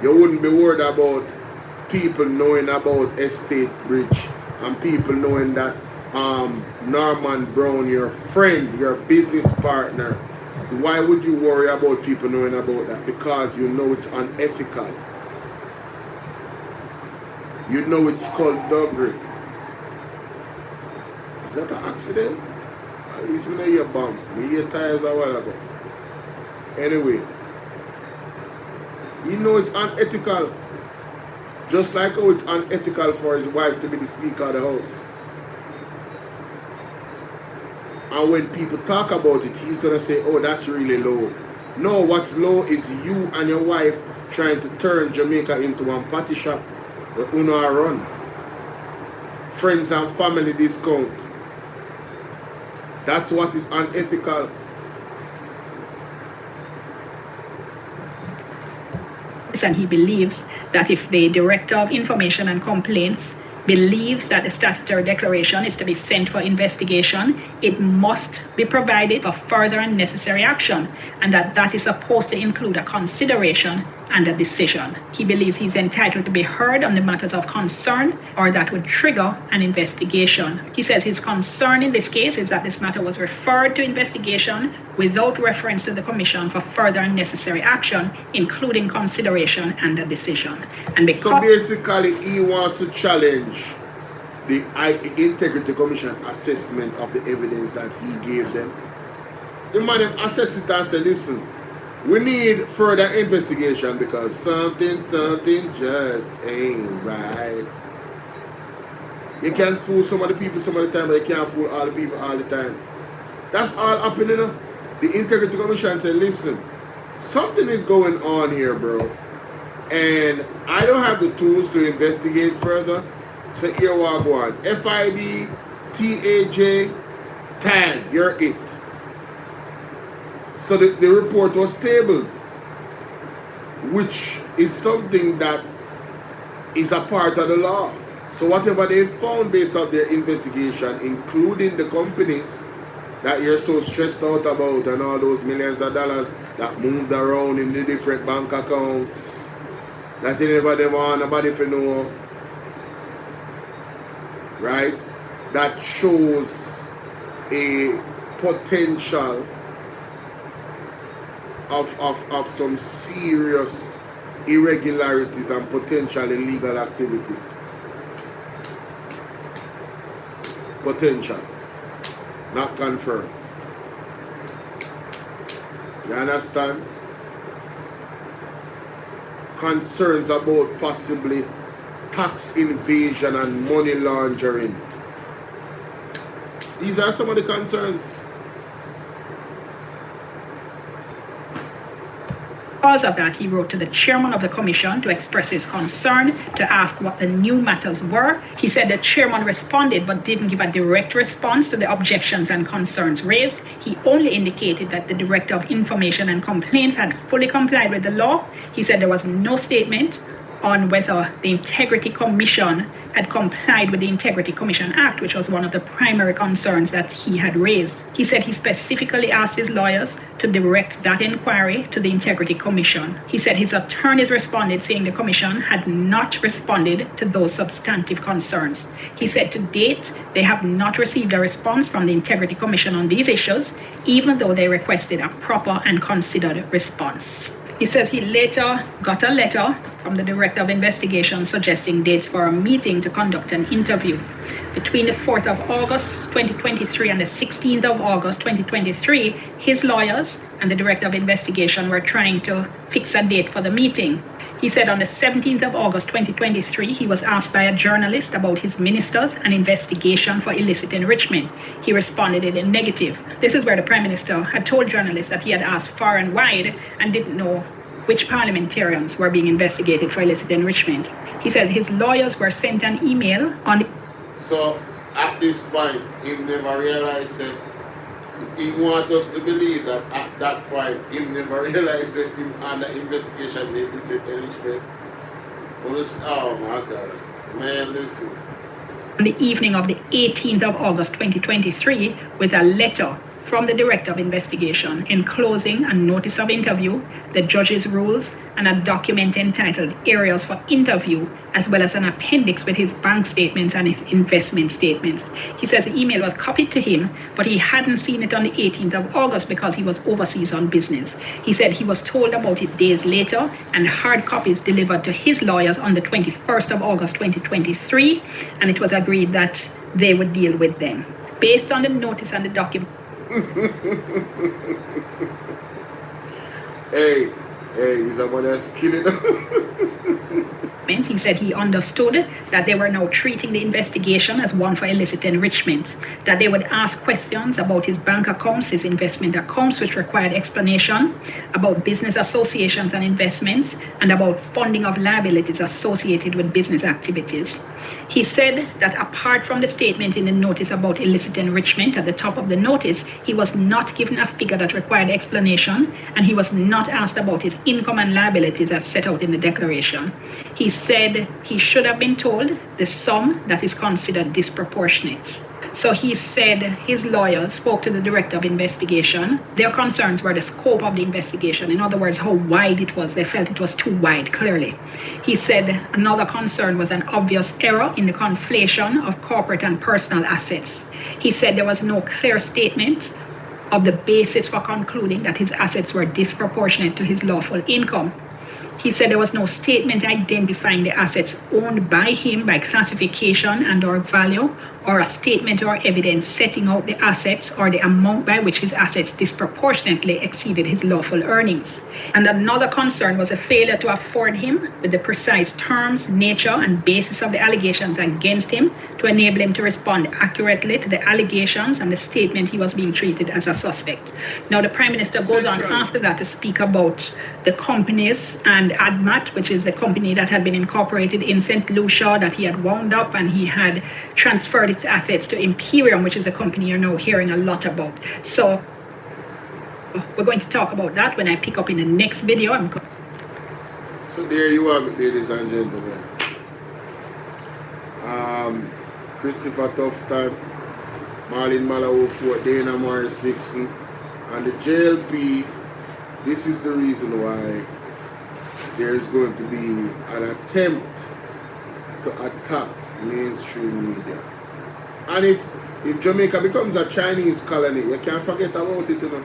You wouldn't be worried about people knowing about Estate Bridge and people knowing that Norman Brown, your friend, your business partner. Why would you worry about people knowing about that? Because you know it's unethical. You know it's skullduggery. Is that an accident? At least me know your bump. Me hear tires a while ago. Anyway, you know it's unethical. Just like how it's unethical for his wife to be the Speaker of the House. And when people talk about it, he's going to say, oh, that's really low. No, what's low is you and your wife trying to turn Jamaica into one party shop where Uno are run. Friends and family discount. That's what is unethical. And he believes that if the Director of Information and Complaints believes that the statutory declaration is to be sent for investigation, it must be provided for further and necessary action, and that is supposed to include a consideration and a decision. He believes he's entitled to be heard on the matters of concern or that would trigger an investigation. He says his concern in this case is that this matter was referred to investigation without reference to the Commission for further and necessary action, including consideration and a decision. And because so basically he wants to challenge the Integrity Commission assessment of the evidence that he gave them. The man assessed it and said, listen, we need further investigation because something just ain't right. You can't fool some of the people some of the time, but you can't fool all the people all the time. That's all happening, you know? The Integrity Commission said, listen, something is going on here, bro. And I don't have the tools to investigate further. So here we go on. FID, TAJ, tag, you're it. So the report was tabled, which is something that is a part of the law. So whatever they found based on their investigation, including the companies that you're so stressed out about and all those millions of dollars that moved around in the different bank accounts, that they never want nobody to know, right? That shows a potential of some serious irregularities and potential illegal activity. Potential, not confirmed. You understand? Concerns about possibly tax evasion and money laundering. These are some of the concerns. Because of that, he wrote to the chairman of the commission to express his concern, to ask what the new matters were. He said the chairman responded but didn't give a direct response to the objections and concerns raised. He only indicated that the Director of Information and Complaints had fully complied with the law. He said there was no statement on whether the Integrity Commission had complied with the Integrity Commission Act, which was one of the primary concerns that he had raised. He said he specifically asked his lawyers to direct that inquiry to the Integrity Commission. He said his attorneys responded saying the commission had not responded to those substantive concerns. He said to date, they have not received a response from the Integrity Commission on these issues, even though they requested a proper and considered response. He says he later got a letter from the Director of Investigation suggesting dates for a meeting to conduct an interview. Between the 4th of August 2023 and the 16th of August 2023, his lawyers and the Director of Investigation were trying to fix a date for the meeting. He said on the 17th of August 2023, he was asked by a journalist about his ministers and investigation for illicit enrichment. He responded in the negative. This is where the Prime Minister had told journalists that he had asked far and wide and didn't know which parliamentarians were being investigated for illicit enrichment. He said his lawyers were sent an email on... So at this point, he never realized that he wants us to believe that at that point, he never realized that him under investigation they did it enrichment. Oh my God. Man, listen. On the evening of the 18th of August 2023, with a letter from the Director of Investigation enclosing a notice of interview, the judge's rules, and a document entitled Areas for Interview, as well as an appendix with his bank statements and his investment statements. He says the email was copied to him, but he hadn't seen it on the 18th of August because he was overseas on business. He said he was told about it days later, and hard copies delivered to his lawyers on the 21st of August 2023, and it was agreed that they would deal with them. Based on the notice and the document, Hey, these are one that's killing He said he understood that they were now treating the investigation as one for illicit enrichment, that they would ask questions about his bank accounts, his investment accounts, which required explanation, about business associations and investments, and about funding of liabilities associated with business activities. He said that apart from the statement in the notice about illicit enrichment at the top of the notice, he was not given a figure that required explanation, and he was not asked about his income and liabilities as set out in the declaration. He said he should have been told the sum that is considered disproportionate. So he said his lawyers spoke to the Director of Investigation. Their concerns were the scope of the investigation. In other words, how wide it was. They felt it was too wide, clearly. He said another concern was an obvious error in the conflation of corporate and personal assets. He said there was no clear statement of the basis for concluding that his assets were disproportionate to his lawful income. He said there was no statement identifying the assets owned by him by classification and or value, or a statement or evidence setting out the assets or the amount by which his assets disproportionately exceeded his lawful earnings. And another concern was a failure to afford him with the precise terms, nature, and basis of the allegations against him to enable him to respond accurately to the allegations and the statement he was being treated as a suspect. Now, the Prime Minister goes on after that to speak about the companies and called ADMAT, which is a company that had been incorporated in St. Lucia that he had wound up, and he had transferred its assets to Imperium, which is a company you're now hearing a lot about. So we're going to talk about that when I pick up in the next video. So there you have it, ladies and gentlemen. Christopher Tufton, Marlene Malawo Fort, Dana Morris Dixon, and the JLP. This is the reason why there's going to be an attempt to attack mainstream media. And if Jamaica becomes a Chinese colony, you can't forget about it, you know.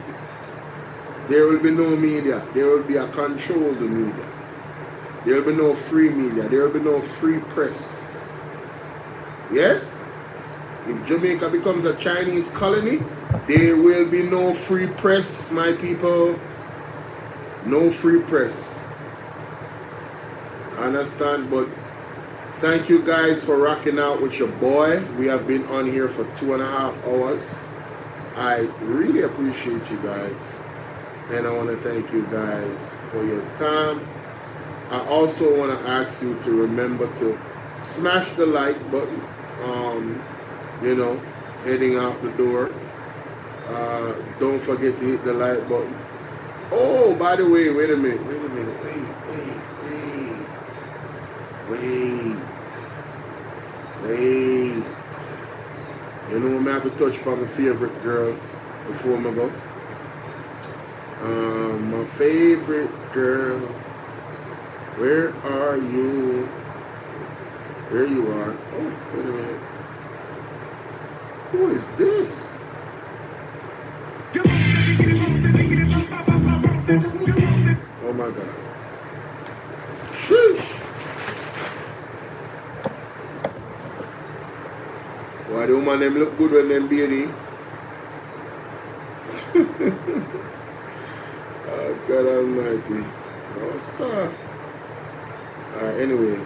There will be no media. There will be a controlled media. There will be no free media. There will be no free press. Yes? If Jamaica becomes a Chinese colony, there will be no free press, my people. No free press. Understand? But thank you guys for rocking out with your boy. We have been on here for 2.5 hours. I really appreciate you guys. And I want to thank you guys for your time. I also want to ask you to remember to smash the like button. You know, heading out the door. Don't forget to hit the like button. Oh, by the way, wait a minute. Wait. You know, I have to touch upon my favorite girl before I go. My favorite girl. Where are you? There you are. Oh, wait a minute. Who is this? Oh my God. Sheesh. Why the woman them look good when them baby? Oh God Almighty. Oh sir. Alright, anyway.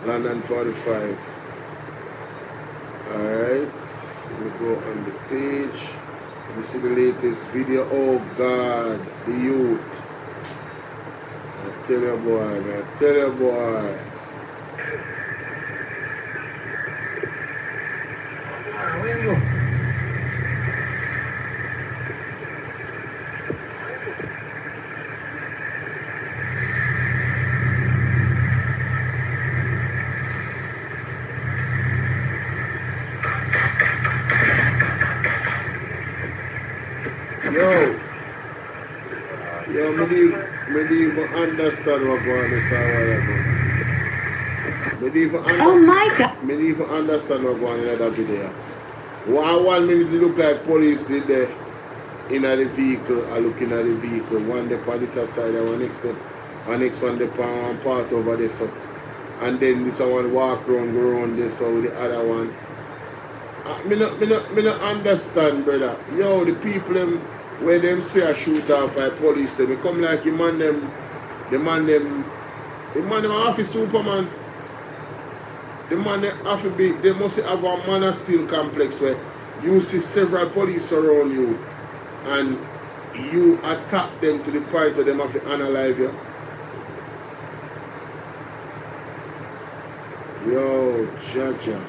London 45. Alright. Let me go on the page. Let me see the latest video. Oh God, the youth. I tell you boy, man. Tell you boy. Where you? Yo, me even understand what going on this hour. Oh my God. Me even understand what going on in that video. 1 minute it look like police did there in the vehicle, I looking at the vehicle. One the on this side and one next one the one part over there so. And then this one walk around, go around this so with the other one. Me not understand, brother. Yo, the people them when them say a shoot off by police, they come like the man them have a Superman. The man they have to be, they must have a man of steel complex where you see several police around you and you attack them to the point of them have to analyze you. Yo, Jaja.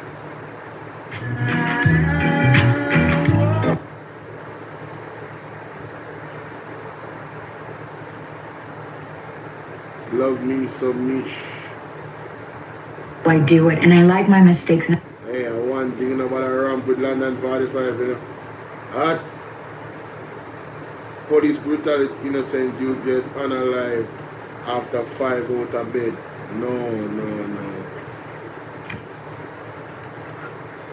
Love me some niche. I do it, and I like my mistakes. Hey, one thing about a ramp with London 45, you know. At police brutality, innocent youth get unalive after 5 out of bed. No.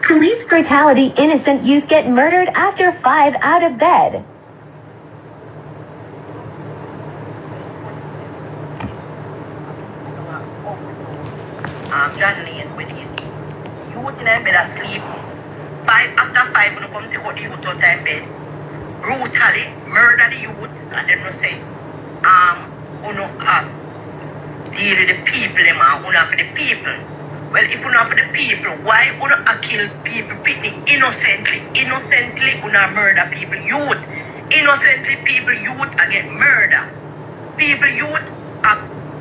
Police brutality, innocent youth get murdered after 5 out of bed. John Lane with it. Youth in bed asleep. After 5 when you come to the youth out of bed. Brutally murder the youth and then you say, deal with the people, man, for the people. Well, if you not for the people, why would you kill people innocently? Innocently, you murder people, youth. Innocently, people, youth, get murder. People, youth,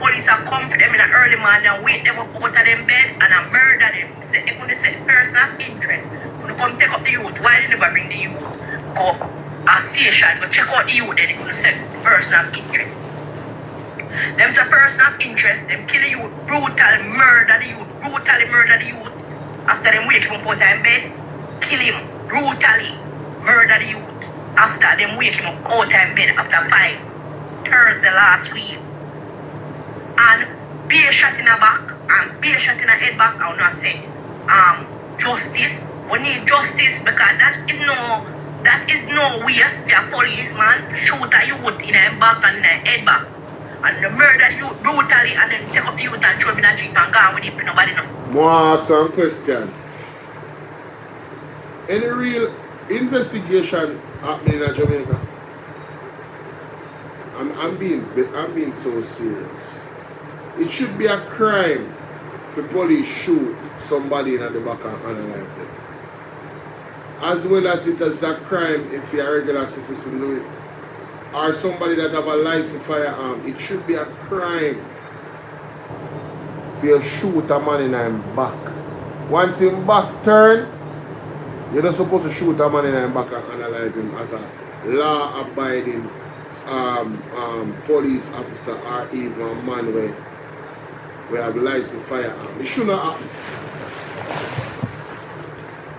police are come for them in the early morning and wake them up out of them bed and murder them. Say, if you say person of interest, you come take up the youth. Why you never bring the youth? Go a station, go check out the youth, then you say person of interest. Them's a person of interest, them kill the youth, brutally murder the youth, After them wake him up out of them bed, kill him, brutally murder the youth. After them wake him up out of them bed after 5 Thursday last week. And be a shot in the back and be a shot in the head back. I will not say justice. We need justice because that is no way for a policeman shoot a youth in the back and in the head back. And the murder youth brutally and then take up the youth and throw him in a jeep and go with him for nobody knows. More ask one question. Any real investigation happening in Jamaica? I'm being so serious. It should be a crime for police shoot somebody in the back and unalive them. As well as it is a crime if you're a regular citizen do it. Or somebody that have a licensed firearm. It should be a crime for you shoot a man in his back. Once him back turn, you're not supposed to shoot a man in his back and unalive him as a law-abiding police officer or even a man we have licensed firearm. It should not happen.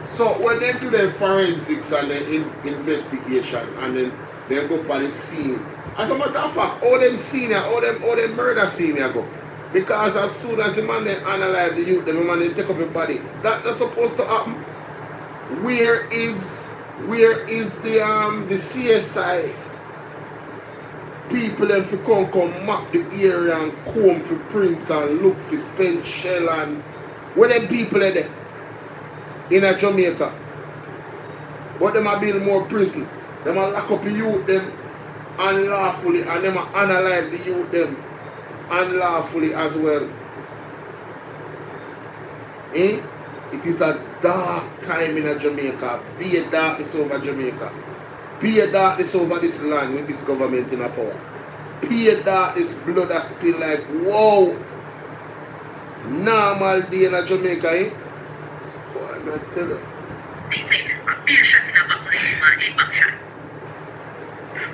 So when they do their forensics and their investigation and then they go up on the scene, as a matter of fact, all them senior, all them murder senior go. Because as soon as the man then analyze the youth, the man then take up the body. That's not supposed to happen. Where is the CSI people them for come map the area and comb for prints and look for spent shell and where them people are there in a Jamaica? But them are build more prison. Them are lock up the youth them unlawfully and them are analyze the youth them unlawfully as well. It is a dark time in a Jamaica. Be a darkness over Jamaica. Be a darkness over this land with this government in a power. Be a darkness, blood that spill like whoa. Normal day in a Jamaica, Boy, I'm not tell you. They say a beer shot in a back when they a back shot.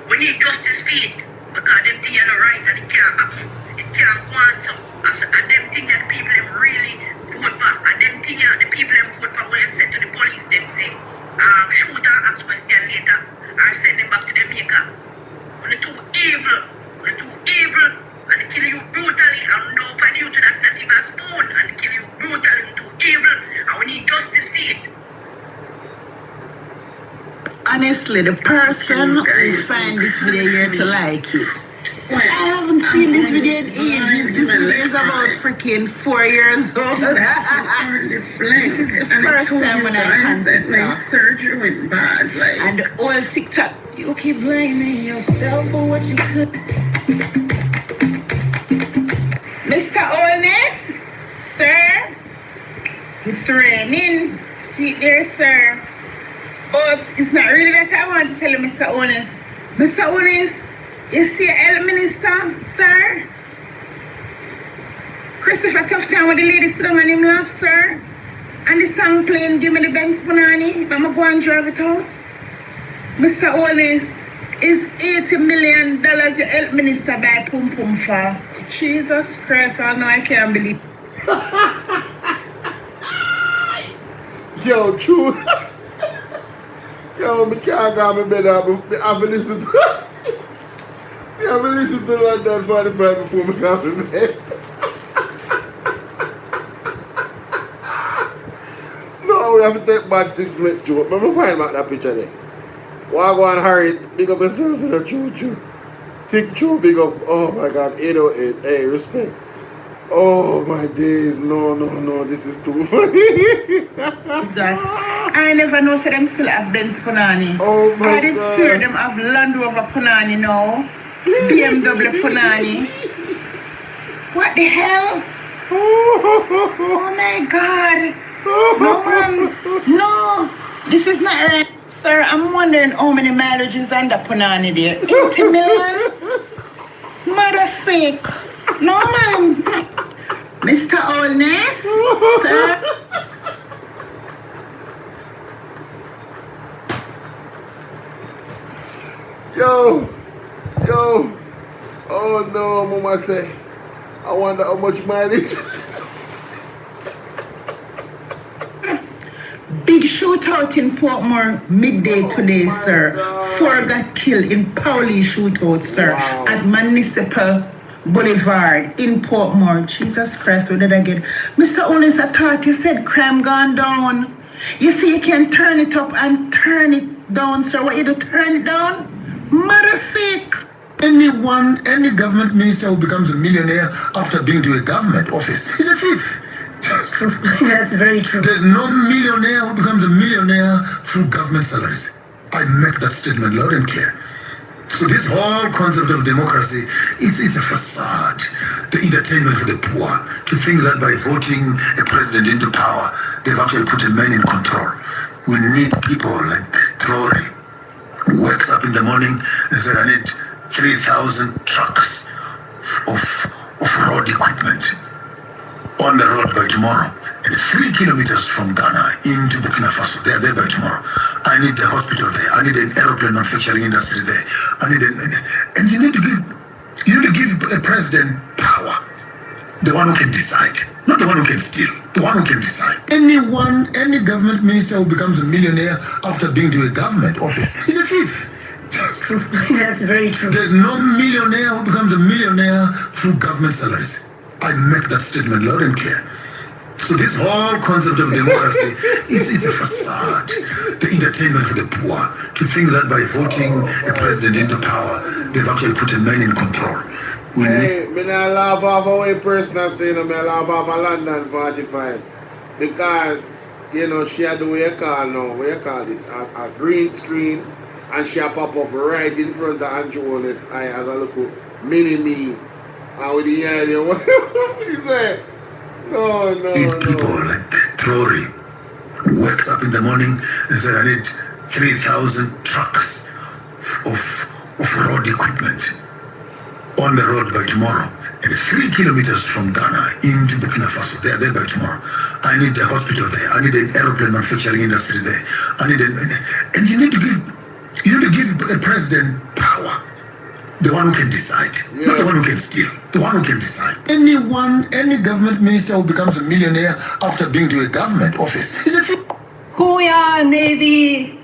We need justice for it because them things are not right and it can't happen. It can't go on so. And them things that people them really vote for. And them things the people them vote for when they said to the police them say shoot and ask question later or send them back to Jamaica. When they too evil. And they kill you brutally and no find you to that not even a spoon and they kill you brutally and too evil and we need justice for it. Honestly, the person who find this video here to like it. I haven't seen this video in ages. This video is about freaking 4 years old. This is the first time when I contact my surgery went bad. And the old TikTok. You keep blaming yourself for what you could. Mr. Oldness, sir, it's raining. See there, sir. But it's not really that I want to tell you, Mr. Oldness. Mr. Oldness, you see a health minister, sir? Christopher Tufton with the lady sit down on him lap, sir. And the song playing, give me the Benz Punani. I'm going to go and drive it out. Mr. Oldness, is $80 million the health minister by Pum Pum for? Jesus Christ, I know I can't believe. Yo, true. Yo, I can't go to bed. I have to listen to I have to listen to London 45 before I go to bed. No, we have to take bad things to make joke. Let me find back that picture there. Why go and hurry it? Big up yourself in a choo-choo. Tick choo, big up. Oh my God, 808. Hey, respect. Oh my days. No. This is too funny. That I never know, so them still have Benz Punani. Oh my God. I did see them have Land Rover Punani now. BMW Punani. What the hell? Oh my God. No, man. No. This is not right. Sir, I'm wondering how many mileage is on the Punani there. 80 million? Mother sake. No, man. Mr. Oldness, sir. Yo. Oh no, Mama say. I wonder how much mileage. Big shootout in Portmore midday today, sir. 4 got killed in Pauli shootout, sir. Wow. At Municipal Boulevard in Portmore. Jesus Christ, where did I get? Mr. Oldness, I thought you said crime gone down. You see, you can turn it up and turn it down, sir. What you do, turn it down? Mother sick. Any government minister who becomes a millionaire after being to a government office is a thief. That's true. That's very true. There's no millionaire who becomes a millionaire through government salaries. I make that statement loud and clear. So this whole concept of democracy is a facade, the entertainment for the poor, to think that by voting a president into power, they've actually put a man in control. We need people like Trory, who wakes up in the morning and says, I need 3,000 trucks of road equipment on the road by tomorrow. And 3 kilometers from Ghana into Burkina Faso, they are there by tomorrow. I need a hospital there. I need an aeroplane manufacturing industry there. And you need to give a president power. The one who can decide, not the one who can steal, the one who can decide. Any government minister who becomes a millionaire after being to a government office is a thief. That's true. That's very true. There's no millionaire who becomes a millionaire through government salaries. I make that statement loud and clear. So this whole concept of democracy is a facade, the entertainment for the poor, to think that by voting a president into power, they've actually put a man in control. Hey, me not laugh off a way person saying, me laugh off a London 45. Because, you know, she had the way you call now, what you call this, a green screen, and she pop up right in front of Andrew Honest eye as a little mini-me. And with the idea, what she say? No. People like Trory, who wakes up in the morning and says, I need 3,000 trucks of road equipment on the road by tomorrow. And 3 kilometers from Ghana into Burkina Faso, they are there by tomorrow. I need a hospital there. I need an aeroplane manufacturing industry there. And you need to give a president power. The one who can decide, not the one who can steal, the one who can decide. Any government minister who becomes a millionaire after being to a government office is a thief. Hooyah, Navy!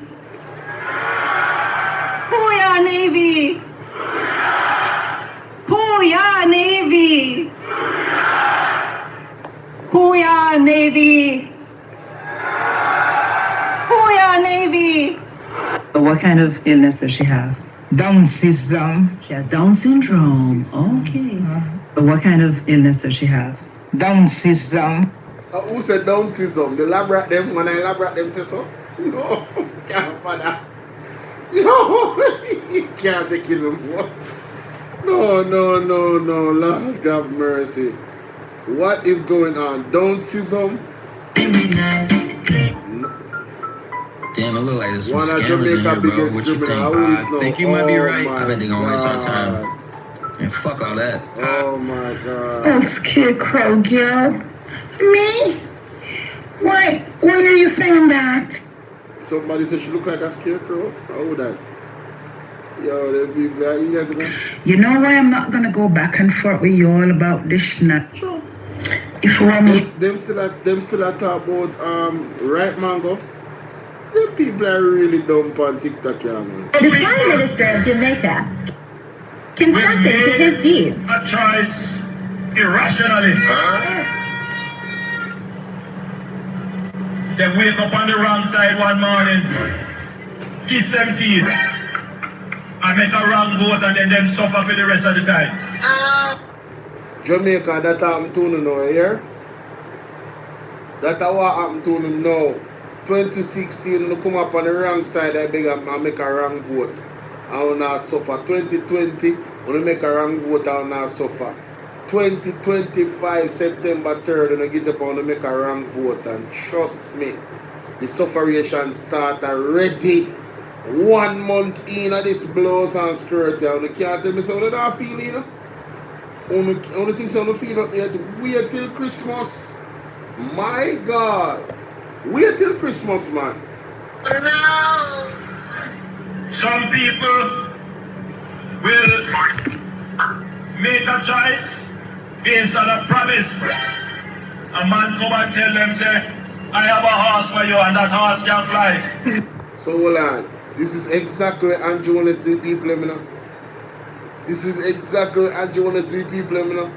Hooyah, Navy! Hooyah, Navy! Hooyah, Navy! Hooyah, Navy! What kind of illness does she have? Down syndrome. She has Down syndrome. Okay. What kind of illness does she have? Down syndrome. Who said Down syndrome? The lab rat them, when I lab rat them say so? No, can't bother. Yo, you can't take it anymore. No, Lord have mercy. What is going on? Down syndrome? Damn, it look like there's some One of scammers in Jamaica here, bro. biggest What you think? criminal. I think you might be right. my I bet they're gonna waste our time. God. And fuck all that. Oh my God. Oh, scarecrow girl. Me? Why are you saying that? Somebody said she look like a scarecrow? How that? Yo, they be black. You got to know? You know why I'm not gonna go back and forth with you all about this now? Sure. If you want me, Them still a talk about right mango. Them people are really dumb on TikTok, yeah, man. The Prime Minister of Jamaica confessing to his deeds. A choice irrationally. They wake up on the wrong side one morning, kiss them teeth, and make a wrong vote and then them suffer for the rest of the time. Jamaica, that happened to you now, here. That's what happened to you now. 2016, you come up on the wrong side, I beg and make a wrong vote. I will not suffer. 2020, when you make a wrong vote, I will not suffer. 2025, September 3rd, when you get up and make a wrong vote, and trust me, the sufferation start already. 1 month in of this blows and skirt, and you can't tell me so they don't feel, you know? Only thing so I don't feel up there to wait till Christmas. My God. Wait till Christmas, man. No. Some people will make a choice based on a promise. A man come and tell them, say, I have a horse for you and that horse can fly. So hold on. This is exactly what Andrew wants to do people, you know. This is exactly what Andrew wants to do people, you know.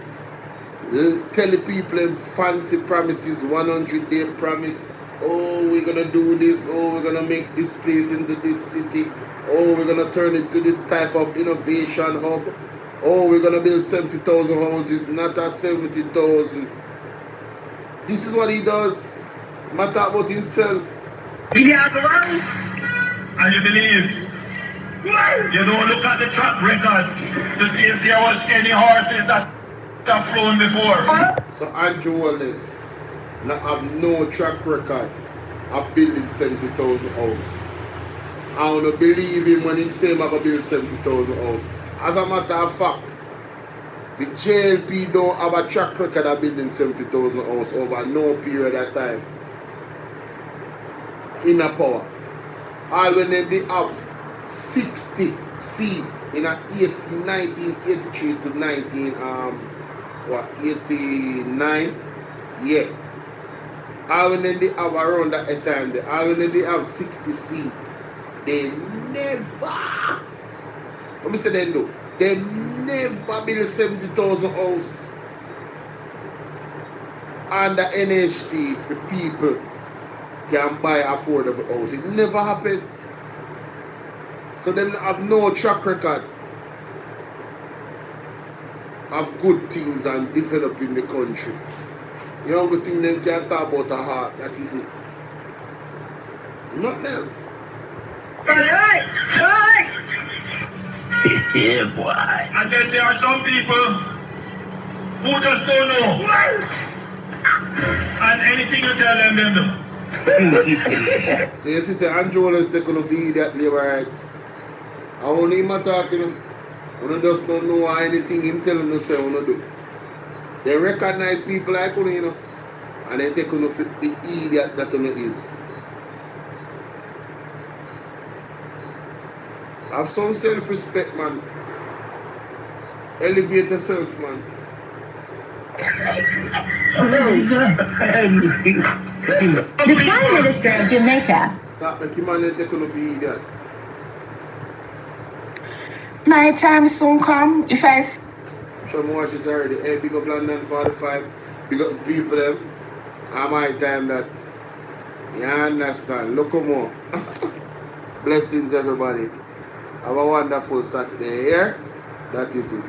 Tell the people them fancy promises, 100-day promise. Oh, we're gonna do this. Oh, we're gonna make this place into this city. Oh, we're gonna turn it to this type of innovation hub. Oh, we're gonna build 70,000 houses, not a 70,000. This is what he does. Matter about himself. And you believe. You don't look at the track record to see if there was any horses that have flown before. So Andrew Wallace have no track record of building 70,000 houses. I don't believe him when he say I'm going to build 70,000 houses. As a matter of fact, the JLP don't have a track record of building 70,000 houses over no period of time. In a power. All when they have 60 seats in a 1983 to 89, yeah. All when they have around that time, all when they have 60 seats, they never, let me say them though, they never build 70,000 house under NHT for people can buy affordable house. It never happened. So them have no track record of good things and developing the country. The only thing they can talk about a heart, that is it. Nothing else. Yeah, boy. And then there are some people who just don't know. And anything you tell them, them do. So you see, Andrew Wallace they couldn't feed that labor rights. I only him talking, you know. You just don't know anything him telling you say you do. They recognize people like you know, and they take you for the idiot that you is. Have some self-respect, man. Elevate yourself, man. The Prime Minister of Jamaica. Stop making man take you for idiot. My time soon come. If I Show me watch this already. Hey, big up London 45. Big up people them. And my time that. You understand? Look more. Blessings everybody. Have a wonderful Saturday here. That is it.